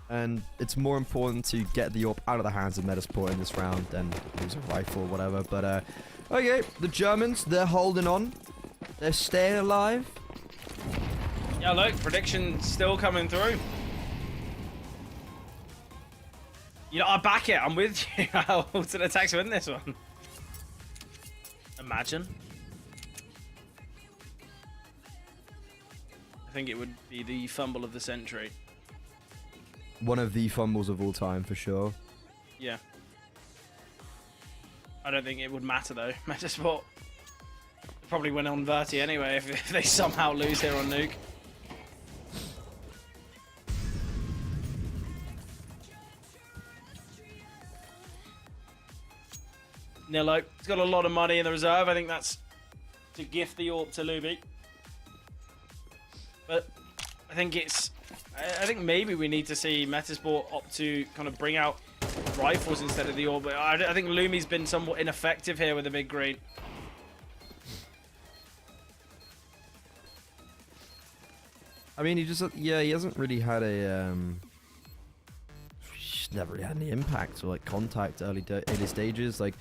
And it's more important to get the AWP out of the hands of Metasport in this round than use a rifle or whatever. But, okay, the Germans, they're holding on. They're staying alive. Yeah, look, prediction still coming through. You know, I back it. I'm with you. Alternate attacks win this one. Imagine. I think it would be the fumble of the century. One of the fumbles of all time, for sure. Yeah. I don't think it would matter, though. Metasport probably win on Verti anyway if they somehow lose here on Nuke. Nilo, he's got a lot of money in the reserve. I think that's to gift the AWP to Lumi. But I think maybe we need to see Metasport opt to kind of bring out rifles instead of the AWP. But I think Lumi's been somewhat ineffective here with the big green. I mean, he hasn't really had a he's never really had any impact or like contact early stages. Like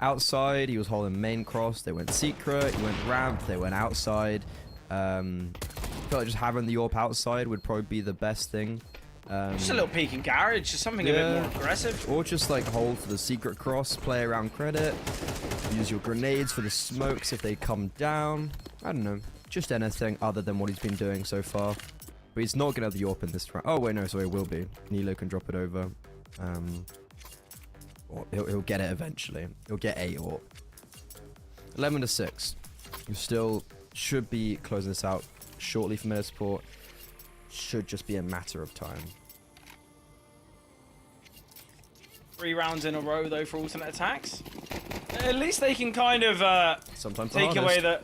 outside, he was holding main cross. They went secret. He went ramp. They went outside. I feel like just having the AWP outside would probably be the best thing. Just a little peek in garage, just something a bit more aggressive. Or just like hold for the secret cross, play around credit, use your grenades for the smokes if they come down. I don't know, just anything other than what he's been doing so far. But he's not gonna have the AWP in this round. Oh wait, no, sorry, it will be. Nilo can drop it over. Or he'll get it eventually. He'll get a AWP. 11-6. You still should be closing this out shortly for Metasport. Should just be a matter of time. 3 rounds in a row though for alternate attacks. At least they can kind of Sometimes take away the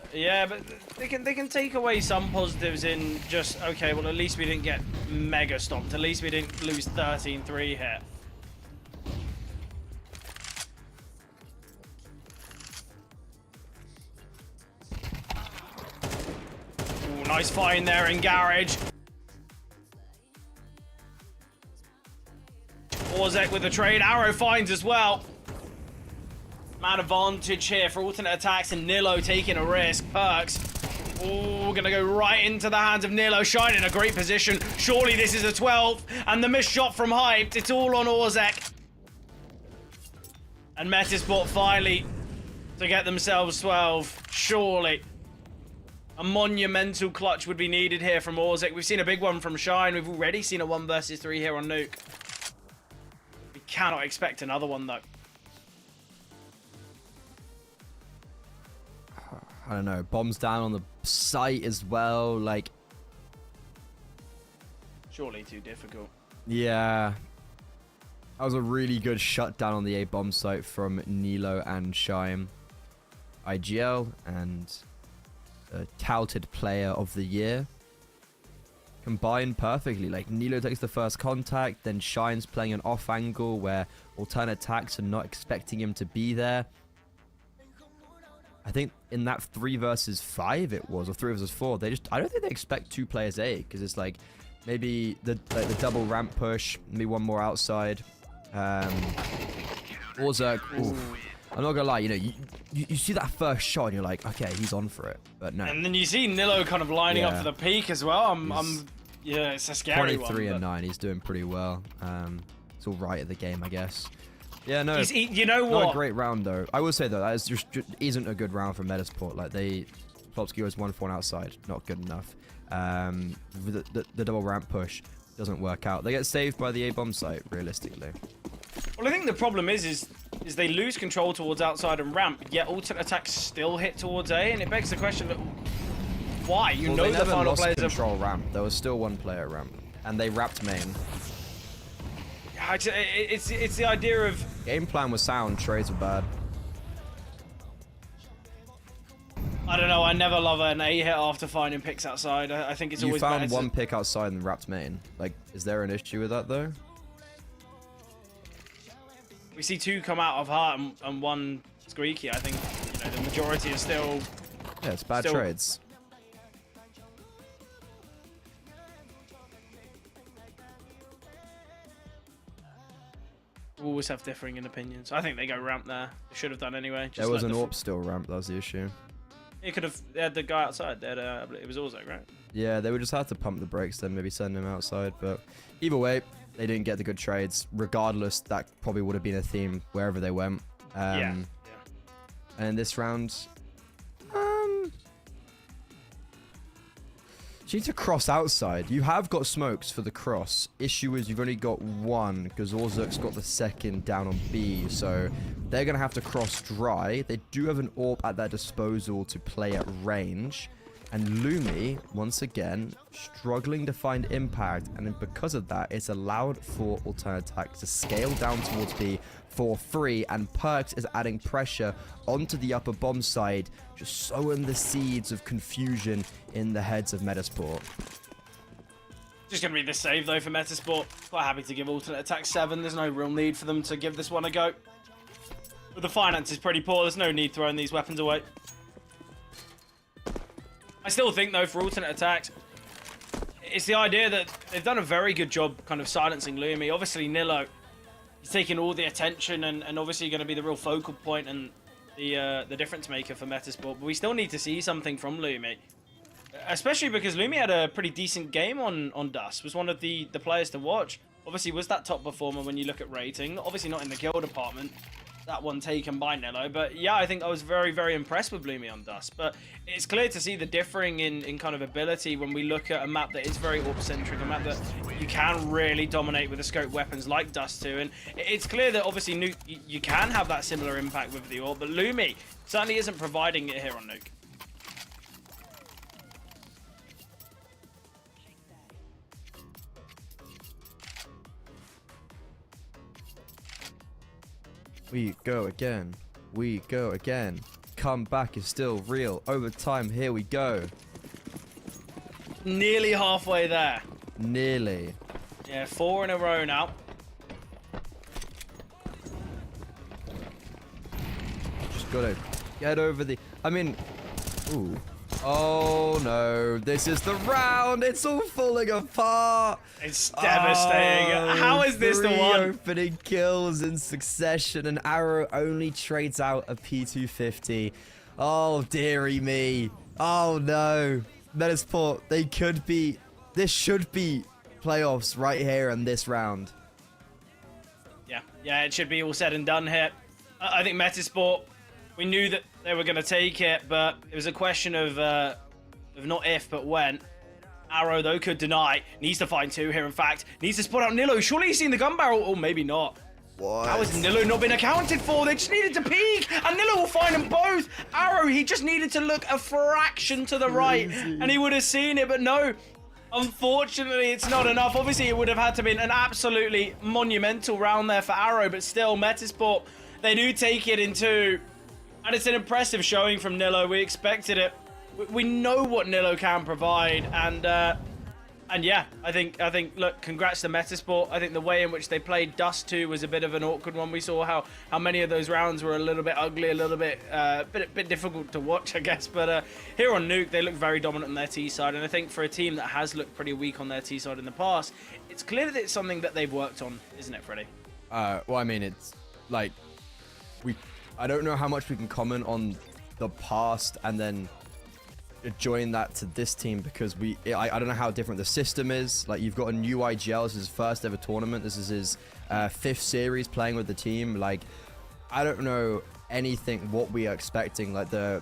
but they can take away some positives in just okay. Well, at least we didn't get mega stomped. At least we didn't lose 13-3 here. Ooh, nice find there in garage. Orzek with the trade. Arrow finds as well. Man advantage here for alternate attacks, and Nilo taking a risk. Perks. Oh, gonna go right into the hands of Nilo. Shine in a great position. Surely this is a 12. And the missed shot from Hyped. It's all on Orzek. And Metasport finally to get themselves 12. Surely. A monumental clutch would be needed here from Orzek. We've seen a big one from Shine. We've already seen a 1 versus 3 here on Nuke. We cannot expect another one, though. I don't know, bombs down on the site as well, like... Surely too difficult. Yeah. That was a really good shutdown on the A bomb site from Nilo and Shime. IGL and a touted player of the year. Combined perfectly, like Nilo takes the first contact, then Shine's playing an off angle where alternate attacks are not expecting him to be there. I think in that 3 versus 5 it was, or 3 versus 4, I don't think they expect 2 players A, because it's like maybe the double ramp push, maybe one more outside. Orzek, I'm not gonna lie, you know, you see that first shot and you're like, okay, he's on for it, but no. And then you see Nilo kind of lining up for the peak as well. Yeah, it's a scary 23 one. and 9, he's doing pretty well. It's all right at the game, I guess. Yeah, no. You know what? Not a great round though. I will say though, that is just isn't a good round for Metasport. Like Plopsky was 1-4 outside, not good enough. The double ramp push doesn't work out. They get saved by the A bomb site, realistically. Well, I think the problem is they lose control towards outside and ramp, yet alternate attacks still hit towards A, and it begs the question: why? You know they the never final lost players control ramp. There was still 1 player ramp, and they wrapped main. It's the idea of Game plan was sound, trades were bad. I don't know. I never love an A hit after finding picks outside. I think it's always You better found 1 pick outside and wrapped main. Like, is there an issue with that though? We see 2 come out of Heart and 1 Squeaky. I think the majority is still. Yeah, it's bad trades. We'll always have differing opinions. I think they go ramp there. They should have done anyway. There was an AWP still ramp. That was the issue. They could have. They had the guy outside. They had, it was Orzek, right? Yeah, they would just have to pump the brakes, then maybe send him outside. But either way, they didn't get the good trades. Regardless, that probably would have been a theme wherever they went. Yeah. And in this round, you need to cross outside. You have got smokes for the cross. Issue is you've only got 1 because Orzek's got the second down on B. So they're going to have to cross dry. They do have an AWP at their disposal to play at range. And Lumi, once again, struggling to find impact. And because of that, it's allowed for alternate attacks to scale down towards B for free. And Perks is adding pressure onto the upper bomb side, just sowing the seeds of confusion in the heads of Metasport. Just going to be the save, though, for Metasport. Quite happy to give alternate attack 7. There's no real need for them to give this one a go. But the finance is pretty poor. There's no need throwing these weapons away. I still think, though, for alternate attacks, it's the idea that they've done a very good job kind of silencing Lumi. Obviously, Nilo, he's taking all the attention and obviously going to be the real focal point and the difference maker for Metasport. But we still need to see something from Lumi. Especially because Lumi had a pretty decent game on Dust. Was one of the players to watch. Obviously, was that top performer when you look at rating. Obviously not in the kill department. That one taken by Nilo. But yeah, I think I was very, very impressed with Lumi on Dust. But it's clear to see the differing in kind of ability when we look at a map that is very AWP-centric, a map that you can really dominate with the scope weapons like Dust 2. And it's clear that obviously Nuke, you can have that similar impact with the AWP, but Lumi certainly isn't providing it here on Nuke. We go again. we go again. Comeback is still real. Overtime, here we go. Nearly halfway there. Nearly. Yeah, 4 in a row now. Just gotta get over the... I mean... Ooh. Oh no, this is the round. It's all falling apart. It's devastating. How is this the 3 one? opening kills in succession, and Arrow only trades out a P250. Oh dearie me. Oh no. Metasport, they could be... This should be playoffs right here in this round. Yeah, it should be all said and done here. I think Metasport, we knew that they were going to take it, but it was a question of not if, but when. Arrow, though, could deny. Needs to find 2 here, in fact. Needs to spot out Nilo. Surely he's seen the gun barrel. Or maybe not. What? How has Nilo not been accounted for? They just needed to peek, and Nilo will find them both. Arrow, he just needed to look a fraction to the right, and he would have seen it, but no. Unfortunately, it's not enough. Obviously, it would have had to be an absolutely monumental round there for Arrow, but still, Metasport, they do take it in 2. And it's an impressive showing from Nilo. We expected it. We know what Nilo can provide, and yeah, I think look, congrats to Metasport. I think the way in which they played Dust 2 was a bit of an awkward one. We saw how many of those rounds were a little bit ugly, a little bit bit difficult to watch, I guess. But here on Nuke, they look very dominant on their T side, and I think for a team that has looked pretty weak on their T side in the past, it's clear that it's something that they've worked on, isn't it, Freddie? Well, I mean, it's like I don't know how much we can comment on the past and then join that to this team, because I don't know how different the system is. Like, you've got a new IGL. This is his first ever tournament. This is his 5th series playing with the team. Like, I don't know anything what we are expecting. Like, the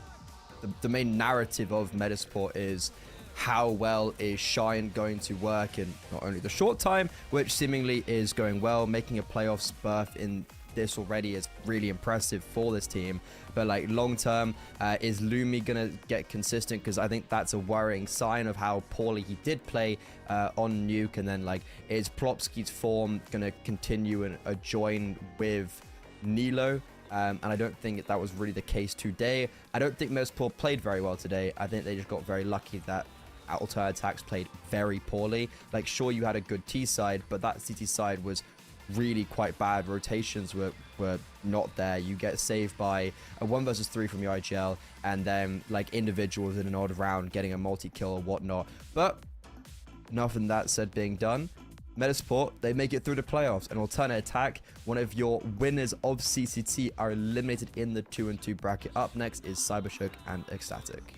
main narrative of Metasport is how well is CHiI going to work in not only the short time, which seemingly is going well. Making a playoffs berth in this already is really impressive for this team, but like long term, is Lumi gonna get consistent? Because I think that's a worrying sign of how poorly he did play on Nuke. And then, like, is Plopski's form gonna continue and join with Nilo? And I don't think that was really the case today. I don't think Metasport played very well today. I think they just got very lucky that TRjedC played very poorly. Like, sure, you had a good T side, but that CT side was really quite bad. Rotations were not there. You get saved by a 1 versus 3 from your IGL, and then like individuals in an odd round getting a multi-kill or whatnot. But nothing that said being done, Metasport, they make it through the playoffs, and TRjedC, one of your winners of CCT, are eliminated in the 2-2 bracket. Up next is Cybershock and Ecstatic.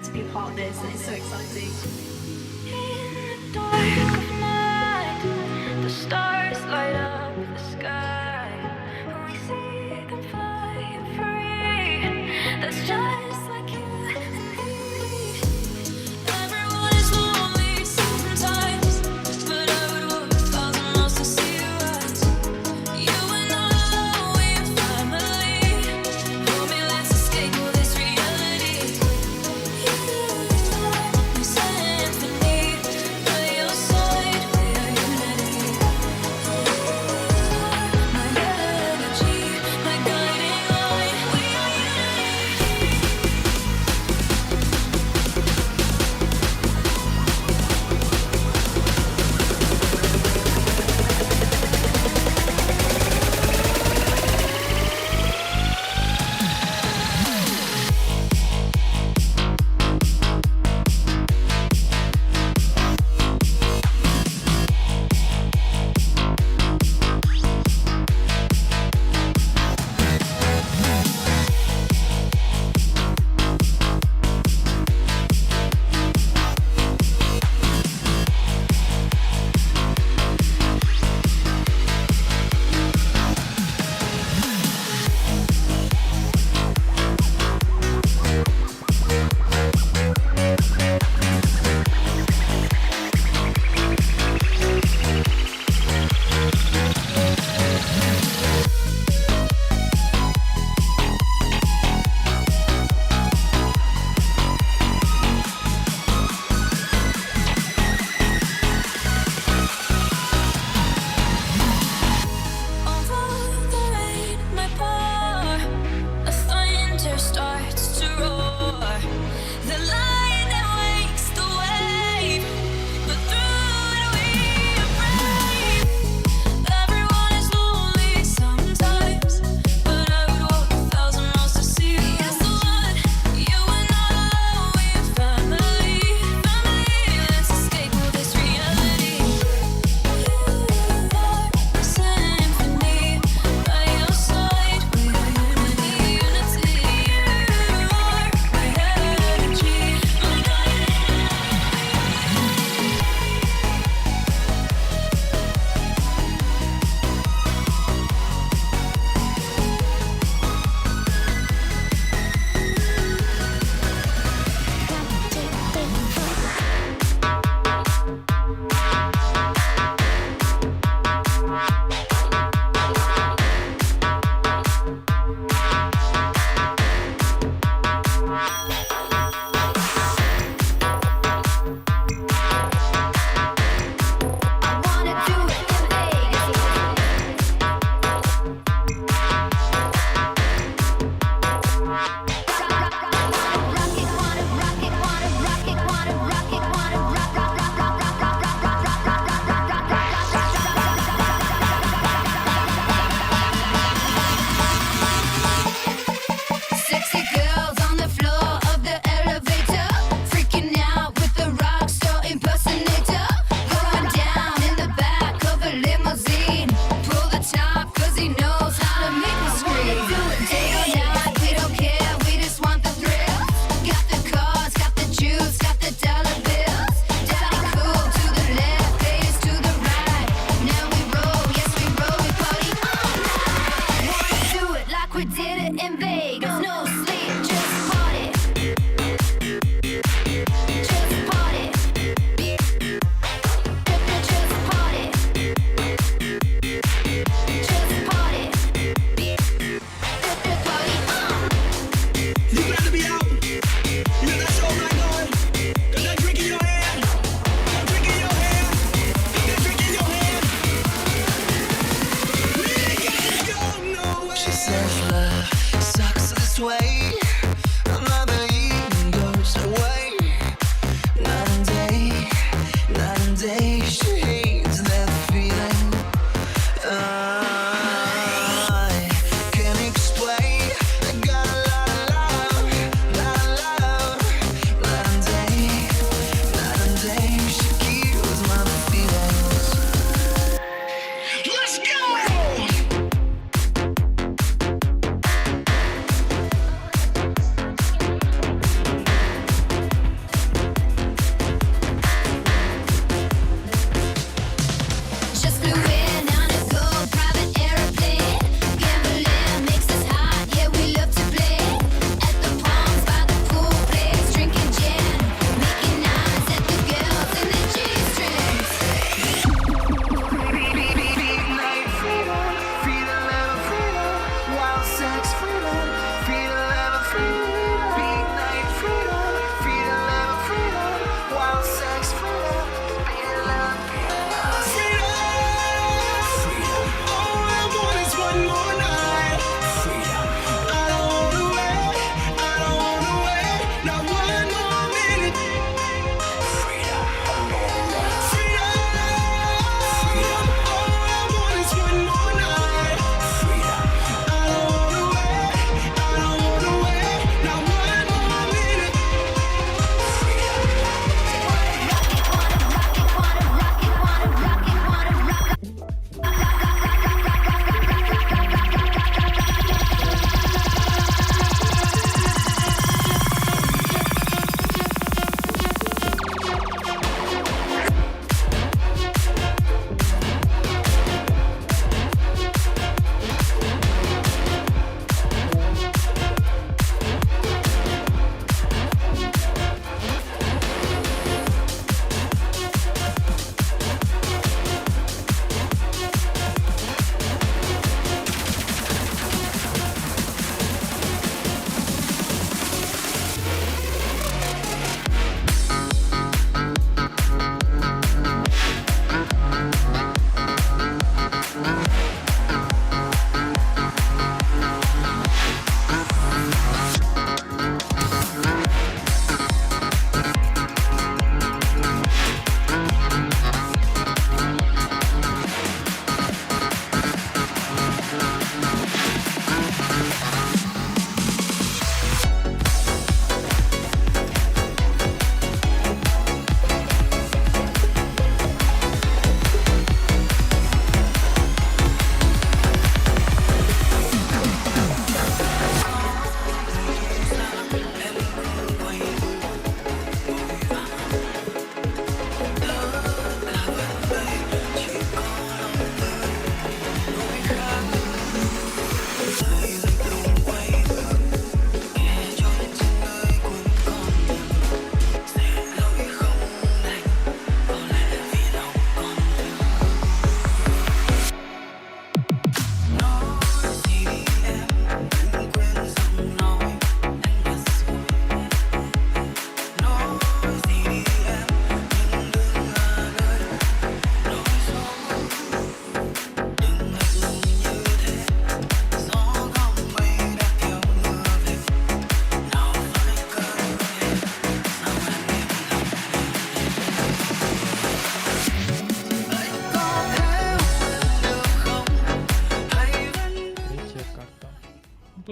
to be a part of this, and it's so exciting. In the dark of night, the stars light up the sky. We see them flying free. That's just like you and me. Everyone is lonely sometimes, but I would walk 1,000 miles to see you rise. You are not alone, we're family. Hold me, let's escape all this reality. You, my symphony.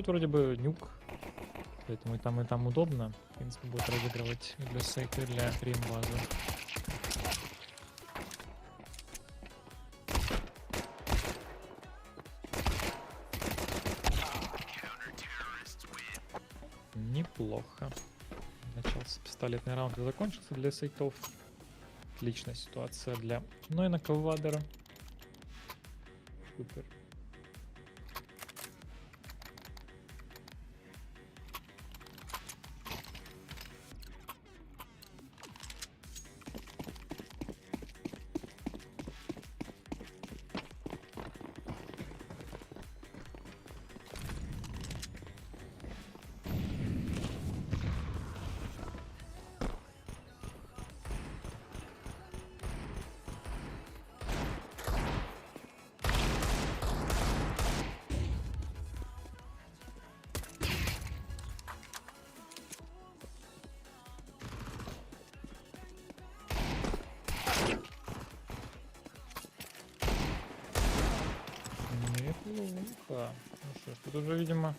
тут вроде бы нюк. Поэтому и там удобно. В принципе, будет разыгрывать для сейта, и для римбазы. Неплохо. Начался пистолетный раунд и закончился для сейтов. Отличная ситуация для Нойна Кавадера. Супер. Неплохо. Ну что ж, тут уже, видимо,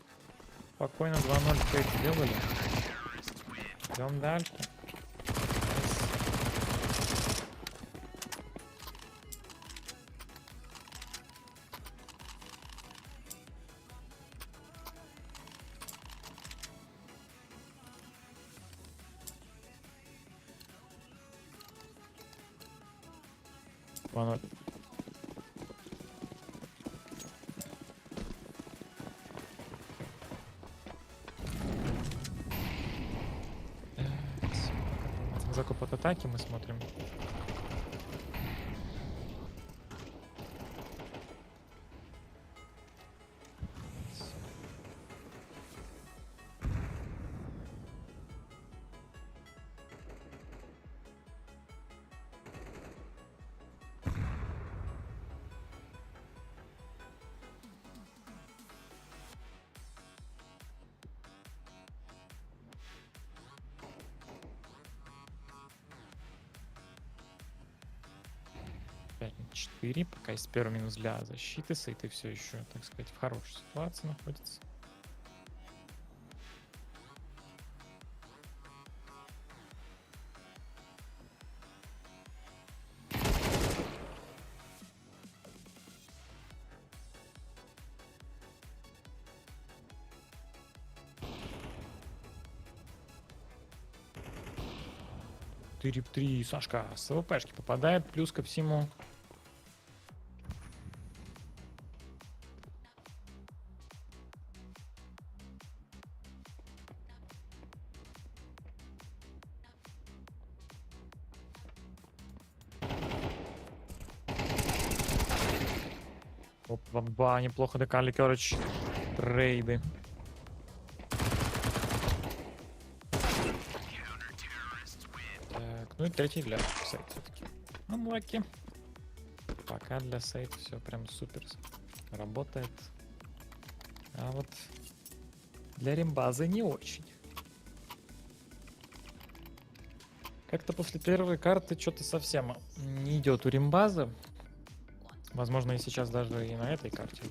спокойно 2-0 кейт сделали. Идем дальше. Ладно. Закуп от атаки мы смотрим. Четыре, пока есть первый минус для защиты, сейты все еще, так сказать, в хорошей ситуации находится. Три Сашка с АВПшки попадает, плюс ко всему. Опа, неплохо докали, короче, рейды. Так, ну и третий для сейт все-таки. Анлаки. Пока для сейт все прям супер работает. А вот для римбазы не очень. Как-то после первой карты что-то совсем не идет у римбаза. Возможно, и сейчас даже и на этой карте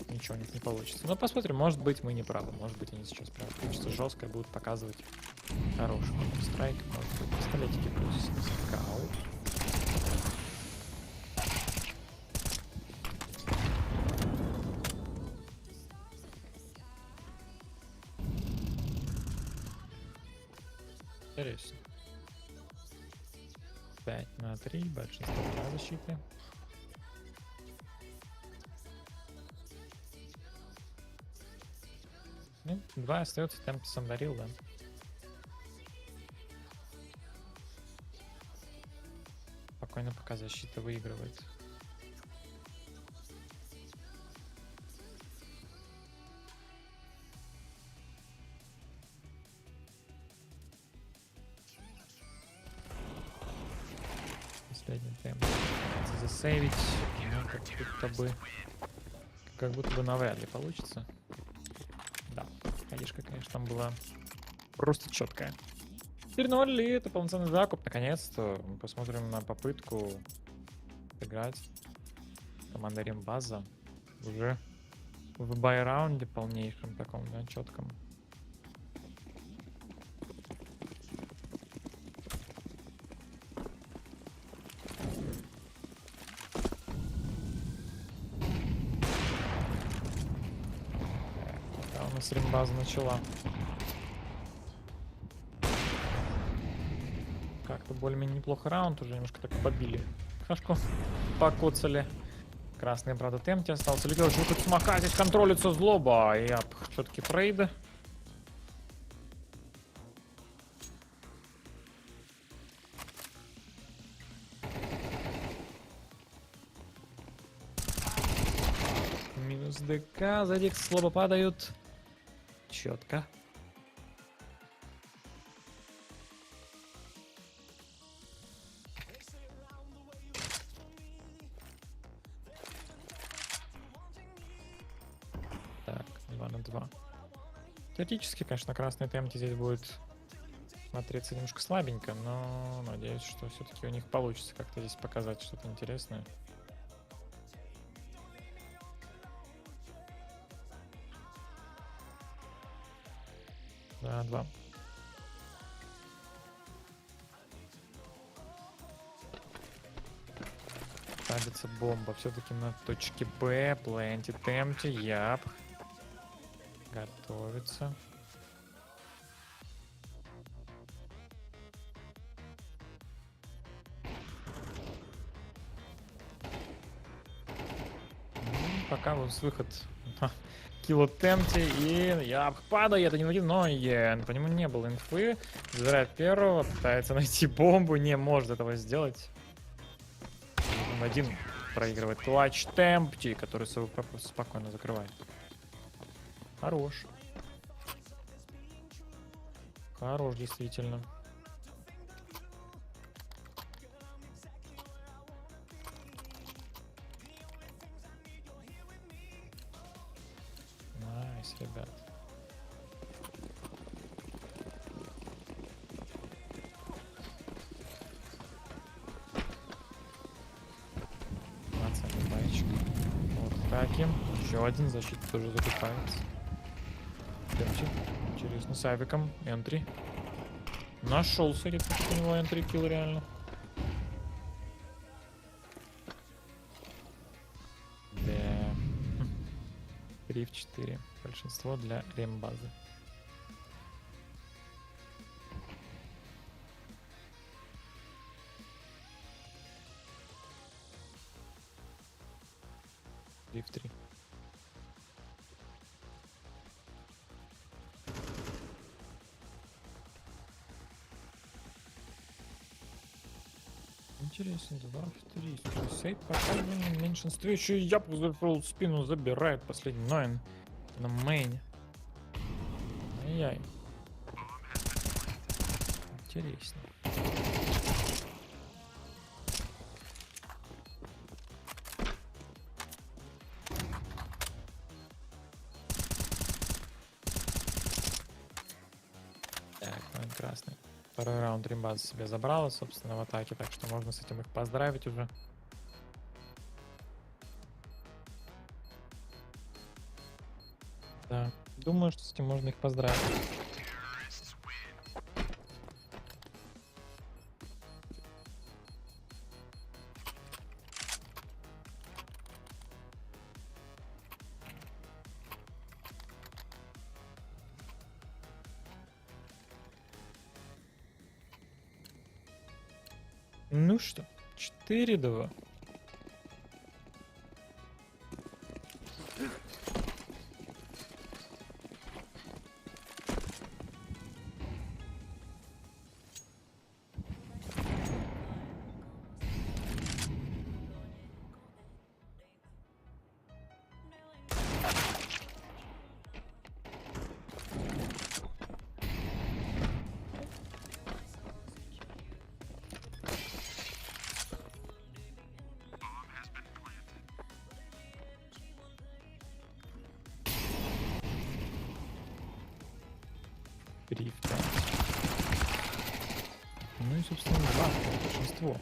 ничего у них не получится. Но посмотрим, может быть, мы не правы. Может быть, они сейчас прям включатся жестко и будут показывать хороший страйк. Может быть, пистолетики плюс скаут. Интересно. 5-3, большинство для защиты. Ну, 2 остается, темп сам дарил, да. Спокойно, пока защита выигрывает. Последний темп. Засейвить. Ну, как будто бы навряд ли получится. Да, ходишка, конечно, там была просто четкая. 4-0, и это полноценный закуп. Наконец-то мы посмотрим на попытку сыграть. Команда римбаза уже в бай-раунде полнейшем таком, да, четком. Да, у нас римбаза начала. Как-то более-менее неплохо раунд, уже немножко так побили. Хашку покоцали. Красный, правда, темпте остался. Летел, что тут смока, здесь контролится злоба. Яп, четкий трейд. Минус ДК, за Дикс слабо падают. Четко. Так, 2 на 2. Теоретически, конечно, красный темп здесь будет смотреться немножко слабенько, но надеюсь, что все-таки у них получится как-то здесь показать что-то интересное. Да, 2. Ставится бомба все-таки на точке Б. Пленти, темпти, яп. Готовится. Пока вот выход кило темпти и яп падает, это не один, но по нему не было инфы. Забирает первого, пытается найти бомбу, не может этого сделать. Один проигрывает клатч темпти, который свою просто спокойно закрывает. Хорош. Хорош, действительно. Найс, ребят. Вот таки. Еще один защита тоже закупается. Интересно, с авиком. Энтри. Нашелся где-то у него энтри килл реально. Да. 3 в 4. Большинство для рембазы. В 3. Интересно, 2 в 3. Сейт пока в меньшинстве. Еще и Яп зашел спину, забирает последний 9 на мейне. Ай-яй. Интересно. Красный. Второй раунд римбаза себе забрала, собственно, в атаке, так что можно с этим их поздравить уже. Да, думаю, что с этим можно их поздравить. Ну что, 4-2. Ну и, собственно, 2 большинство.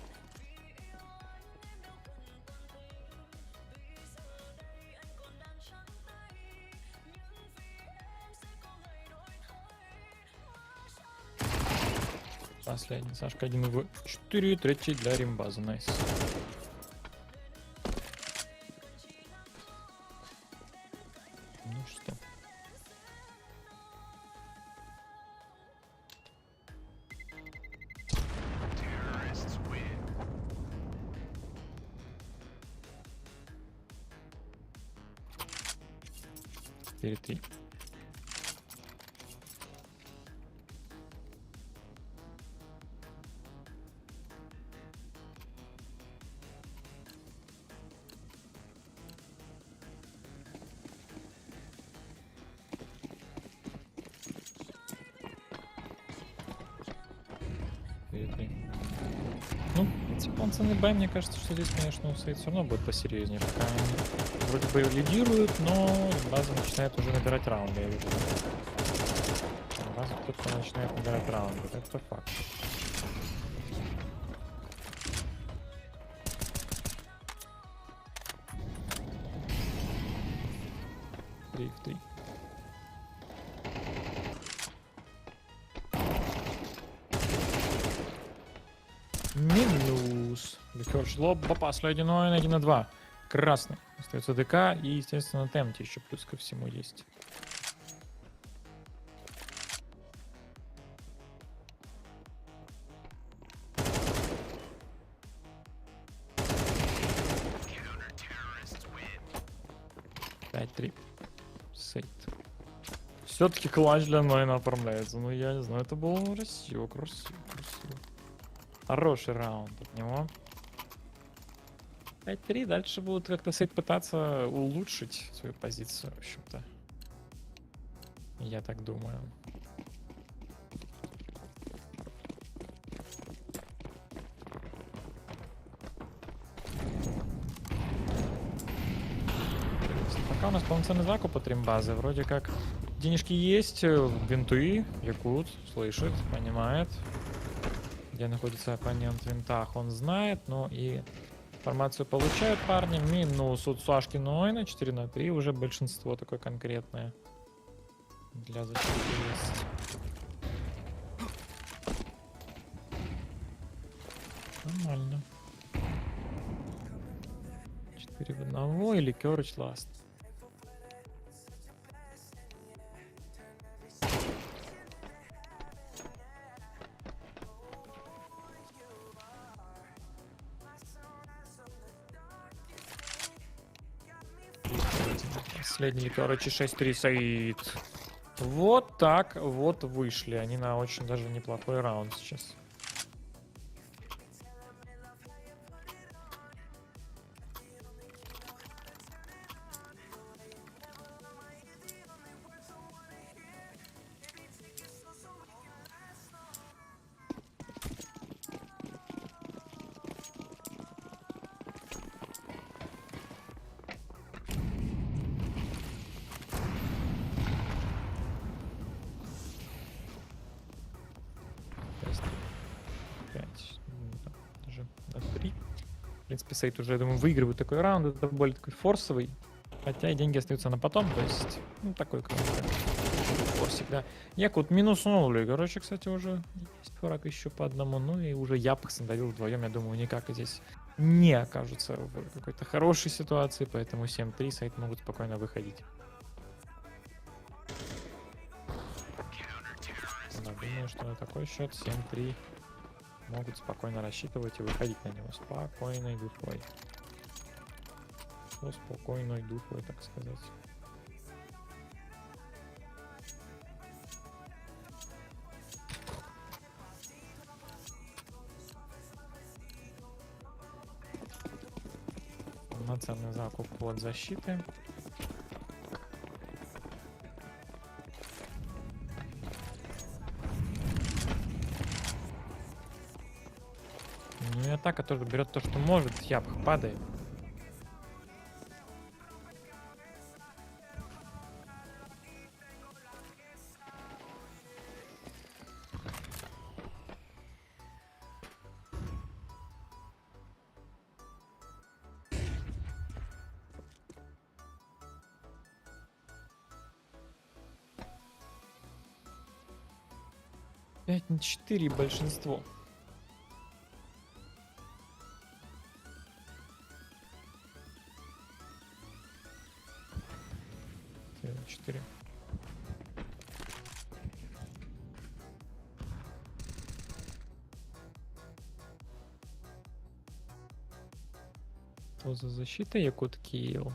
Последний. Сашка 1 в 4, третий для римбаза. Найс. Ну что? Перед 3. Ну, эти полноценный бай, мне кажется, что здесь, конечно, у Сейд все равно будет посерьезнее. Пока они вроде бы лидируют, но база начинает уже набирать раунды, я вижу. База кто-то начинает набирать раунды, это факт. Три в 3. Минус. Лихерш лоб. Последний 1 на 2. Красный. Остается ДК и, естественно, темти еще плюс ко всему есть. Пять-3. Сейт. Все-таки клатч для Нойна оформляется. Ну, я не знаю, это было красиво, красиво. Хороший раунд от него. 5-3. Дальше будут как-то Сейт пытаться улучшить свою позицию, в общем-то. Я так думаю. Пока у нас полноценный закуп от римбазы. Вроде как денежки есть, винты, якут, слышит, понимает, где находится оппонент в винтах, он знает, но и информацию получают парни. Минус от Сашки Нойна, 4 на 3, уже большинство такое конкретное для защиты есть. Нормально. 4 в 1 и Ликерыч ласт. Последний короче 6-3 Саид. Вот так вот вышли. Они на очень даже неплохой раунд сейчас. В принципе, Сейт уже, я думаю, выигрывает такой раунд. Это более такой форсовый. Хотя и деньги остаются на потом. То есть, ну, такой форсик, да. Якут минуснули. Короче, кстати, уже есть фраг еще по одному. Ну и уже Япах надавил вдвоем. Я думаю, никак здесь не окажутся в какой-то хорошей ситуации. Поэтому 7-3 Сейт могут спокойно выходить. Да, думаю, что на такой счет 7-3 могут спокойно рассчитывать и выходить на него. Спокойной духой. Со спокойной духой, так сказать. Полноценный закуп от защиты. Ну и атака тоже берет то, что может. Япах падает. 5-4 большинство. 4. Что за защита Якут Киев?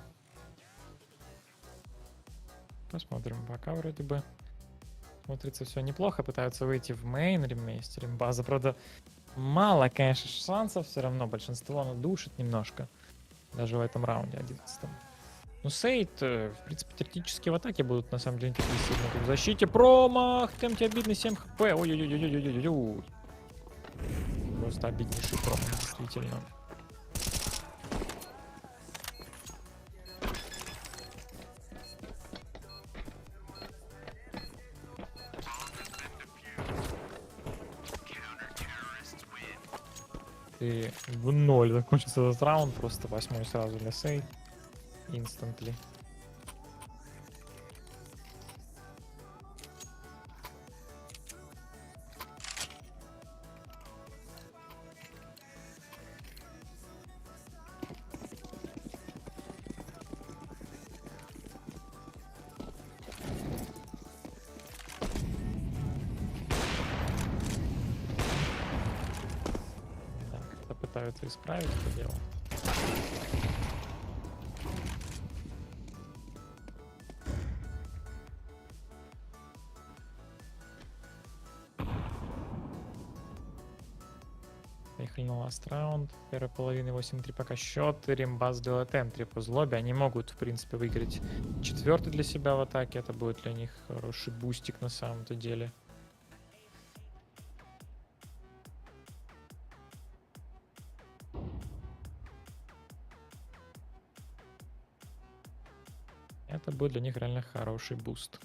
Посмотрим, пока вроде бы смотрится все неплохо, пытаются выйти в мейн ремейс. Римбаза, правда, мало, конечно, шансов, все равно большинство оно душит немножко, даже в этом раунде 11-м. Ну, Сейд, в принципе, теоретически в атаке будут, на самом деле, такие сильные. В защите промах, темте обидный 7 хп, ой-ой-ой-ой-ой-ой-ой. Просто обиднейший промах, действительно. И в 0 закончился этот раунд, просто 8-й сразу для Сейд. Instantly. Да, как-то пытаются исправить это дело. Поехали на last раунд. Первая половина 8-3 пока счет. Римбаз делает энтри по злобе. Они могут, в принципе, выиграть 4-й для себя в атаке. Это будет для них хороший бустик на самом-то деле. Это будет для них реально хороший буст.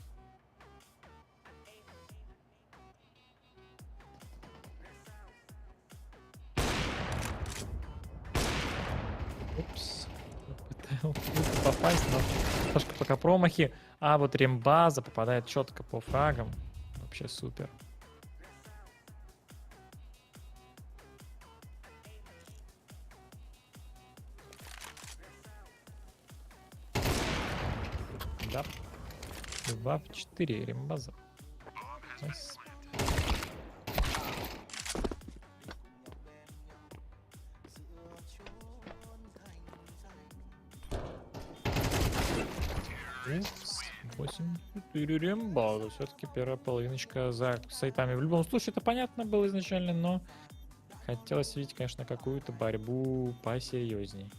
Упс. Пытался попасть, но немножко пока промахи. А вот Римбаза попадает четко по фрагам. Вообще супер. Да. 2 в 4 Римбаза. Nice. Упс, 8-4 Римбаза. Все-таки первая половиночка за сайтами. В любом случае, это понятно было изначально, но хотелось видеть, конечно, какую-то борьбу посерьезней.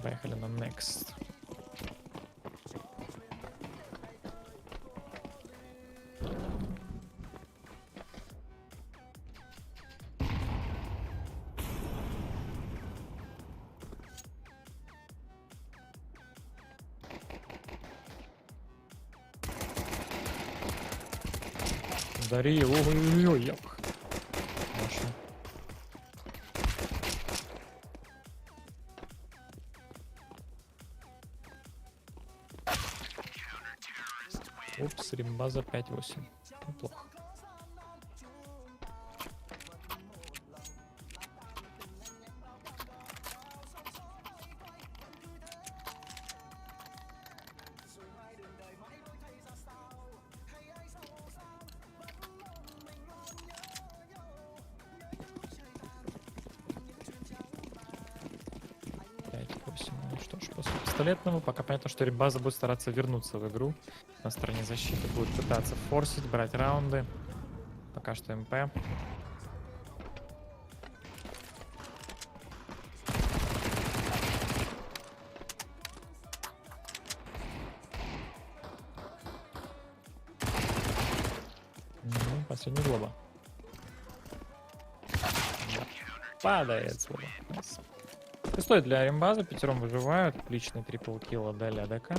Поехали на next. Дари, ой-ой-ой, япх. Мощно. Упс, Римбаза 5-8. Неплохо. Ну что ж, после пистолетного пока понятно, что Римбаза будет стараться вернуться в игру. На стороне защиты будет пытаться форсить, брать раунды. Пока что МП. Ну, последний глоба. Да. Падает слова. Nice. Стоит для Римбаза, 5 выживают. Отличный трипл килл отдали АДК.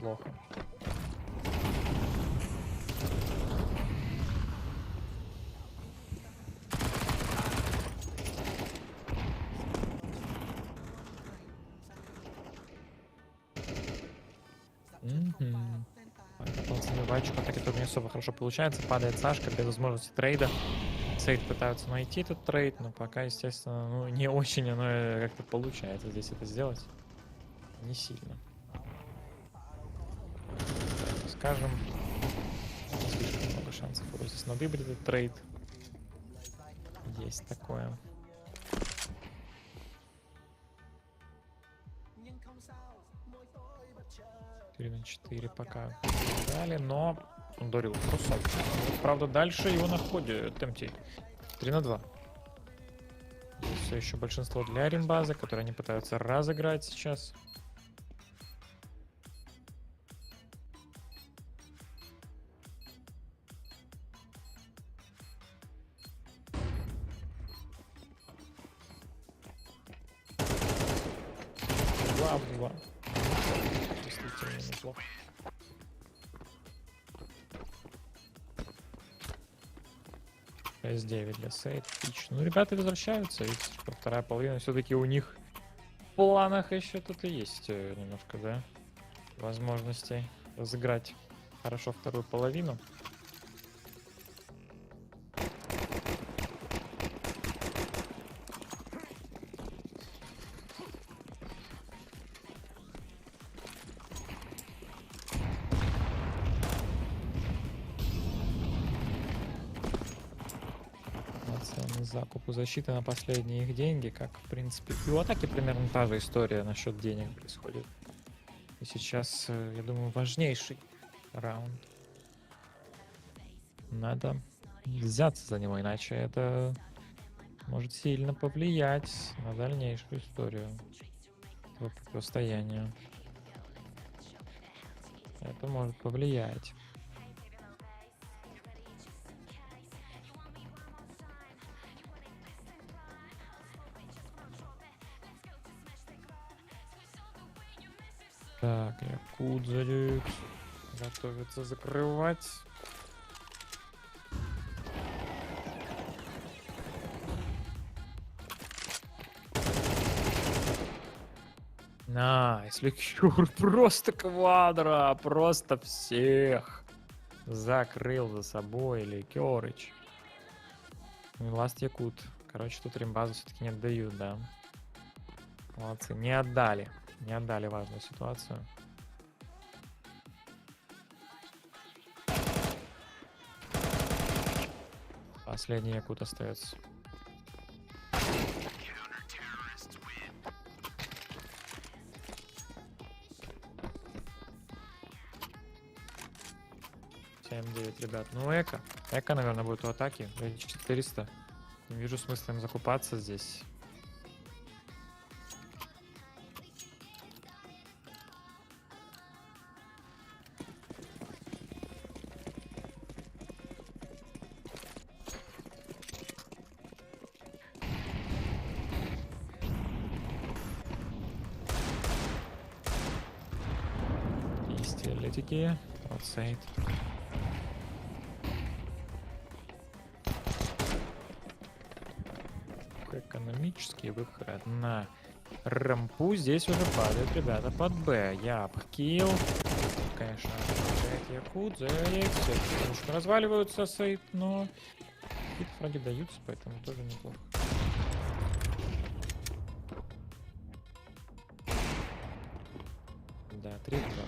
неплохо. Забивайчик, атаки тоже не особо хорошо получается. Падает Сашка без возможности трейда. Сейд пытаются найти этот трейд, но пока, естественно, ну, не очень оно как-то получается здесь это сделать. Не сильно. Скажем, не слишком много шансов его здесь на выбрать этот трейд. Есть такое. На 4 пока дали, но он дарил красавчик. Правда, дальше его находит МТ. 3 на 2. Здесь все еще большинство для римбазы, которые они пытаются разыграть сейчас. Два. Действительно неплохо. S9 для сейд. Отлично. Ну, ребята возвращаются. Видите, что вторая половина все-таки у них в планах еще тут и есть немножко, да, возможностей разыграть хорошо вторую половину. Закупу защиты на последние их деньги, как в принципе и у атаки примерно та же история насчет денег происходит. И сейчас, я думаю, важнейший раунд. Надо взяться за него, иначе это может сильно повлиять на дальнейшую историю этого противостояния. Это может повлиять. Так, Якудзарик готовится закрывать. Найс, Ликюр, просто квадро, просто всех закрыл за собой Ликерыч. Ласт Якут. Короче, тут римбазу все-таки не отдают, да. Молодцы, не отдали. Не отдали важную ситуацию. Последний Якут остается. Ребят, ну Эко, наверное, будет у атаки. 400. Не вижу смысла им закупаться здесь. Стилетики, аутсайд. Экономический выход на рампу. Здесь уже падают ребята под Б. Килл. Конечно, Якудза. Все немножко разваливаются сейт, но какие-то фраги даются, поэтому тоже неплохо. Да, 3-2.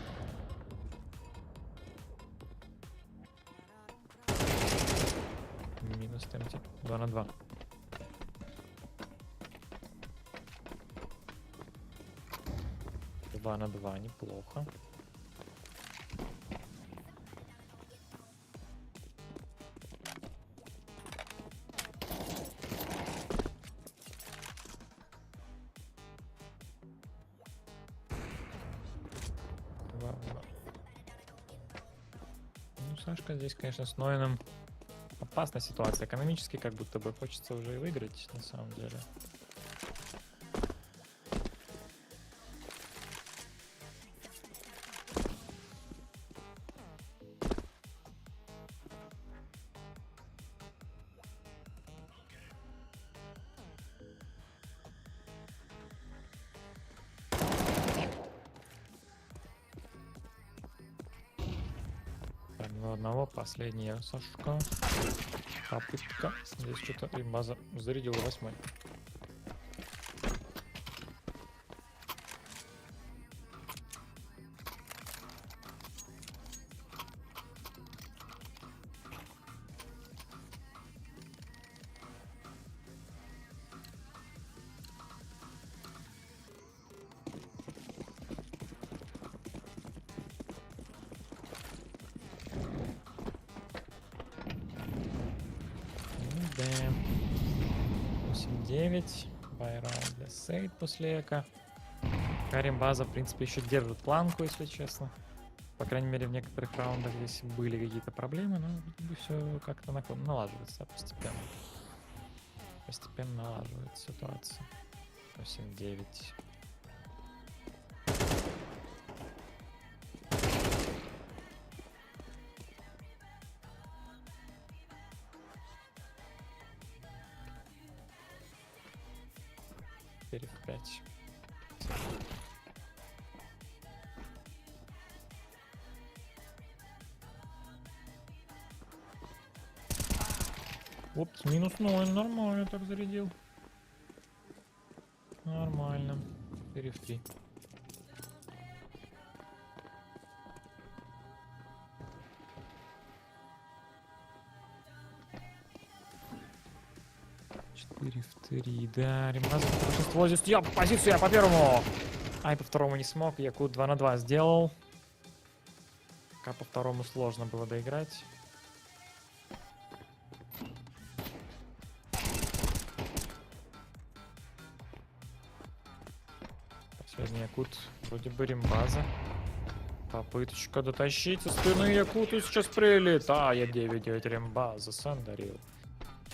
Минус темти. 2 на 2. На 2, неплохо. Ну, Сашка здесь, конечно, с Ноином опасная ситуация. Экономически как будто бы хочется уже и выиграть, на самом деле. одного. Последняя Сашка. Попытка. Здесь что-то база зарядила 8. Да. 8-9. Байраунд для Сейд после эко. Карим база, в принципе, еще держит планку, если честно. По крайней мере, в некоторых раундах здесь были какие-то проблемы, но все как-то налаживается постепенно. Постепенно налаживается ситуация. 8-9. В 5. Опс, минус 0, нормально так зарядил. Нормально. 4 в 3. В 3, да, ремазов большинство здесь. Я позицию я по первому. Ай, по второму не смог. Якут 2 на 2 сделал. Пока по второму сложно было доиграть. Последний Якут. Вроде бы рембаза. Попыточка дотащить со спины Якуту. Сейчас прилетает. 9-9 рембаза. Сандарил.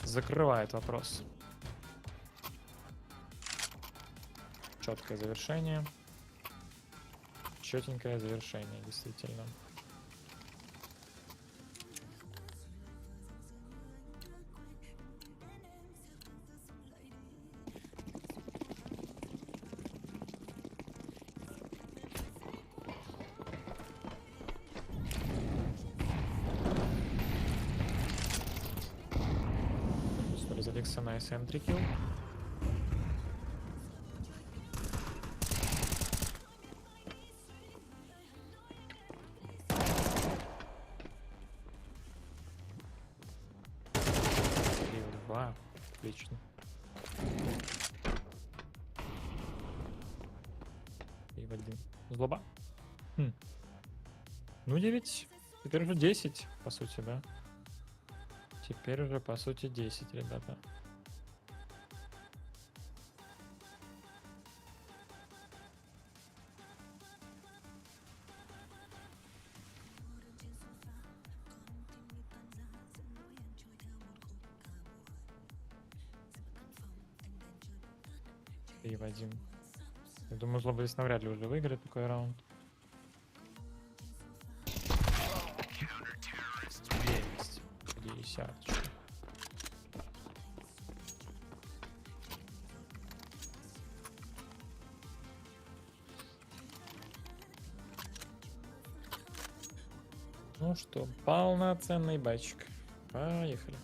Закрывает вопрос. Четкое завершение. Четенькое завершение, действительно. История за Лекса на СМ 3 килл. Отлично. И в 1. Злоба. Ну 9. Теперь уже 10, по сути, да? Теперь уже, по сути, 10, ребята. И в 1. Я думаю, Злоба здесь навряд ли уже выиграет такой раунд. 50. Ну что, полноценный батчик. Поехали.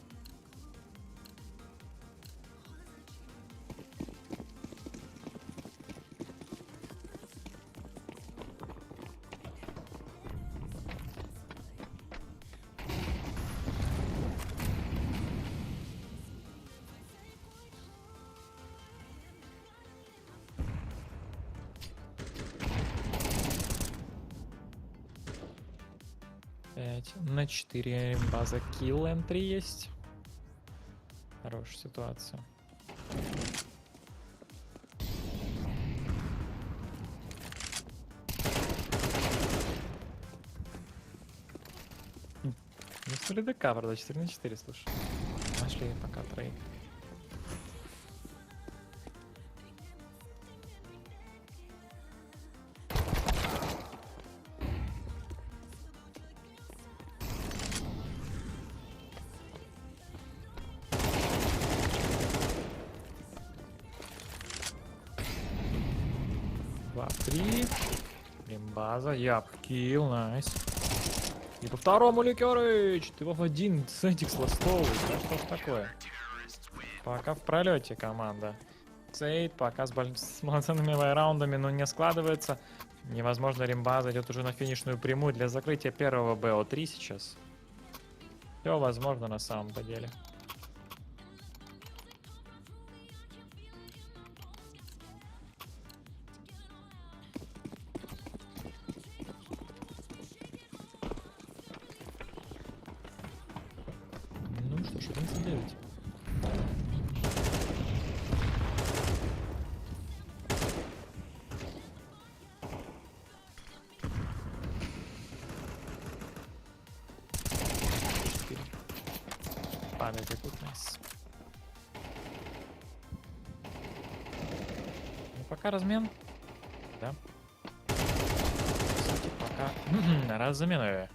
На 4 база килл М3 есть. Хорошая ситуация. Не стали до кавера, 4 на 4, слушай. Нашли пока трейд. База, яп, килл, найс. И по второму Ликерыч. Ты в один центик сластовый. Да что ж такое? Пока в пролете команда. Сейд пока с полноценными раундами, но не складывается. Невозможно, римбаза идет уже на финишную прямую для закрытия первого БО3 сейчас. Все возможно на самом-то деле. Ну что ж, 11-9. Падает и тут нас. Ну, пока размен. Да. Кстати, пока размены.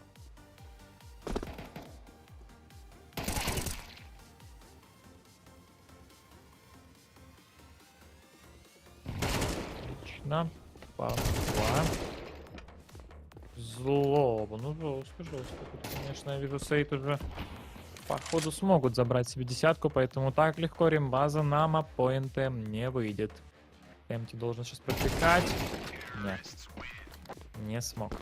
Отлично. Папа. Злоба. Ну, жестко, жестко. Тут, конечно, я вижу, Сейд уже походу смогут забрать себе десятку, поэтому так легко римбаза на маппоинте не выйдет. Эмти должен сейчас протекать. Нет. Не смог.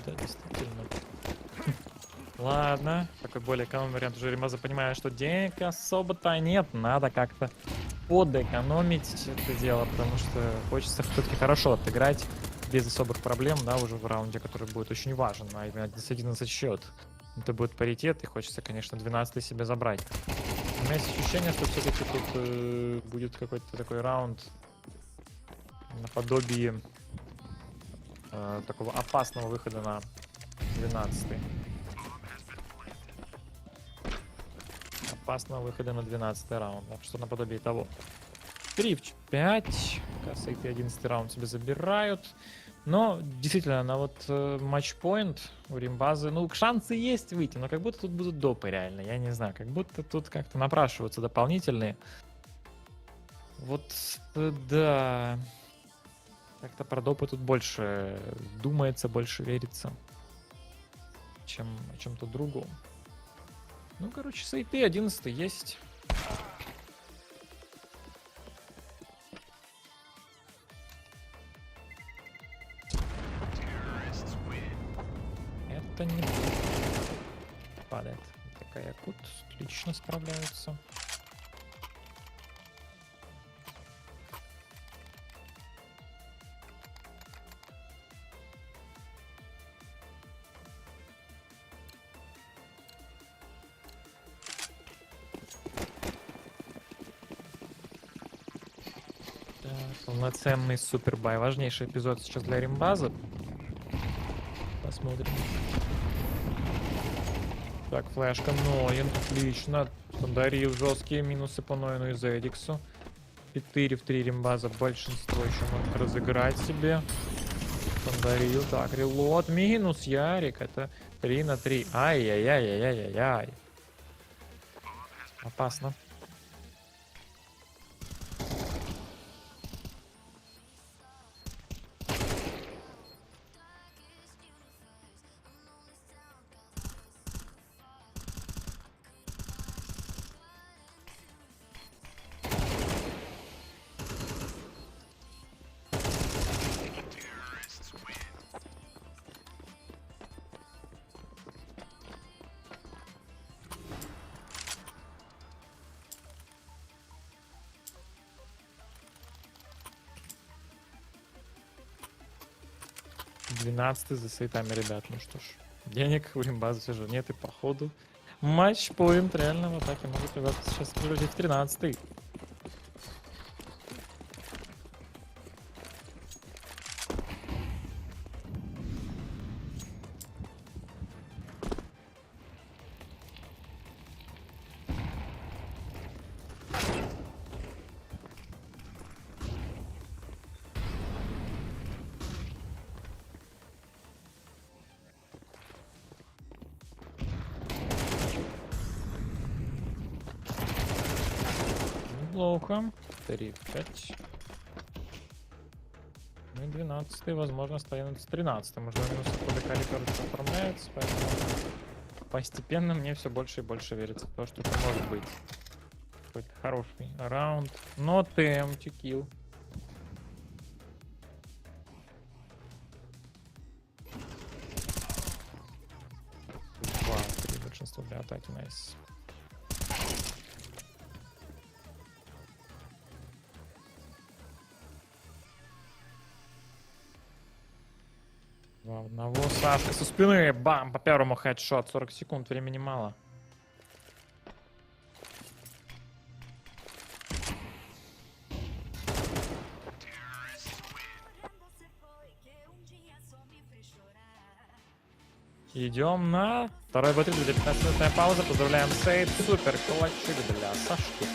Да, действительно. Ладно, такой более экономный вариант уже римбаза, понимая, что денег особо-то нет, надо как-то подэкономить это дело, потому что хочется все-таки хорошо отыграть без особых проблем, да, уже в раунде, который будет очень важен, а именно 11 счет. Это будет паритет, и хочется, конечно, 12 себе забрать. У меня есть ощущение, что все-таки тут будет какой-то такой раунд наподобие такого опасного выхода на 12-й. Опасного выхода на 12-й раунд. Что наподобие того. 3 в 5. Сейд 11 раунд себе забирают. Но действительно, на вот матчпоинт у римбазы, ну, шансы есть выйти, но как будто тут будут допы реально. Я не знаю, как будто тут как-то напрашиваются дополнительные. Вот, да. Как-то про допы тут больше думается, больше верится, чем о чем-то другом. Ну, короче, Сейд 11 есть. Это не падает. Такая кут отлично справляются. Полноценный супербай. Важнейший эпизод сейчас для римбаза. Посмотрим. Так, флешка Ноин. Отлично. Подарил жесткие минусы по Ноину и Зедиксу. 4 в 3 римбаза. Большинство еще может разыграть себе. Подарил. Так, релот. Минус Ярик. Это 3 на 3. Ай-яй-яй-яй-яй-яй. Опасно. За сейтами, ребят. Ну что ж, денег у римбаза все же нет, и походу матчпоинт реально в атаке может оказаться сейчас вроде в 13-й. неплохо. 3-5. Ну и 12, возможно, становится 13. Может, минус ПДК тоже оформляется, поэтому постепенно мне все больше и больше верится в то, что это может быть какой-то хороший раунд. Но TM килл. Большинство для атаки, найс. Два одного. Сашка со спины. Бам! По первому хедшот. 40 секунд. Времени мало. Идем на второй батл, где 15-минутная пауза. Поздравляем Сейд. Супер клатчик для Сашки.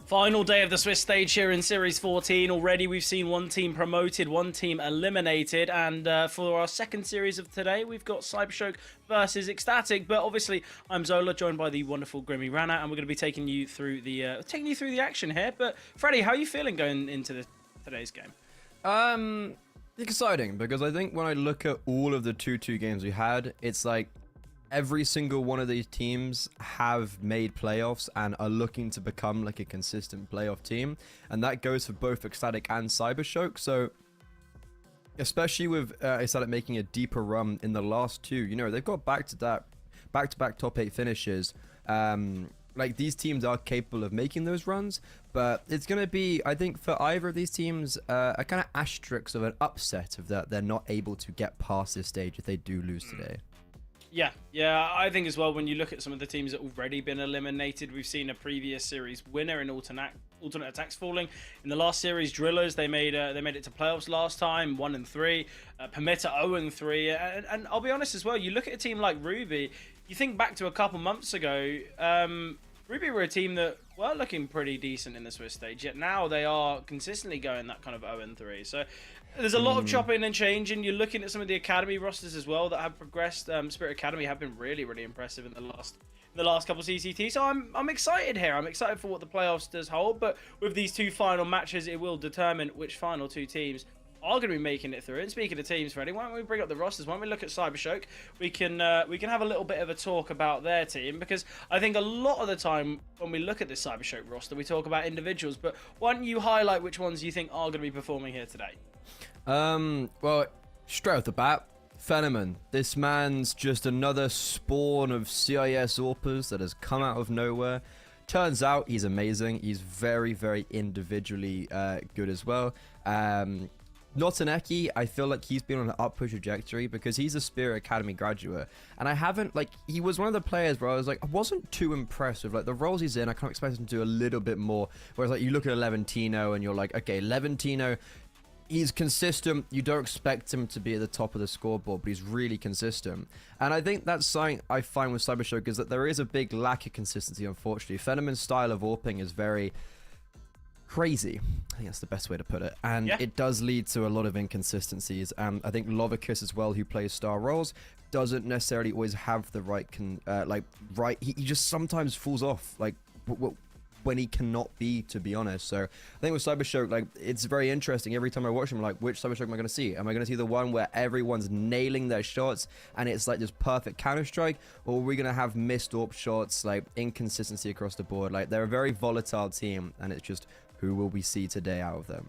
Final day of the Swiss stage here in Series 14. Already we've seen one team promoted, one team eliminated, and for our second series of today, we've got Cybershock versus Ecstatic. But obviously, I'm Zola, joined by the wonderful Grimmy Rana, and we're going to be taking you through the action here. But Freddie, how are you feeling going into today's game? Exciting, because I think when I look at all of the 2-2 games we had, it's like every single one of these teams have made playoffs and are looking to become like a consistent playoff team, and that goes for both Ecstatic and Cybershock. So especially with Ecstatic making a deeper run in the last two, you know, they've got back-to-back top 8 finishes. Like, these teams are capable of making those runs, but it's going to be, I think, for either of these teams, a kind of asterisk of an upset of that they're not able to get past this stage if they do lose today. Yeah, I think as well, when you look at some of the teams that have already been eliminated, we've seen a previous series winner in alternate attacks falling. In the last series, Drillers, they made it to playoffs last time, 1-3. Permitter 0-3, and I'll be honest as well, you look at a team like Ruby, you think back to a couple months ago, Ruby were a team that were looking pretty decent in the Swiss stage, yet now they are consistently going that kind of 0-3. So there's a lot of chopping and changing. You're looking at some of the academy rosters as well that have progressed. Spirit Academy have been really impressive in the last couple of CCT. So I'm excited here. I'm excited for what the playoffs does hold. But with these two final matches, it will determine which final two teams are going to be making it through. And speaking of teams, Freddie, why don't we bring up the rosters? Why don't we look at Cybershock? We can have a little bit of a talk about their team, because I think a lot of the time when we look at this Cybershock roster, we talk about individuals. But why don't you highlight which ones you think are going to be performing here today? Well, straight off the bat, Phenomen. This man's just another spawn of CIS AWPers that has come out of nowhere. Turns out he's amazing. He's very individually good as well. Not an Eki, I feel like he's been on an upward trajectory because he's a Spirit Academy graduate. And I haven't, like, he was one of the players where I was like, I wasn't too impressed with, like, the roles he's in. I kind of expected him to do a little bit more. Whereas, like, you look at Levantino and you're like, okay, Levantino, he's consistent. You don't expect him to be at the top of the scoreboard, but he's really consistent. And I think that's something I find with Cybershock is that there is a big lack of consistency, unfortunately. Phenomen's style of AWPing is very crazy. I think that's the best way to put it. And it does lead to a lot of inconsistencies. And I think Lovicus as well, who plays star roles, doesn't necessarily always have the right, he just sometimes falls off, like, when he cannot be, to be honest. So I think with Cybershock, like, it's very interesting. Every time I watch him, I'm like, which Cybershock am I going to see? Am I going to see the one where everyone's nailing their shots and it's like this perfect Counter-Strike, or are we going to have missed AWP shots, like inconsistency across the board? Like, they're a very volatile team, and it's just who will we see today out of them?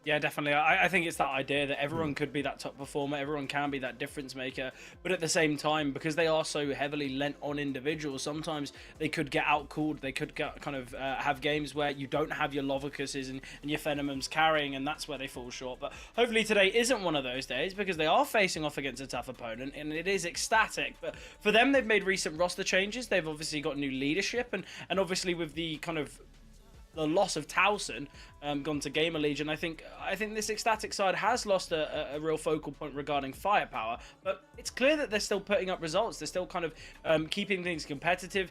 Yeah, definitely. I think it's that idea that everyone could be that top performer, everyone can be that difference maker, but at the same time, because they are so heavily lent on individuals, sometimes they could get outcooled, they could get have games where you don't have your Lovicuses and your Phenomen's carrying, and that's where they fall short. But hopefully today isn't one of those days, because they are facing off against a tough opponent, and it is Ecstatic. But for them, they've made recent roster changes, they've obviously got new leadership, and obviously with the the loss of Towson, gone to Gamer Legion, I think this Ecstatic side has lost a real focal point regarding firepower, but it's clear that they're still putting up results. They're still keeping things competitive,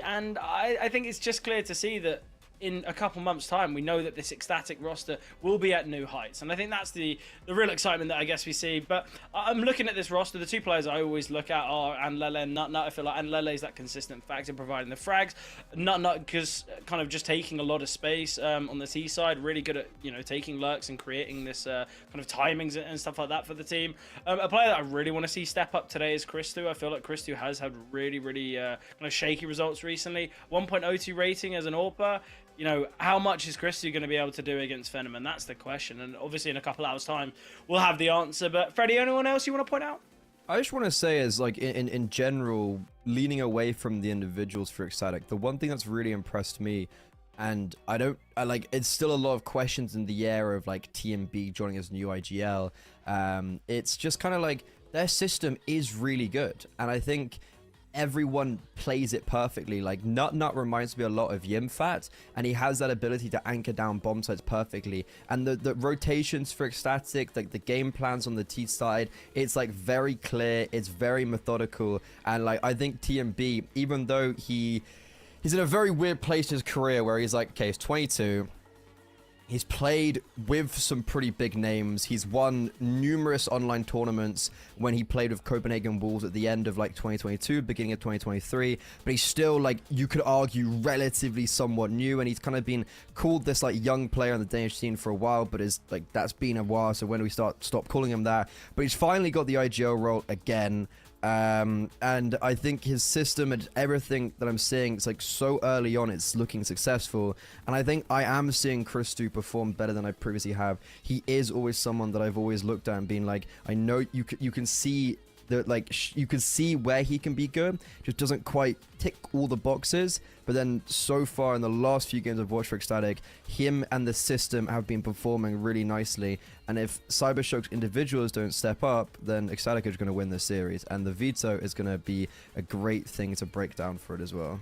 and I think it's just clear to see that in a couple months' time, we know that this Ecstatic roster will be at new heights, and I think that's the real excitement that I guess we see. But I'm looking at this roster. The two players I always look at are TE and Nut. I feel like TE is that consistent factor providing the frags. Nut because kind of just taking a lot of space on the T side, really good at taking lurks and creating this kind of timings and stuff like that for the team. A player that I really want to see step up today is Christu. I feel like Christu has had really kind of shaky results recently. 1.02 rating as an AWPer. How much is Christy going to be able to do against Phenomen? That's the question. And obviously in a couple hours' time, we'll have the answer. But Freddie, anyone else you want to point out? I just want to say is, like, in general, leaning away from the individuals for Ecstatic, the one thing that's really impressed me, and it's still a lot of questions in the air of, like, TMB joining as new IGL. It's just kind of like their system is really good. And I think everyone plays it perfectly. Like, Nut reminds me a lot of Yimfat, and he has that ability to anchor down bomb sites perfectly. And the rotations for Ecstatic, like the game plans on the T side, it's like very clear, it's very methodical. And like, I think TMB, even though he he's in a very weird place in his career where he's like, okay, he's 22. He's played with some pretty big names. He's won numerous online tournaments when he played with Copenhagen Wolves at the end of like 2022, beginning of 2023. But he's still like, you could argue, relatively somewhat new. And he's kind of been called this like young player on the Danish scene for a while, but is like, that's been a while. So when do we stop calling him that? But he's finally got the IGL role again. And I think his system and everything that I'm seeing, it's like so early on, it's looking successful. And I think I am seeing Christu perform better than I previously have. He is always someone that I've always looked at and been like, I know you can see that, like, you can see where he can be good, just doesn't quite tick all the boxes. But then so far in the last few games I've watched for Ecstatic, him and the system have been performing really nicely. And if Cybershock's individuals don't step up, then Ecstatic is going to win this series. And the veto is going to be a great thing to break down for it as well.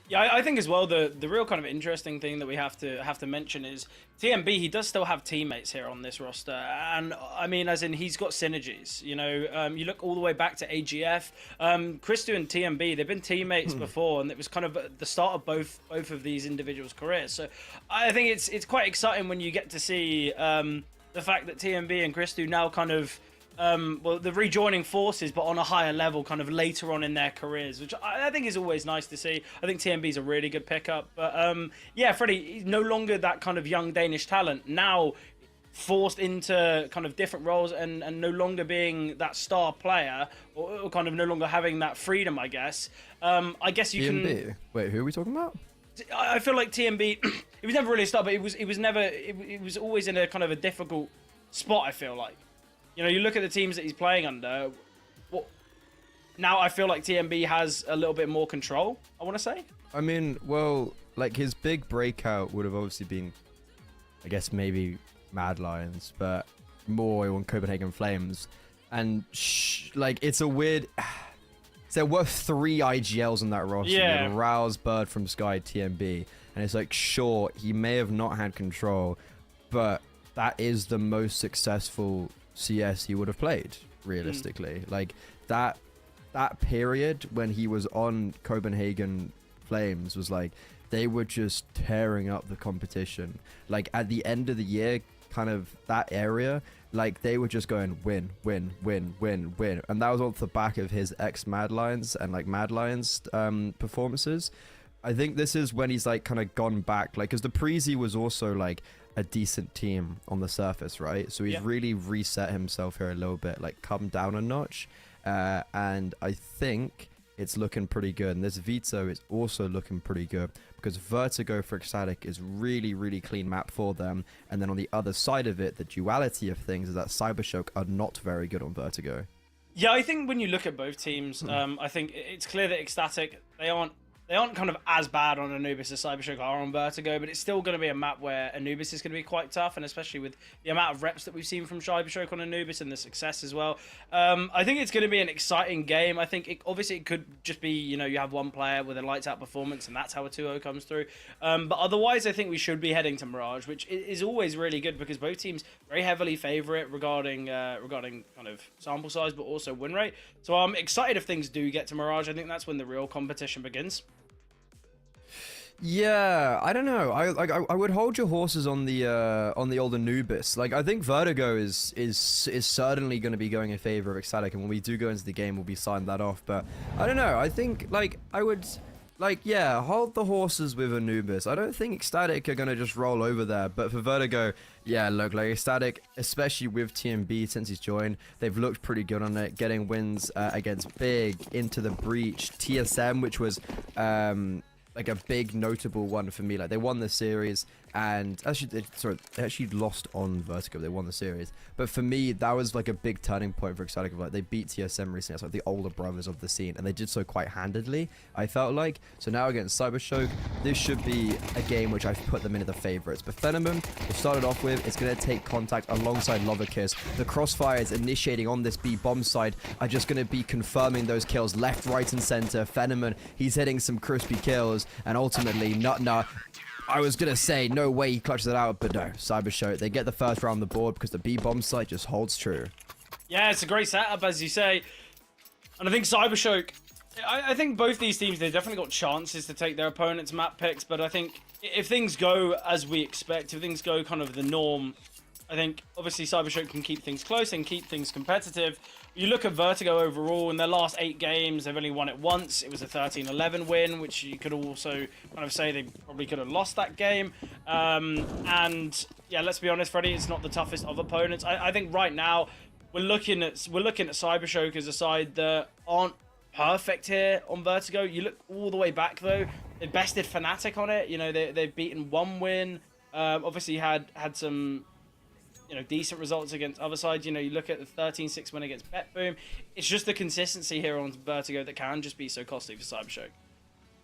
Yeah, I think as well the real kind of interesting thing that we have to mention is TMB. He does still have teammates here on this roster, and I mean, as in he's got synergies. You know, you look all the way back to AGF, Christu and TMB. They've been teammates before, and it was kind of the start of both of these individuals' careers. So I think it's quite exciting when you get to see the fact that TMB and Christu now kind of. Well, they're rejoining forces, but on a higher level, kind of later on in their careers, which I think is always nice to see. I think TMB is a really good pickup. But yeah, Freddie, he's no longer that kind of young Danish talent. Now forced into kind of different roles and no longer being that star player, or kind of no longer having that freedom, I guess. I guess you TMB? can... Wait, who are we talking about? I feel like TMB, it was never really a star, but it was always in a kind of a difficult spot, I feel like. You know, you look at the teams that he's playing under. Now I feel like TMB has a little bit more control, I want to say. I mean, well, like his big breakout would have obviously been, I guess, maybe Mad Lions, but more on Copenhagen Flames. And like, it's a weird... So there were 3 IGLs on that roster. Yeah. Rouse, Bird from Sky, TMB. And it's like, sure, he may have not had control, but that is the most successful CS he would have played, realistically. Like that period when he was on Copenhagen Flames was like, they were just tearing up the competition. Like at the end of the year, kind of that area, like they were just going win, win, win, win, win. And that was off the back of his ex-Mad Lions and like Mad Lions performances. I think this is when he's like kind of gone back, like, because the Prezi was also like a decent team on the surface, right? So he's really reset himself here a little bit, like come down a notch. And I think it's looking pretty good. And this veto is also looking pretty good because Vertigo for Ecstatic is really, really clean map for them. And then on the other side of it, the duality of things is that Cybershock are not very good on Vertigo. Yeah, I think when you look at both teams, I think it's clear that Ecstatic, they aren't kind of as bad on Anubis as Cybershock are on Vertigo, but it's still going to be a map where Anubis is going to be quite tough, and especially with the amount of reps that we've seen from Cybershock on Anubis and the success as well. I think it's going to be an exciting game. I think obviously it could just be, you know, you have one player with a lights out performance and that's how a 2-0 comes through. But otherwise, I think we should be heading to Mirage, which is always really good because both teams very heavily favor it regarding kind of sample size, but also win rate. So I'm excited if things do get to Mirage. I think that's when the real competition begins. Yeah, I don't know. I would hold your horses on the old Anubis. Like I think Vertigo is certainly going to be going in favor of Ecstatic, and when we do go into the game, we'll be signing that off. But I don't know. I think like I would yeah, hold the horses with Anubis. I don't think Ecstatic are going to just roll over there. But for Vertigo, yeah, look, like Ecstatic, especially with TMB since he's joined, they've looked pretty good on it, getting wins against Big, Into the Breach, TSM, which was like a big notable one for me. Like they won the series, and actually they actually lost on Vertigo. They won the series, but for me that was like a big turning point for Ecstatic. Like they beat TSM recently. It's like the older brothers of the scene, and they did so quite handedly, I felt like. So now against Cybershock, this should be a game which I've put them into the favorites. But Phenomenon, we started off with, it's going to take contact alongside Loverkiss. The crossfires initiating on this B bomb side are just going to be confirming those kills left, right, and center. Phenomenon, he's hitting some crispy kills, and ultimately, I was going to say, no way he clutches it out, but no, Cybershock, they get the first round on the board because the B-bomb site just holds true. Yeah, it's a great setup, as you say. And I think Cybershock, I think both these teams, they've definitely got chances to take their opponent's map picks, but I think if things go as we expect, if things go kind of the norm, I think obviously Cybershock can keep things close and keep things competitive. You look at Vertigo overall, in their last 8 games, they've only won it once. It was a 13-11 win, which you could also kind of say they probably could have lost that game. And yeah, let's be honest, Freddie, it's not the toughest of opponents. I think right now we're looking at Cybershock as a side that aren't perfect here on Vertigo. You look all the way back though, they bested Fnatic on it. You know, they've beaten 1 win. Obviously had some, you know, decent results against other sides. You know, you look at the 13-6 win against BetBoom. It's just the consistency here on Vertigo that can just be so costly for Cybershock.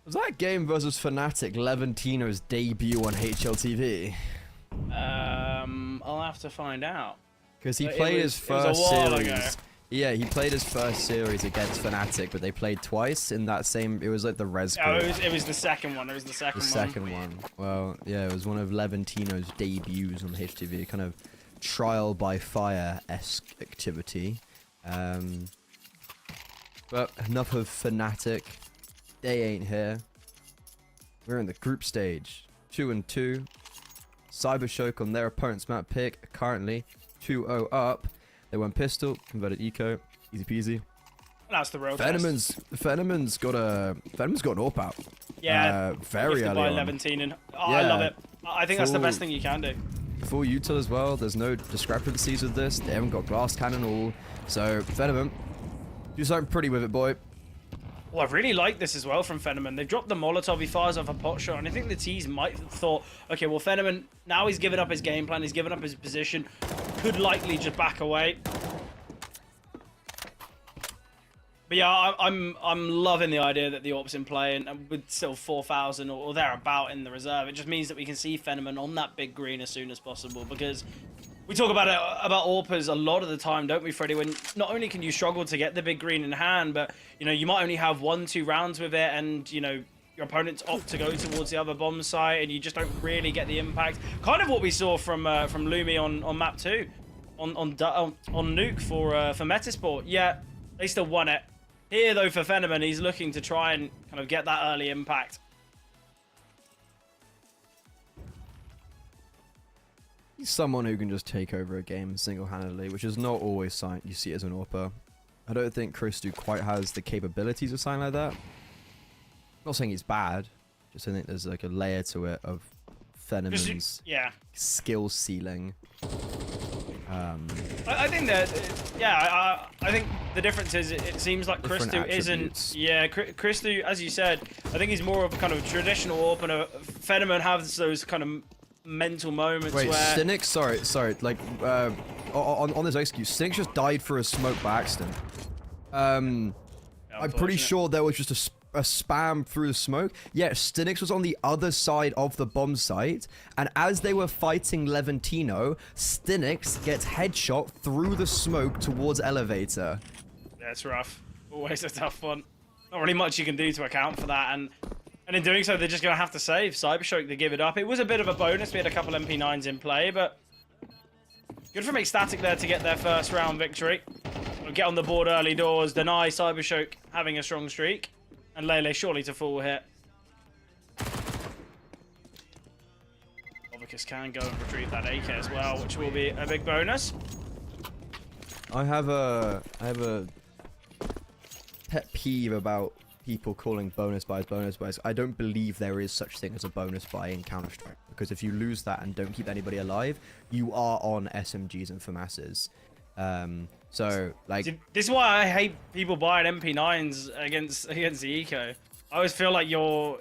Was that game versus Fnatic Levantino's debut on HLTV? I'll have to find out. Because he played his first series. Ago. Yeah, he played his first series against Fnatic, but they played twice in that same. It was like the Res group. Oh, it was the second one. It was the second one. Well, yeah, it was one of Levantino's debuts on HTV, kind of trial by fire-esque activity. But enough of Fnatic. They ain't here. We're in the group stage. 2-2. Cybershock on their opponent's map pick, currently 2-0 up. They went pistol, converted eco, easy peasy. That's the real Fenneman's got an AWP out. Yeah, very early by on. 17 and I love it. I think that's the best thing you can do. Full util as well. There's no discrepancies with this. They haven't got glass cannon all. So Fenneman, do something pretty with it, boy. Well, I really like this as well from Fenneman. They've dropped the Molotov, he fires off a pot shot, and I think the T's might have thought, okay, well, Fenneman, now he's given up his game plan, he's given up his position, could likely just back away. But yeah, I'm loving the idea that the AWP's in play, and with still 4,000 or thereabout in the reserve, it just means that we can see Fenneman on that big green as soon as possible, because we talk about AWPers a lot of the time, don't we, Freddie? When not only can you struggle to get the big green in hand, but you know you might only have 1-2 rounds with it, and you know your opponents opt to go towards the other bomb site, and you just don't really get the impact. Kind of what we saw from Lumi on map 2, on Nuke for Metasport. Yeah, they still won it. Here though for Fenneman, he's looking to try and kind of get that early impact. He's someone who can just take over a game single-handedly, which is not always something you see as an AWPer. I don't think Christu quite has the capabilities of something like that. I'm not saying he's bad, just I think there's like a layer to it of Fenneman's skill ceiling. I think that, I think the difference is it seems like Christu isn't. Yeah, Christu, as you said, I think he's more of kind of a traditional opener. Fenneman has those kind of mental moments where. Cynic, sorry, like on this execute, Cynic just died for a smoke by accident. I'm pretty sure there was just a spam through the smoke. Yeah, Stinix was on the other side of the bomb site, and as they were fighting Levantino, Stinix gets headshot through the smoke towards elevator. That's rough. Always a tough one. Not really much you can do to account for that, and in doing so, they're just going to have to save. Cybershock, they give it up. It was a bit of a bonus. We had a couple MP9s in play, but good from Ecstatic there to get their first round victory. We'll get on the board early doors, deny Cybershock having a strong streak. And Te.le surely to full hit. Obicus can go and retrieve that AK as well, which will be a big bonus. I have a pet peeve about people calling bonus buys. I don't believe there is such thing as a bonus buy in Counter-Strike, because if you lose that and don't keep anybody alive, you are on SMGs and FAMASs. So like this is why I hate people buying MP9s against the eco. I always feel like you're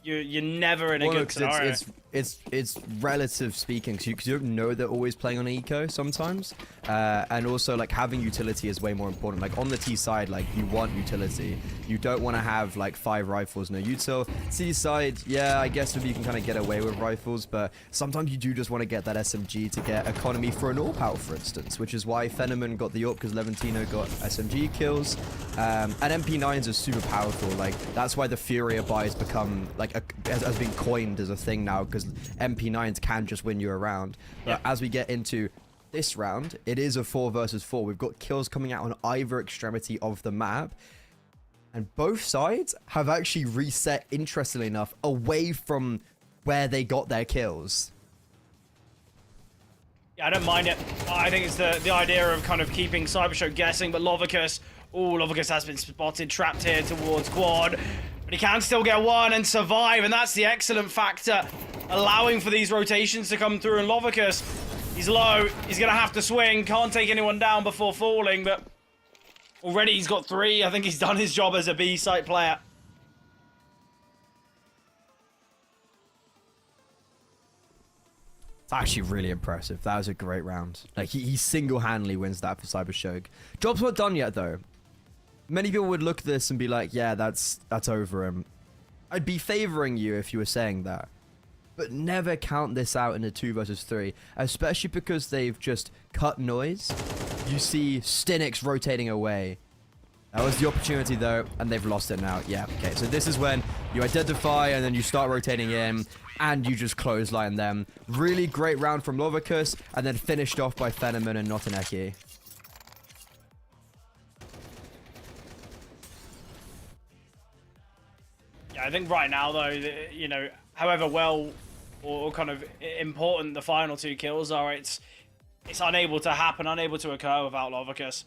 never in a good scenario. It's relative speaking, because you don't know they're always playing on eco sometimes, and also like having utility is way more important. Like on the T side, like you want utility. You don't want to have like 5 rifles, no util. C side, yeah, I guess maybe you can kind of get away with rifles, but sometimes you do just want to get that SMG to get economy for an AWP out, for instance, which is why Fenneman got the AWP, because Levantino got SMG kills, and MP9s are super powerful. Like that's why the Furia buys become like has been coined as a thing now, because MP9s can just win you a round. But as we get into this round, it is a 4 versus 4. We've got kills coming out on either extremity of the map. And both sides have actually reset, interestingly enough, away from where they got their kills. Yeah, I don't mind it. I think it's the idea of kind of keeping Cybershock guessing, but Lovicus, Lovicus has been spotted, trapped here towards quad, but he can still get one and survive, and that's the excellent factor, allowing for these rotations to come through, and Lovicus, he's low, he's gonna have to swing, can't take anyone down before falling, but already he's got 3. I think he's done his job as a B-site player. It's actually really impressive. That was a great round. Like, he single-handedly wins that for Cybershock. Job's not done yet, though. Many people would look at this and be like, yeah, that's over him. I'd be favoring you if you were saying that. But never count this out in a 2 versus 3, especially because they've just cut noise. You see Stinix rotating away. That was the opportunity, though, and they've lost it now. Yeah, okay, so this is when you identify and then you start rotating in, and you just clothesline them. Really great round from Lovicus, and then finished off by Fenneman and Notineki. Yeah, I think right now, though, you know, however well or kind of important the final 2 kills are, it's unable to happen, unable to occur without Lovicus.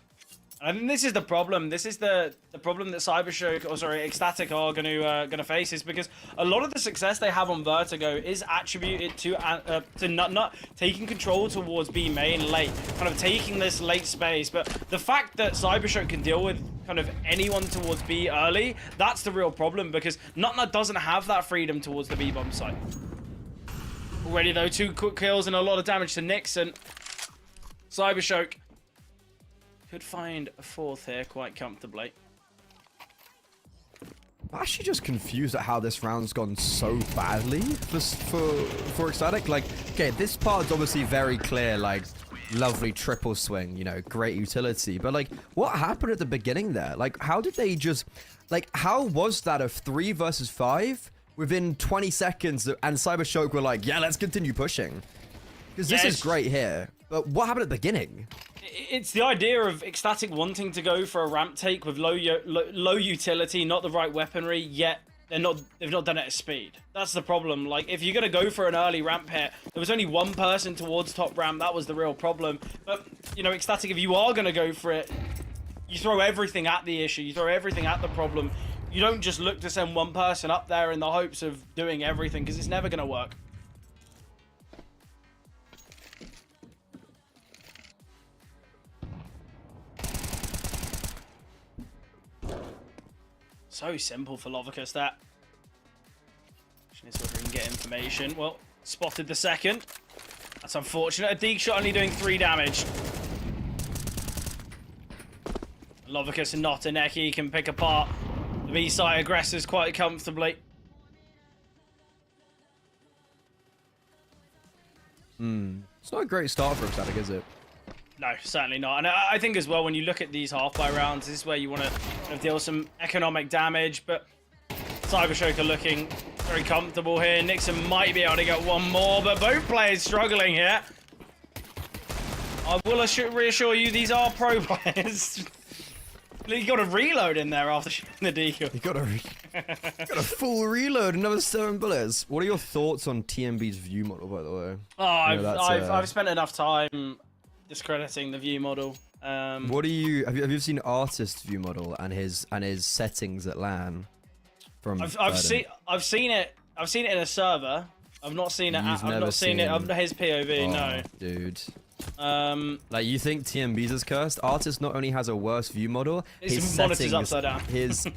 And I think this is the problem. This is the problem that Cybershock, or sorry, Ecstatic are gonna face, is because a lot of the success they have on Vertigo is attributed to Nut taking control towards B main late, kind of taking this late space. But the fact that Cybershock can deal with kind of anyone towards B early, that's the real problem, because Nut doesn't have that freedom towards the B bomb site. Already though, 2 quick kills and a lot of damage to Nixon. Cybershock could find a 4th here quite comfortably. I'm actually just confused at how this round's gone so badly for Ecstatic. Like, okay, this part's obviously very clear, like, lovely triple swing, you know, great utility. But, like, what happened at the beginning there? Like, how did they just... Like, how was that a 3 versus 5 within 20 seconds and Cybershock were like, yeah, let's continue pushing? Because this is great here. But what happened at the beginning? It's the idea of Ecstatic wanting to go for a ramp take with low utility, not the right weaponry, yet they've not done it at speed. That's the problem. Like, if you're going to go for an early ramp hit, there was only 1 person towards top ramp. That was the real problem. But, you know, Ecstatic, if you are going to go for it, you throw everything at the issue. You throw everything at the problem. You don't just look to send 1 person up there in the hopes of doing everything, because it's never going to work. So simple for Lovicus, that. Question is whether he can get information. Well, spotted the second. That's unfortunate. A Deke shot only doing 3 damage. Lovicus and Notineki can pick apart the B-side aggressors quite comfortably. It's not a great start for Ecstatic, is it? No, certainly not. And I think as well, when you look at these half-by rounds, this is where you want to deal some economic damage, but Cybershock are looking very comfortable here. Nixon might be able to get 1 more, but both players struggling here. I will reassure you, these are pro players. You got a reload in there after shooting the deagle. You got a full reload, another 7 bullets. What are your thoughts on TMB's view model, by the way? Oh, I've spent enough time discrediting the view model. What do you have you seen Artist's view model and his settings at LAN? From I've seen it in a server. I've not seen it. I've not seen it. His POV. No, dude. Like, you think TMB's is cursed? Artist not only has a worse view model, his monitor's upside down. His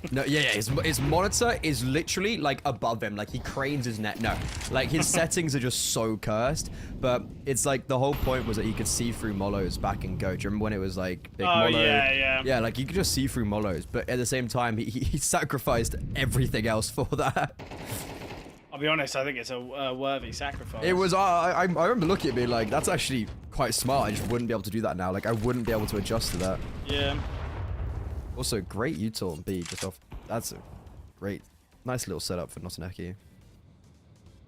monitor is literally like above him, like he cranes his neck. No, like his settings are just so cursed. But it's like the whole point was that you could see through Mongolz back in Go. Do you remember when it was like big Mongolz? Yeah, like you could just see through Mongolz. But at the same time, he sacrificed everything else for that. I'll be honest, I think it's a worthy sacrifice. It was, I remember looking at me like, that's actually quite smart. I just wouldn't be able to do that now. Like, I wouldn't be able to adjust to that. Yeah. Also, great util B just off. That's a great, nice little setup for Notineki.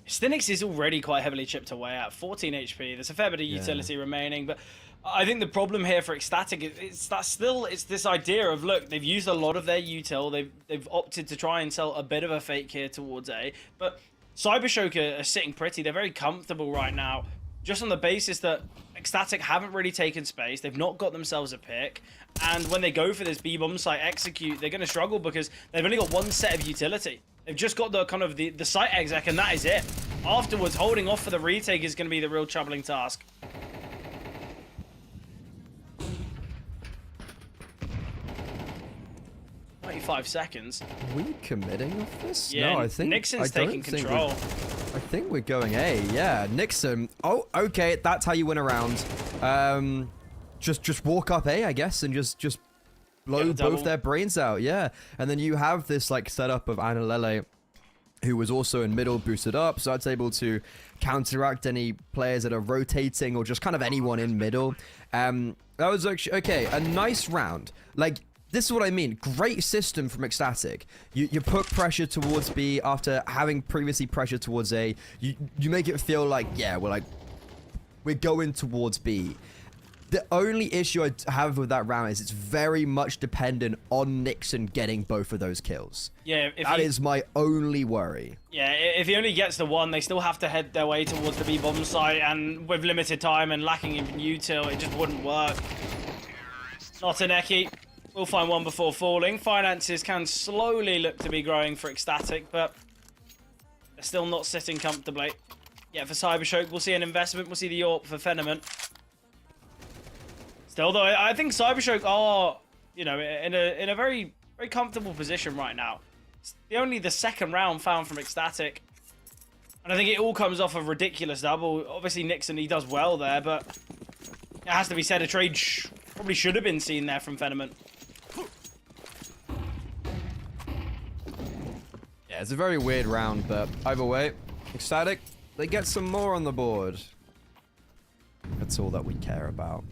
Stinix is already quite heavily chipped away at 14 HP. There's a fair bit of utility remaining, but I think the problem here for Ecstatic is that still it's this idea of, look, they've used a lot of their util, they've opted to try and sell a bit of a fake here towards A, but CyberShock are sitting pretty. They're very comfortable right now, just on the basis that Ecstatic haven't really taken space. They've not got themselves a pick. And when they go for this B-bomb site execute, they're going to struggle because they've only got one set of utility. They've just got the kind of the site exec, and that is it. Afterwards, holding off for the retake is going to be the real troubling task. "25 seconds. Are we committing off this? Yeah, no, I think Nixon's taking control. I think we're going A. Yeah, Nixon. Oh, okay, that's how you win a round. Just walk up A, I guess, and just blow both their brains out. Yeah, and then you have this like setup of Te.le, who was also in middle, boosted up, so that's able to counteract any players that are rotating or just kind of anyone in middle. That was actually okay. A nice round. Like, this is what I mean. Great system from Ecstatic. You put pressure towards B after having previously pressure towards A. You make it feel like, yeah, we're going towards B. The only issue I have with that round is it's very much dependent on Nixon getting both of those kills. Yeah, that is my only worry. Yeah, if he only gets the one, they still have to head their way towards the B-bomb site, and with limited time and lacking in util, it just wouldn't work. Not a necky. We'll find one before falling. Finances can slowly look to be growing for Ecstatic, but they're still not sitting comfortably. Yeah, for CyberShock, we'll see an investment. We'll see the AWP for Fenneman. Still, though, I think CyberShock are, you know, in a very, very comfortable position right now. It's only the second round found from Ecstatic. And I think it all comes off a ridiculous double. Obviously, Nixon, he does well there, but it has to be said, a trade probably should have been seen there from Fenneman. Yeah, it's a very weird round, but either way, Ecstatic, they get some more on the board. That's all that we care about.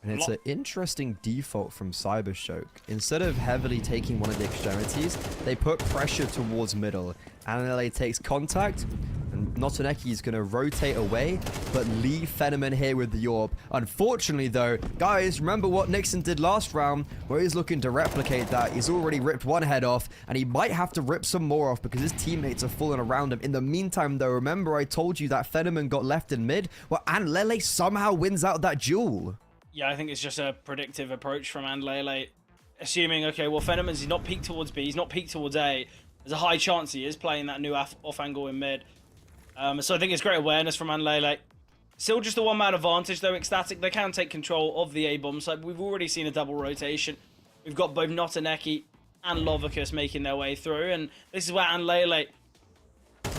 And it's an interesting default from CyberShock. Instead of heavily taking one of the extremities, they put pressure towards middle. Te.le takes contact, and Notoneki is going to rotate away, but leave Fenneman here with the AWP. Unfortunately, though, guys, remember what Nixon did last round, where he's looking to replicate that. He's already ripped one head off, and he might have to rip some more off because his teammates are falling around him. In the meantime, though, remember I told you that Fenneman got left in mid? Well, Te.le somehow wins out that duel. Yeah, I think it's just a predictive approach from Te.le. Assuming, okay, well, Fenneman's he's not peaked towards B, he's not peaked towards A. There's a high chance he is playing that new off angle in mid. So I think it's great awareness from Te.le. Still just a one-man advantage, though. Ecstatic, they can take control of the A-bomb side. We've already seen a double rotation. We've got both Notoneki and Lovicus making their way through, and this is where Te.le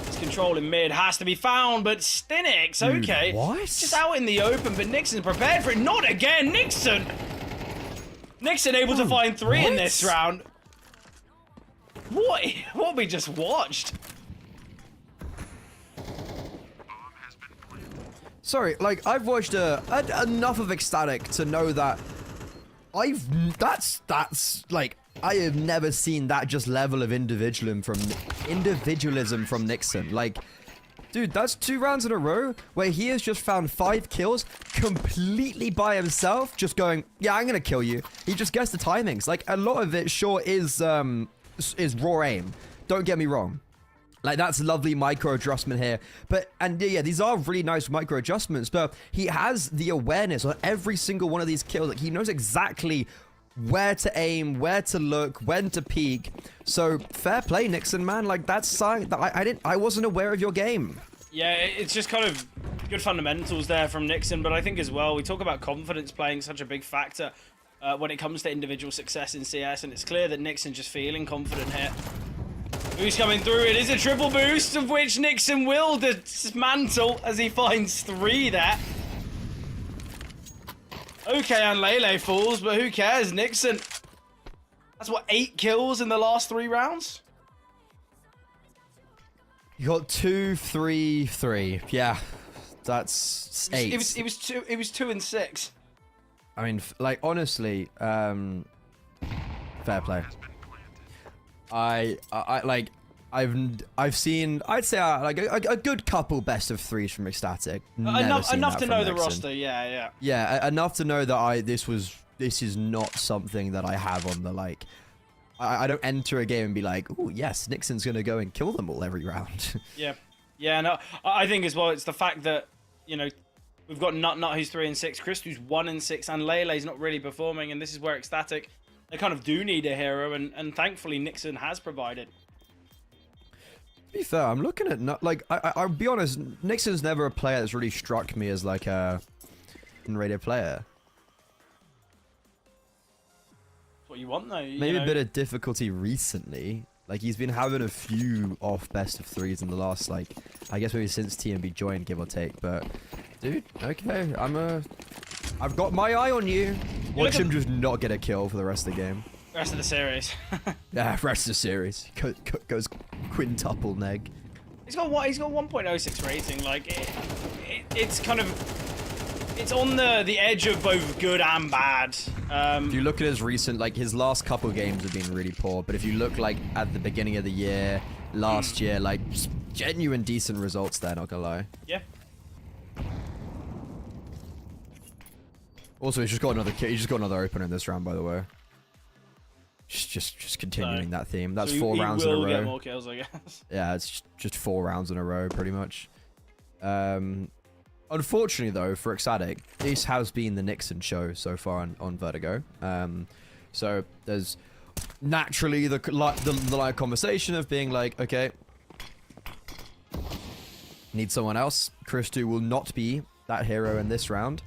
is controlling mid. Has to be found, but Stinix, okay. What? Just out in the open, but Nixon's prepared for it. Not again, Nixon! Nixon able to find three in this round. What we just watched? Sorry, like, I've watched enough of Ecstatic to know that that's like, I have never seen that just level of individualism from Nixon. Like, dude, that's 2 rounds in a row where he has just found 5 kills completely by himself, just going, yeah, I'm gonna kill you. He just gets the timings. Like, a lot of it sure is raw aim. Don't get me wrong. Like, that's lovely micro adjustment here. But, and yeah, these are really nice micro adjustments, but he has the awareness on every single one of these kills. Like, he knows exactly where to aim, where to look, when to peek. So, fair play, Nixon, man. Like, that's sign that I wasn't aware of your game. Yeah, it's just kind of good fundamentals there from Nixon, but I think as well, we talk about confidence playing such a big factor when it comes to individual success in CS, and it's clear that Nixon's just feeling confident here. Boost coming through. It is a triple boost, of which Nixon will dismantle as he finds 3 there. Okay, and Te.le falls, but who cares? Nixon. That's what, 8 kills in the last 3 rounds? You got 2, 3, 3. Yeah, that's 8. It was 2 and 6. I mean, like, honestly, fair play. I like, I've seen, I'd say like a good couple best of threes from Ecstatic. Enough to from know the Nexon. roster. Yeah. Yeah, enough to know that this is not something that I have on the like. I don't enter a game and be like, oh yes, Nixon's gonna go and kill them all every round. Yeah. No, I think as well. It's the fact that we've got Nut who's 3 and 6, Chris who's 1 and 6, and Lele's not really performing, and this is where Ecstatic, they kind of do need a hero, and thankfully Nixon has provided. To be fair, I'm looking at I'll be honest, Nixon's never a player that's really struck me as like a underrated player. What you want though? Maybe a bit of difficulty recently. Like he's been having a few off best of threes in the last I guess maybe since TMB joined, give or take. But dude, okay, I've got my eye on you. Watch him just not get a kill for the rest of the game. Rest of the series. Yeah, rest of the series goes quintuple neg. He's got 1.06 rating. Like it's kind of. It's on the edge of both good and bad. If you look at his recent, his last couple games have been really poor. But if you look at the beginning of the year, last year, genuine decent results there. Not gonna lie. Yeah. Also, he's just got another opener in this round, by the way. Just continuing that theme. That's so 4 rounds in a row. Get more kills, I guess. Yeah, it's just 4 rounds in a row, pretty much. Unfortunately, though, for Ecstatic, this has been the Nixon show so far on Vertigo. So there's naturally the conversation of being like, okay, need someone else. Christu will not be that hero in this round.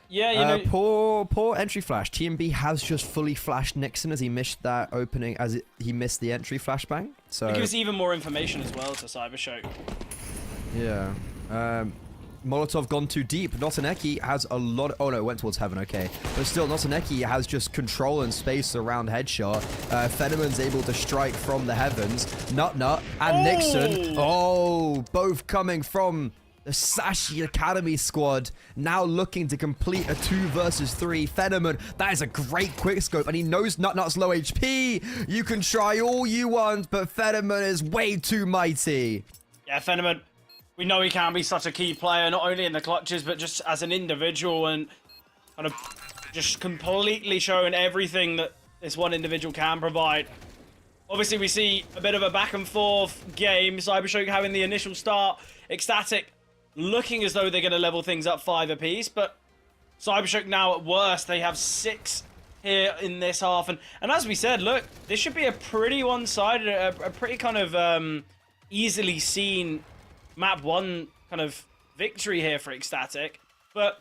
Yeah, poor entry flash. TMB has just fully flashed Nixon as he missed that opening, he missed the entry flashbang. So it gives even more information as well to Cybershock. Yeah. Molotov gone too deep. Notaneki has a lot of... Oh no, it went towards heaven, okay. But still, Notaneki has just control and space around headshot. Fenneman's able to strike from the heavens. Nut and Nixon. Oh, both coming from the Sashi Academy squad. Now looking to complete a 2 versus 3. Fenneman, that is a great quickscope. And he knows Nut's low HP. You can try all you want, but Fenneman is way too mighty. Yeah, Fenneman. We know he can be such a key player, not only in the clutches, but just as an individual, and kind of just completely showing everything that this one individual can provide. Obviously, we see a bit of a back and forth game. Cybershock having the initial start. Ecstatic looking as though they're going to level things up 5 apiece, but Cybershock now at worst, they have 6 here in this half. And as we said, look, this should be a pretty one-sided, a pretty kind of easily seen map 1 kind of victory here for Ecstatic. But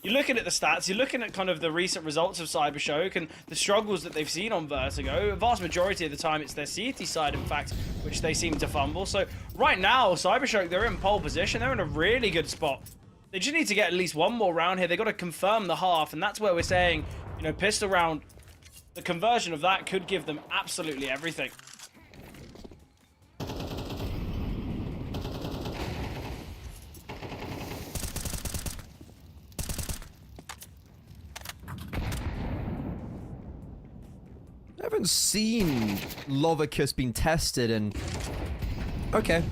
you're looking at the stats, you're looking at kind of the recent results of Cybershock and the struggles that they've seen on Vertigo. A vast majority of the time it's their CT side, in fact, which they seem to fumble. So right now, Cybershock, they're in pole position, they're in a really good spot. They just need to get at least one more round here. They've got to confirm the half, and that's where we're saying, pistol round, the conversion of that could give them absolutely everything. I haven't seen Lovicus being tested, and okay,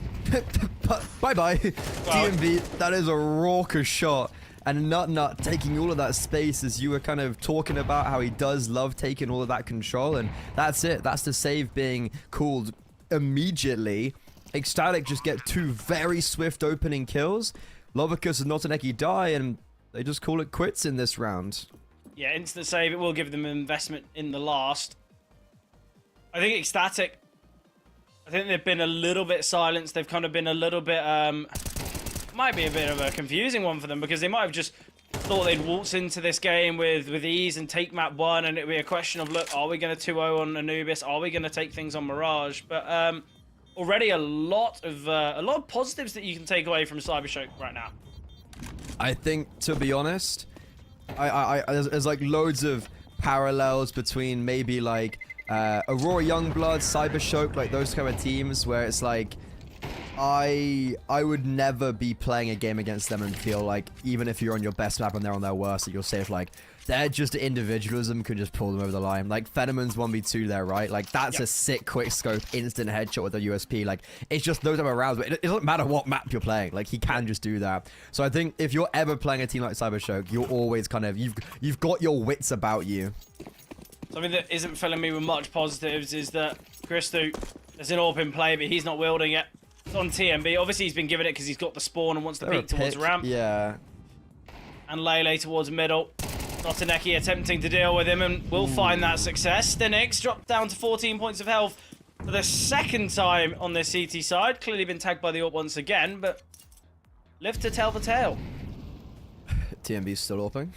bye-bye. TMB, that is a raucous shot, and Nut taking all of that space as you were kind of talking about how he does love taking all of that control, and that's it. That's the save being called immediately. Ecstatic just get 2 very swift opening kills. Lovicus and Notaneki die, and they just call it quits in this round. Yeah, instant save. It will give them an investment in the last. I think Ecstatic, I think they've been a little bit silenced. They've kind of been a little bit, might be a bit of a confusing one for them, because they might have just thought they'd waltz into this game with ease and take map 1, and it'd be a question of, look, are we going to 2-0 on Anubis? Are we going to take things on Mirage? But already a lot of positives that you can take away from Cybershock right now. I think, to be honest, there's loads of parallels between maybe Aurora Youngblood, Cybershock, those kind of teams where it's I would never be playing a game against them and feel like, even if you're on your best map and they're on their worst, that you're safe their just individualism could just pull them over the line. Like Fenneman's 1v2 there, right? Like that's a sick quick scope instant headshot with a USP. Like it's just those type of rounds, but it doesn't matter what map you're playing. Like he can just do that. So I think if you're ever playing a team like CyberShock, you're always kind of you've got your wits about you. Something that isn't filling me with much positives is that Christu is an AWP in play, but he's not wielding it. It's on TMB. Obviously he's been given it because he's got the spawn and wants to peek towards ramp. Yeah. And Te.le towards middle. TRtrebuC attempting to deal with him and will find that success. Stenix dropped down to 14 points of health for the second time on this CT side. Clearly been tagged by the AWP once again, but live to tell the tale. TMB's still AWPing.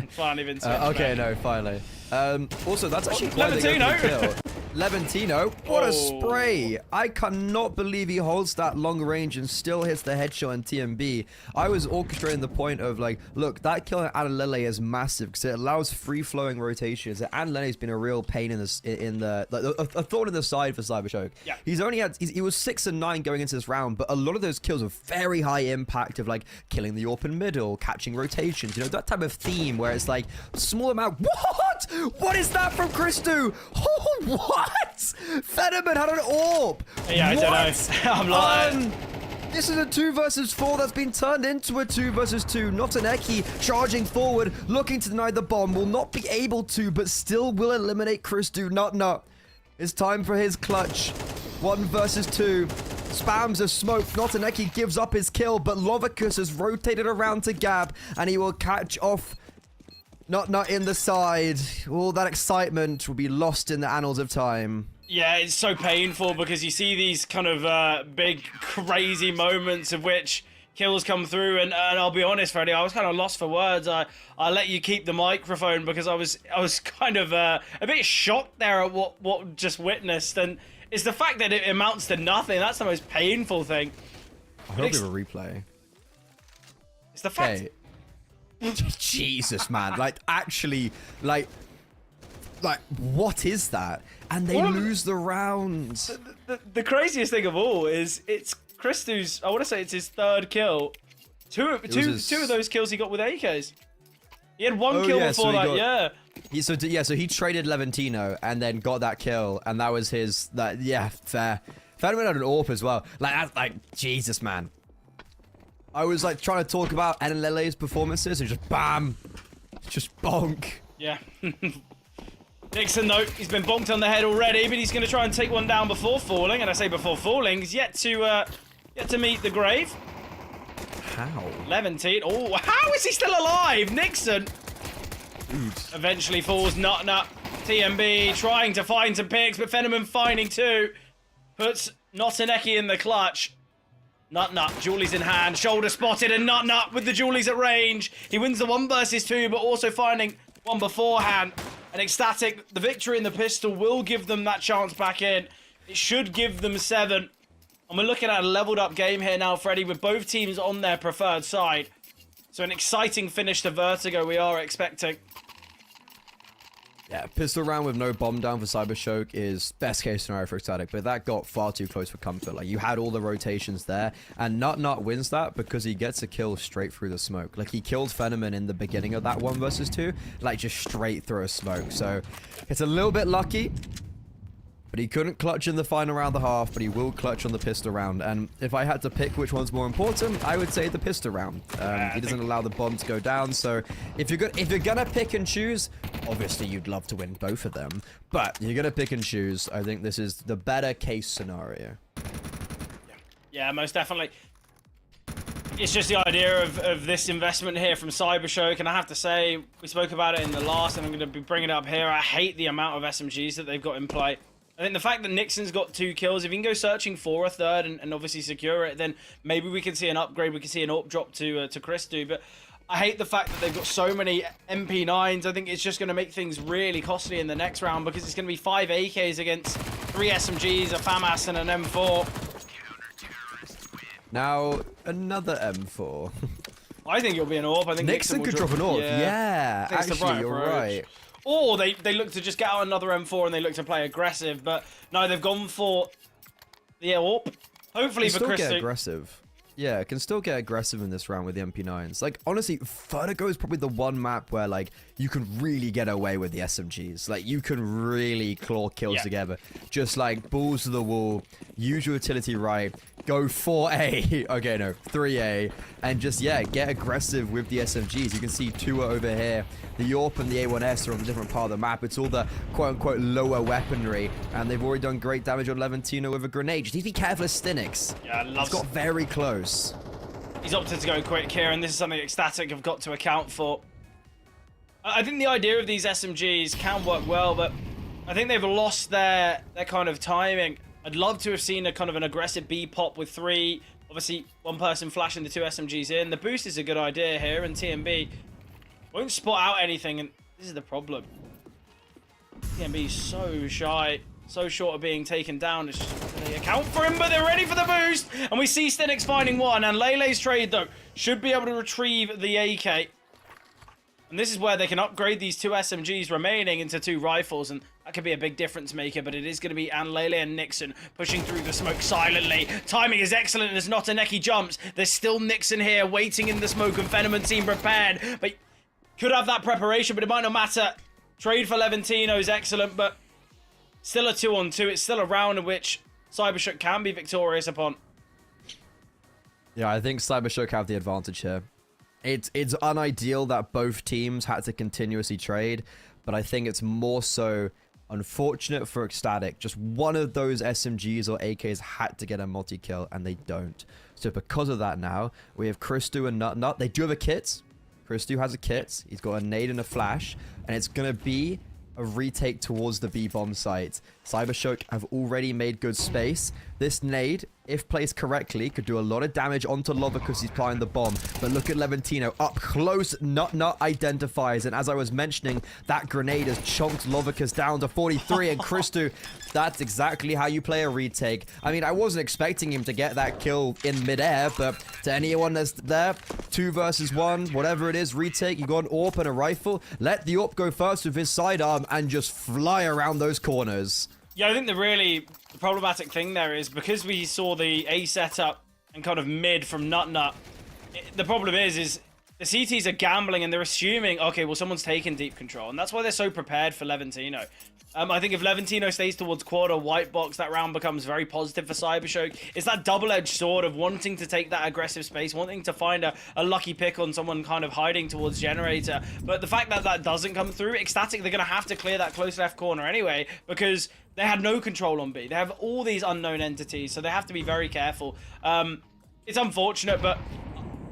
Finally been okay, no, finally. Also, that's actually quite a good kill. Levantino, what a spray! I cannot believe he holds that long range and still hits the headshot in TMB. I was orchestrating the point of like, look, that kill on Te.le is massive because it allows free-flowing rotations. Te.le's been a real pain in a thorn in the side for CyberShock. Yeah. He's only had, he was 6 and 9 going into this round, but a lot of those kills are very high impact of like killing the open middle, catching rotations, you know, that type of theme where it's like small amount. What? What is that from Christu? Oh, what? Fenneman had an AWP. Yeah, I don't know. I'm like, this is a 2 versus 4 that's been turned into a 2 versus 2. TRtrebuC charging forward, looking to deny the bomb. Will not be able to, but still will eliminate Christu. Not. It's time for his clutch. 1 versus 2. Spams a smoke. TRtrebuC gives up his kill, but Lovicus has rotated around to Gab, and he will catch off Not in the side. All that excitement will be lost in the annals of time. yeah, it's so painful because you see these kind of big, crazy moments of which kills come through, and I'll be honest, Freddie, I was kind of lost for words. I let you keep the microphone because I was kind of a bit shocked there at what just witnessed, and it's the fact that it amounts to nothing. That's the most painful thing. I hope you have a replay. It's the fact. Hey. Jesus, man. Like, actually, like, what is that? And they lose the rounds. The craziest thing of all is it's Christu's, I want to say it's his 3rd kill. Two of those kills he got with AKs. He had one kill before that, So he traded Levantino and then got that kill, and that was his, fair. Fenneman had an AWP as well. Like, that's like, Jesus, man. I was like trying to talk about Te.le's performances and just bam, just bonk. Yeah. Nixon though, he's been bonked on the head already, but he's going to try and take one down before falling. And I say before falling, he's yet to meet the grave. How? Levantine. Oh, how is he still alive? Nixon. Dude. Eventually falls. Nut. TMB trying to find some picks, but Fenneman finding 2. Puts TRtrebuC in the clutch. Nut. Julie's in hand. Shoulder spotted, and Nut with the Julies at range. He wins the 1 versus 2, but also finding one beforehand. And ecstatic, the victory in the pistol will give them that chance back in. It should give them 7. And we're looking at a leveled up game here now, Freddie, with both teams on their preferred side. So an exciting finish to Vertigo we are expecting. Yeah, pistol round with no bomb down for CyberShock is best case scenario for Ecstatic, but that got far too close for comfort. Like, you had all the rotations there, and Nut wins that because he gets a kill straight through the smoke. Like, he killed Fenneman in the beginning of that 1 versus 2, like, just straight through a smoke. So, it's a little bit lucky, but he couldn't clutch in the final round of the half, but he will clutch on the pistol round. And if I had to pick which one's more important, I would say the pistol round. He doesn't allow the bomb to go down, so if you're gonna pick and choose, obviously you'd love to win both of them, but you're gonna pick and choose. I think this is the better case scenario. Yeah, most definitely. It's just the idea of this investment here from CyberShock, and I have to say, we spoke about it in the last, and I'm going to be bringing it up here. I hate the amount of SMGs that they've got in play. I think the fact that Nixon's got 2 kills, if he can go searching for a 3rd and obviously secure it, then maybe we can see an upgrade, we can see an AWP drop to Christu, but I hate the fact that they've got so many MP9s. I think it's just going to make things really costly in the next round because it's going to be 5 AKs against 3 SMGs, a FAMAS, and an M4. Now, another M4. I think it'll be an AWP. I think Nixon could drop an AWP. Yeah, actually, you're right. Or they look to just get out another M4 and they look to play aggressive, but no, they've gone for the AWP. Hopefully for Christu. Christu. Get aggressive. Yeah, can still get aggressive in this round with the MP9s. Like, honestly, Vertigo is probably the one map where, like, you can really get away with the SMGs. Like, you can really claw kills together. Just, like, balls to the wall, use your utility right, go 4A, okay, no, 3A, and just, yeah, get aggressive with the SMGs. You can see two are over here. The YORP and the A1S are on a different part of the map. It's all the quote-unquote lower weaponry, and they've already done great damage on Levantino with a grenade. Just need to be careful of Stinix. Yeah, He's got very close. He's opted to go quick here, and this is something Ecstatic have got to account for. I think the idea of these SMGs can work well, but I think they've lost their kind of timing. I'd love to have seen a kind of an aggressive B pop with 3. Obviously, one person flashing the 2 SMGs in. The boost is a good idea here, and TMB won't spot out anything, and this is the problem. TMB is so shy, so short of being taken down. It's just they account for him, but they're ready for the boost. And we see Stinix finding one, and Lele's trade, though, should be able to retrieve the AK. And this is where they can upgrade these 2 SMGs remaining into 2 rifles, and that could be a big difference maker, but it is going to be Lele and Nixon pushing through the smoke silently. Timing is excellent as Not a Neki jumps. There's still Nixon here waiting in the smoke, and Venom team prepared, but could have that preparation, but it might not matter. Trade for Levantino is excellent, but still a 2-on-2. It's still a round in which Cybershock can be victorious upon. Yeah, I think Cybershock have the advantage here. It's unideal that both teams had to continuously trade, but I think it's more so unfortunate for Ecstatic. Just one of those SMGs or AKs had to get a multi-kill, and they don't. So because of that now, we have Christu and Nut. They do have a kit. Christu has a kit. He's got a nade and a flash, and it's going to be a retake towards the B-bomb site. Cybershock have already made good space. This nade, if placed correctly, could do a lot of damage onto Lova because he's planting the bomb. But look at Levantino up close. Nut identifies, and as I was mentioning, that grenade has chunked Lovicus down to 43, and Christu, that's exactly how you play a retake. I mean, I wasn't expecting him to get that kill in midair, but to anyone that's there, 2 versus 1, whatever it is, retake, you got an AWP and a rifle, let the AWP go first with his sidearm and just fly around those corners. Yeah, I think the problematic thing there is because we saw the A setup and kind of mid from Nut. The problem is the CTs are gambling and they're assuming, okay, well, someone's taking deep control. And that's why they're so prepared for Levantino. I think if Levantino stays towards quad or white box, that round becomes very positive for Cybershock. It's that double-edged sword of wanting to take that aggressive space, wanting to find a lucky pick on someone kind of hiding towards Generator. But the fact that that doesn't come through, Ecstatic, they're going to have to clear that close left corner anyway, because they had no control on B. They have all these unknown entities, so they have to be very careful. It's unfortunate, but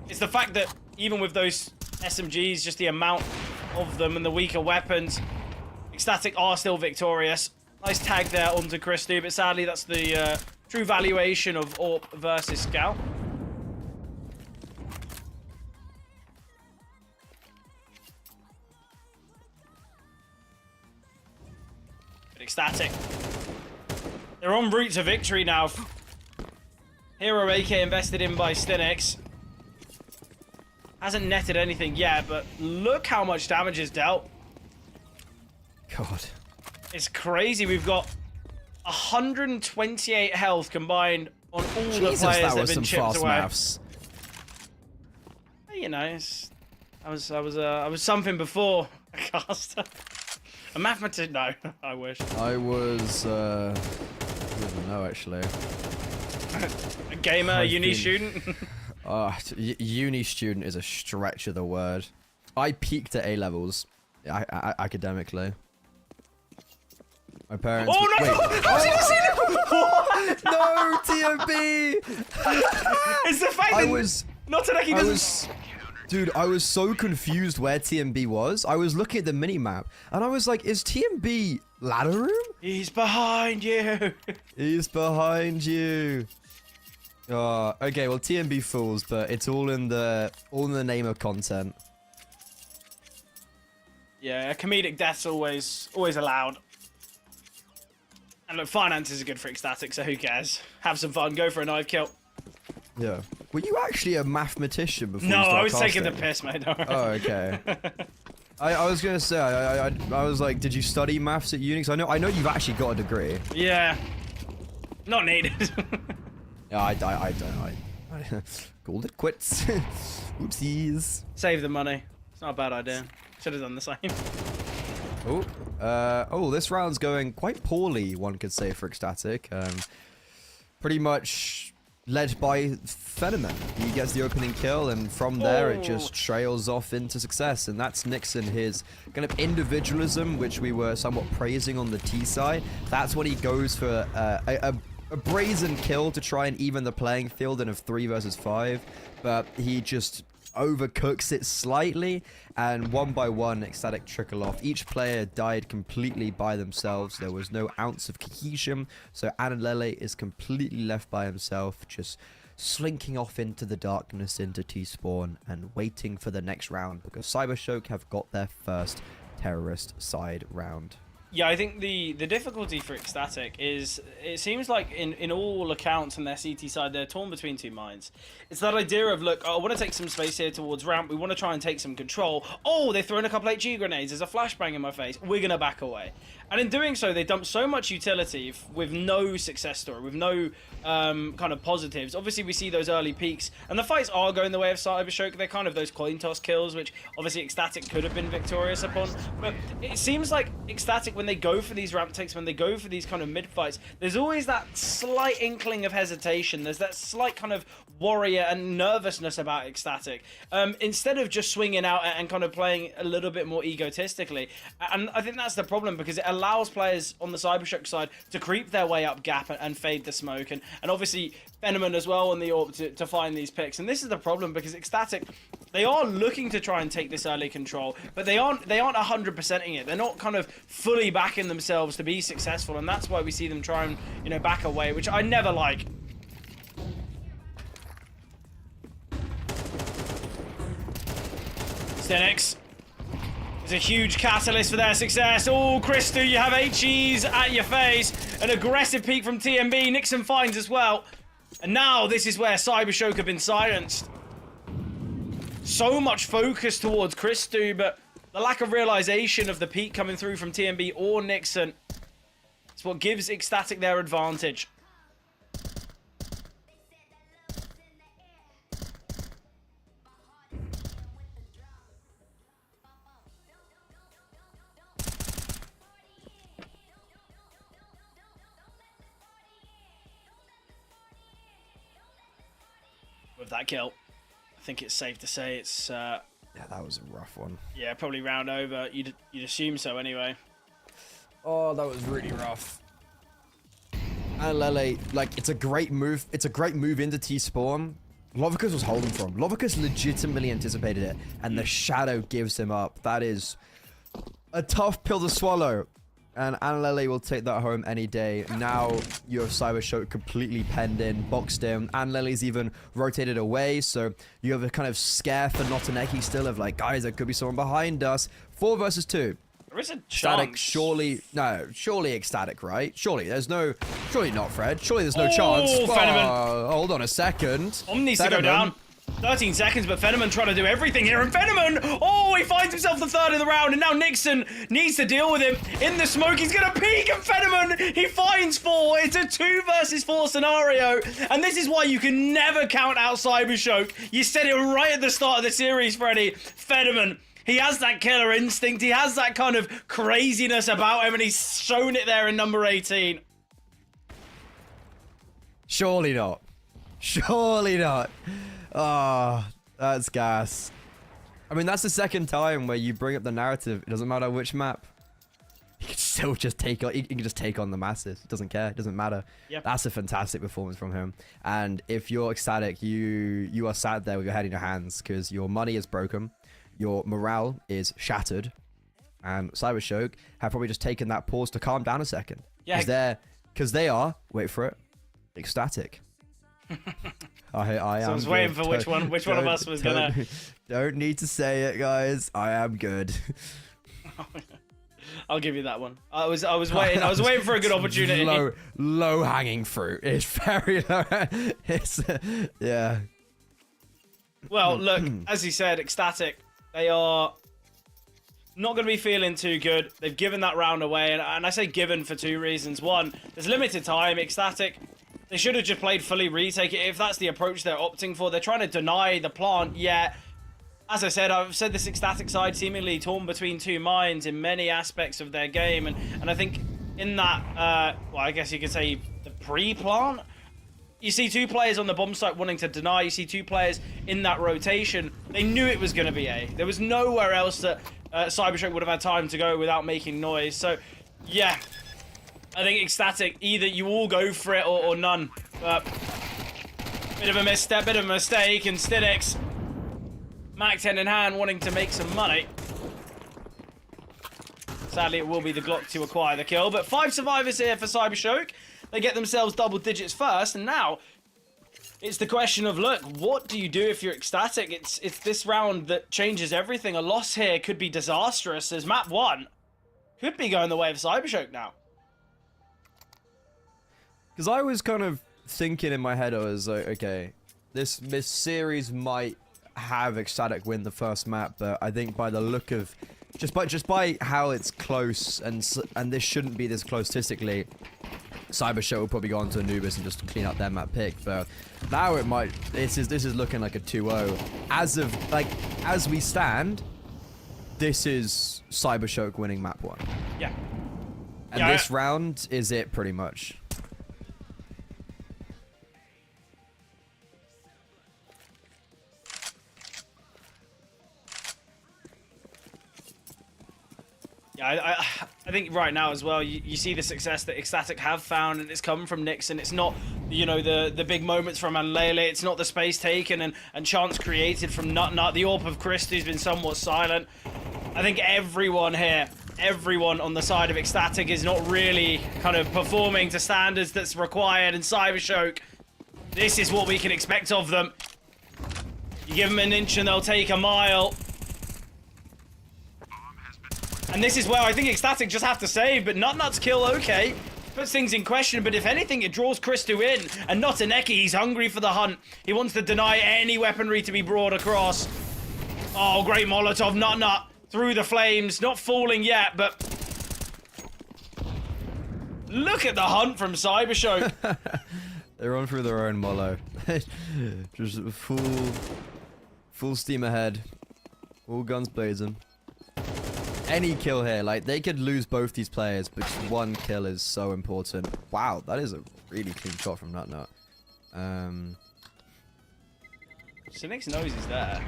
it's the fact that even with those SMGs, just the amount of them and the weaker weapons, Ecstatic are still victorious. Nice tag there onto Christy, but sadly that's the true valuation of AWP versus Scout. But Ecstatic, they're en route to victory now. Hero AK invested in by Stinix. Hasn't netted anything yet, but look how much damage is dealt. God. It's crazy. We've got 128 health combined on all the players that have been chipped away. Maths. You know, I was something before a caster. A mathematician? No, I wish. I was, I don't even know actually. A gamer, a uni student? Uni student is a stretch of the word. I peaked at A levels, academically. My parents. Oh no! Wait. No, TMB! It's the fact that Notaneki doesn't. Dude, I was so confused where TMB was. I was looking at the minimap, and I was like, is TMB ladder room? He's behind you. He's behind you. Okay, well, TMB fools, but it's all in the name of content. Yeah, a comedic death's always allowed. And look, finances are good for Ecstatic, so who cares? Have some fun, go for a knife kill. Yeah. Were you actually a mathematician before? No, you started I was casting? taking the piss, mate. Don't worry. Oh, okay. I was gonna say, I was like, did you study maths at uni? 'Cause I know you've actually got a degree. Yeah. Not needed. Yeah, I don't know. I called it quits. Oopsies. Save the money. It's not a bad idea. Should have done the same. Oh, this round's going quite poorly, one could say, for Ecstatic. Pretty much led by Phenomen. He gets the opening kill, and from there it just trails off into success. And that's Nixon, his kind of individualism, which we were somewhat praising on the T side. That's what he goes for, a brazen kill to try and even the playing field in a 3 versus 5. But he just overcooks it slightly, and one by one Ecstatic trickle off. Each player died completely by themselves. There was no ounce of cohesion, so Te.le is completely left by himself, just slinking off into the darkness into T-spawn and waiting for the next round, because Cybershock have got their first terrorist side round. Yeah, I think the difficulty for Ecstatic is, it seems like in all accounts on their CT side, they're torn between two minds. It's that idea of, look, I want to take some space here towards ramp, we want to try and take some control. Oh, they've thrown a couple HG grenades, there's a flashbang in my face, we're going to back away. And in doing so, they dump so much utility with no success story, with no kind of positives. Obviously, we see those early peaks, and the fights are going the way of Cybershock. They're kind of those coin toss kills, which obviously Ecstatic could have been victorious upon. But it seems like Ecstatic, when they go for these ramp takes, when they go for these kind of mid fights, there's always that slight inkling of hesitation. There's that slight kind of warrior and nervousness about Ecstatic. Instead of just swinging out and kind of playing a little bit more egotistically. And I think that's the problem, because it allows players on the Cybershock side to creep their way up gap and fade the smoke. And obviously Phenomen as well on the AWP to find these picks. And this is the problem, because Ecstatic, they are looking to try and take this early control, but they aren't 100%ing it. They're not kind of fully backing themselves to be successful, and that's why we see them try and, you know, back away, which I never like. Stenix is a huge catalyst for their success. Oh, Christu, you have HEs at your face. An aggressive peek from TMB. Nixon finds as well. And now this is where Cybershock have been silenced. So much focus towards Christu, but the lack of realization of the peak coming through from TMB or Nixon is what gives Ecstatic their advantage. With that kill, I think it's safe to say it's yeah, that was a rough one. Yeah, probably round over. You'd assume so anyway. Oh, that was really rough. Te.le, like, it's a great move. It's a great move into T-spawn. Lovicus was holding for him. Lovicus legitimately anticipated it, and the shadow gives him up. That is a tough pill to swallow. And Te.le will take that home any day. Now you have Cybershock completely penned in, boxed in. Te.le's even rotated away, so you have a kind of scare for Notaneki still of like, guys, there could be someone behind us. 4 versus 2. There is a Ecstatic, chance. surely Ecstatic, right? Surely not, Fred. Surely there's no chance. Phenomen. Hold on a second. Needs to go down. 13 seconds, but Phenomen trying to do everything here, and Phenomen, he finds himself the third of the round, and now Nixon needs to deal with him in the smoke. He's gonna peek, and Phenomen, he finds 4. It's a 2 versus 4 scenario, and this is why you can never count out Cybershock. You said it right at the start of the series, Freddy. Phenomen, he has that killer instinct, he has that kind of craziness about him, and he's shown it there in number 18. Surely not. Surely not. Oh, that's gas. I mean, that's the second time where you bring up the narrative. It doesn't matter which map. He can still just take on. He can just take on the masses. It doesn't care. It doesn't matter. Yep. That's a fantastic performance from him. And if you're Ecstatic, you are sat there with your head in your hands because your money is broken, your morale is shattered, and Cybershock have probably just taken that pause to calm down a second. Yeah. Because they are. Wait for it. Ecstatic. I was waiting for which one of us was gonna. Don't need to say it, guys. I am good. I'll give you that one. I was waiting. I was waiting for a good opportunity. Low hanging fruit. It's very low. It's yeah. Well, look, as you said, Ecstatic, they are not going to be feeling too good. They've given that round away, and I say given for 2 reasons. One, there's limited time. Ecstatic, They should have just played fully retake it if that's the approach they're opting for. They're trying to deny the plant, yet, as I said, I've said this ecstatic side seemingly torn between two minds in many aspects of their game, and I think in that, well, I guess you could say the pre-plant, you see two players on the bomb site wanting to deny, you see two players in that rotation. They knew it was going to be A. There was nowhere else that CyberShock would have had time to go without making noise. So, yeah, I think ecstatic, either you all go for it or none. But bit of a misstep, bit of a mistake, and Stinix, Mac 10 in hand, wanting to make some money. Sadly, it will be the Glock to acquire the kill, but 5 survivors here for CyberShock. They get themselves double digits first, and now it's the question of, look, what do you do if you're ecstatic? It's this round that changes everything. A loss here could be disastrous, as map 1 could be going the way of CyberShock now. Because I was kind of thinking in my head, I was like, okay, this series might have ecstatic win the first map, but I think by the look of just by how it's close, and this shouldn't be this close statistically, CyberShock will probably go on to Anubis and just clean up their map pick. But now it might. This is looking like a 2-0. As we stand, this is CyberShock winning map 1. Yeah. And this round is it pretty much. Yeah, I think right now as well, you see the success that ecstatic have found, and it's come from Nixon. It's not, you know, the big moments from Te.le. It's not the space taken and chance created from Nut. The AWP of Chris, who's been somewhat silent. I think everyone here, everyone on the side of ecstatic is not really kind of performing to standards that's required in CyberShock. This is what we can expect of them. You give them an inch and they'll take a mile. And this is where I think ecstatic just have to save, but Nut's kill, okay, puts things in question, but if anything, it draws Christu in, and not Aneki, he's hungry for the hunt. He wants to deny any weaponry to be brought across. Oh, great Molotov, Nut through the flames, not falling yet, but look at the hunt from CyberShock. They're on through their own Molo. Just full steam ahead. All guns blazing. Any kill here, like, they could lose both these players, but just one kill is so important. Wow, that is a really clean shot from Nut. Stinix knows he's there.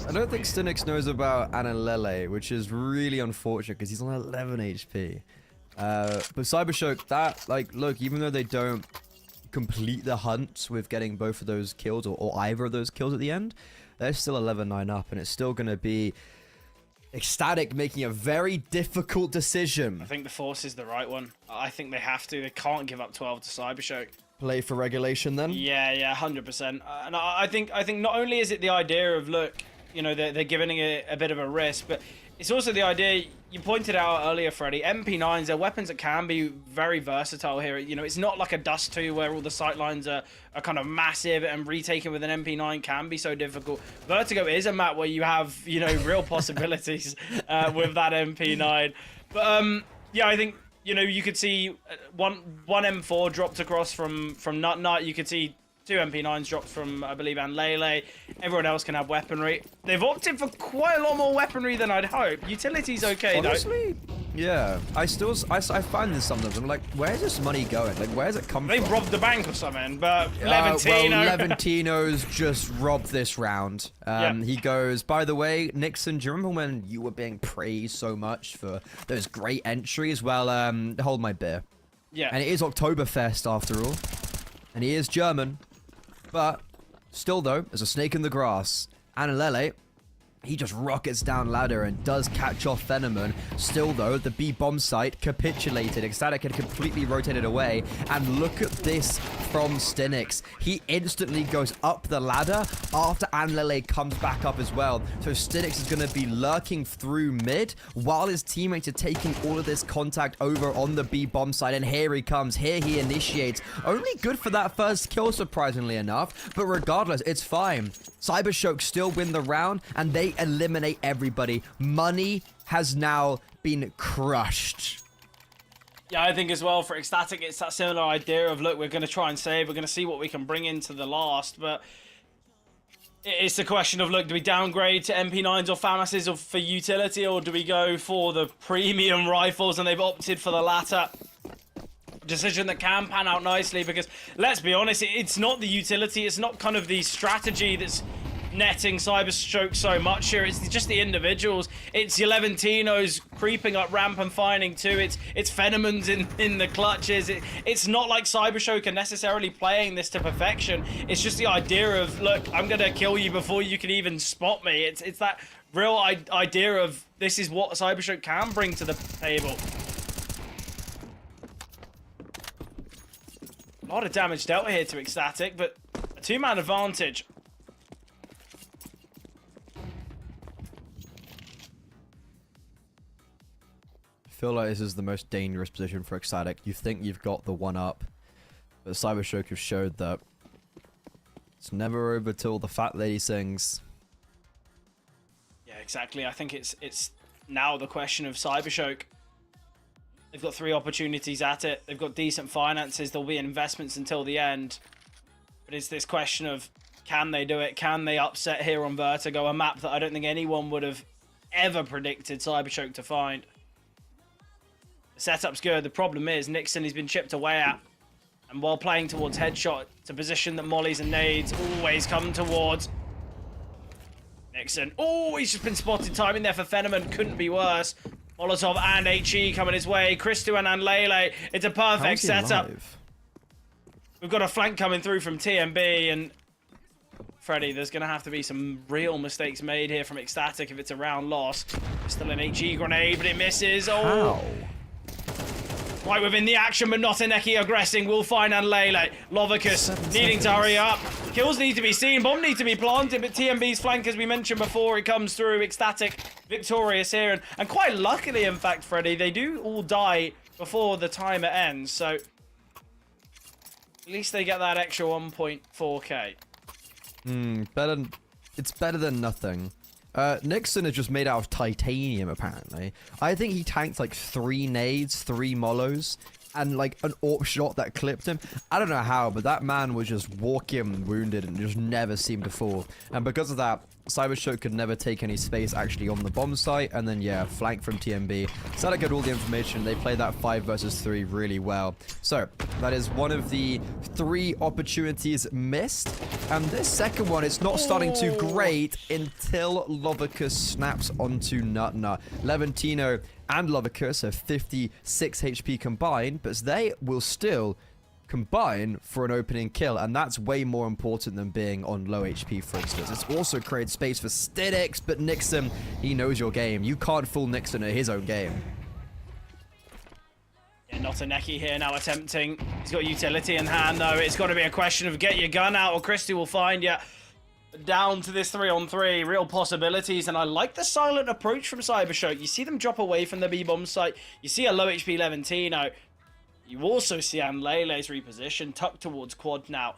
I don't think Stinix knows about Te.le, which is really unfortunate because he's on 11 HP. But CyberShock, that, like, look, even though they don't complete the hunt with getting both of those kills, or either of those kills at the end, they're still 11-9 up, and it's still going to be ecstatic making a very difficult decision. I think the force is the right one. I think they have to. They can't give up 12 to CyberShock. Play for regulation then? Yeah, 100%. And I think not only is it the idea of, look, you know, they're giving it a bit of a risk, but it's also the idea, you pointed out earlier, Freddie, MP9s, they're weapons that can be very versatile here. You know, it's not like a Dust 2 where all the sightlines are kind of massive, and retaking with an MP9 can be so difficult. Vertigo is a map where you have, you know, real possibilities with that MP9. But, yeah, I think, you know, you could see one M4 dropped across from Nut. You could see 2 MP9s dropped from, I believe, Te.le. Everyone else can have weaponry. They've opted for quite a lot more weaponry than I'd hope. Utility's okay, honestly, though. Yeah. I find this sometimes. I'm like, where's this money going? Like, where's it come from? They've robbed the bank or something, but Levantino... Well, Levantino's just robbed this round. He goes, by the way, Nixon, do you remember when you were being praised so much for those great entries? Well, hold my beer. Yeah. And it is Oktoberfest, after all. And he is German. But still, though, as a snake in the grass, Te.le, he just rockets down ladder and does catch off Fenneman. Still, though, the B bomb site capitulated. Ecstatic had completely rotated away. And look at this from Stinix. He instantly goes up the ladder after Te.le comes back up as well. So Stinix is going to be lurking through mid while his teammates are taking all of this contact over on the B bomb site. And here he comes. Here he initiates. Only good for that first kill, surprisingly enough. But regardless, it's fine. CyberShock still win the round, and they eliminate everybody. Money has now been crushed. Yeah, I think as well for Ecstatic, it's that similar idea of, look, we're going to try and save, we're going to see what we can bring into the last, but it's the question of, look, do we downgrade to MP9s or FAMASs for utility, or do we go for the premium rifles, and they've opted for the latter decision that can pan out nicely, because let's be honest, it's not the utility, it's not kind of the strategy that's netting Cyberstroke so much here. It's just the individuals. It's your Leventinos creeping up ramp and finding too. It's Phenomen's in the clutches. It's not like Cyberstroke are necessarily playing this to perfection. It's just the idea of, look, I'm gonna kill you before you can even spot me. It's that real idea of, this is what Cyberstroke can bring to the table. A lot of damage dealt here to Ecstatic, but a two-man advantage. I feel like this is the most dangerous position for Ecstatic. You think you've got the one up, but Cyberstroke have showed that it's never over till the fat lady sings. Yeah, exactly. I think it's now the question of Cyberstroke. They've got 3 opportunities at it. They've got decent finances. There'll be investments until the end. But it's this question of, can they do it? Can they upset here on Vertigo? A map that I don't think anyone would have ever predicted Cyberstroke to find. The setup's good. The problem is Nixon has been chipped away at. And while playing towards headshot, it's a position that mollies and nades always come towards. Nixon. Oh, he's just been spotted. Timing there for Phenomen couldn't be worse. Molotov and HE coming his way. Christu and Lele. It's a perfect setup. We've got a flank coming through from TMB, and Freddy, there's going to have to be some real mistakes made here from Ecstatic if it's a round loss. Still an HE grenade, but it misses. Oh. How? Right within the action, but not Neki aggressing. Will find Lele. Lovicus needing to hurry up. Kills need to be seen. Bomb need to be planted, but TMB's flank, as we mentioned before, it comes through. Ecstatic victorious here. And quite luckily, in fact, Freddy, they do all die before the timer ends. So at least they get that extra 1.4k. It's better than nothing. Nixon is just made out of titanium, apparently. I think he tanked like 3 nades, 3 molos, and like an AWP shot that clipped him. I don't know how, but that man was just walking wounded and just never seemed to fall. And because of that, Cyberstroke could never take any space actually on the bomb site, and then yeah, flank from TMB. Static got all the information. They played that 5 versus 3 really well. So that is one of the 3 opportunities missed, and this second one is not starting too great until Lovicus snaps onto Nutna. Leventino and Lovicus have 56 HP combined, but they will still combine for an opening kill, and that's way more important than being on low HP, for instance. It's also created space for Stidix, but Nixon, he knows your game. You can't fool Nixon at his own game. Yeah, not a Neki here now attempting. He's got utility in hand, though. It's got to be a question of get your gun out, or Christy will find you. Down to this 3-on-3, real possibilities, and I like the silent approach from Cyberstroke. You see them drop away from the B-bomb site. You see a low HP Leventino. You also see Lele's reposition, tucked towards quad now.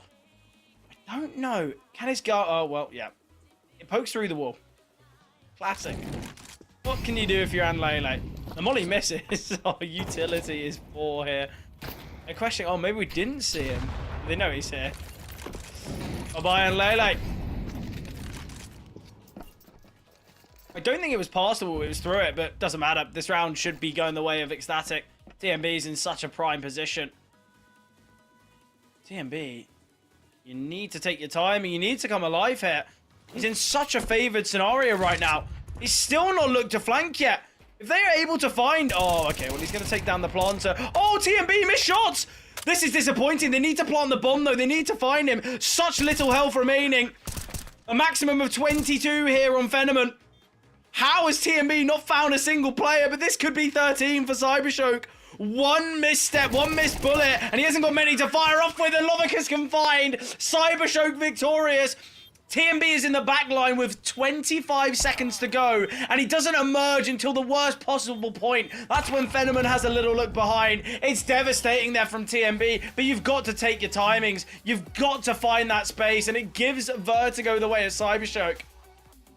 I don't know. Can his go? Oh, well, yeah. It pokes through the wall. Classic. What can you do if you're Lele? The molly misses. Oh, utility is 4 here. A question. Oh, maybe we didn't see him. They know he's here. Bye-bye, Lele. I don't think it was past the wall. It was through it, but doesn't matter. This round should be going the way of Ecstatic. TMB's in such a prime position. TMB, you need to take your time and you need to come alive here. He's in such a favored scenario right now. He's still not looked to flank yet. If they are able to find... Oh, okay, well, he's going to take down the planter. Oh, TMB missed shots! This is disappointing. They need to plant the bomb, though. They need to find him. Such little health remaining. A maximum of 22 here on Phenomen. How has TMB not found a single player? But this could be 13 for Cyberstroke. One misstep, one missed bullet, and he hasn't got many to fire off with, and Lovicus can find Cyberstroke victorious. TMB is in the back line with 25 seconds to go, and he doesn't emerge until the worst possible point. That's when Phenomen has a little look behind. It's devastating there from TMB, but you've got to take your timings. You've got to find that space, and it gives Vertigo the way of Cyberstroke.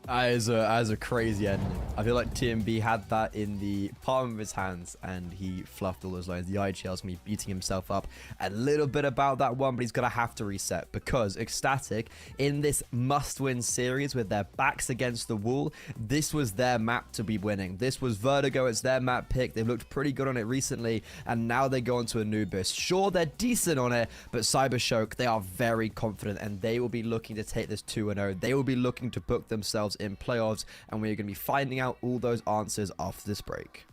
As a crazy ending. I feel like TMB had that in the palm of his hands and he fluffed all those lines. The IHL's gonna be beating himself up a little bit about that one, but he's gonna have to reset because Ecstatic in this must-win series with their backs against the wall, this was their map to be winning. This was Vertigo, it's their map pick. They've looked pretty good on it recently, and now they go into Anubis. Sure, they're decent on it, but Cybershock, they are very confident and they will be looking to take this 2-0. They will be looking to book themselves in playoffs, and we're going to be finding out all those answers after this break.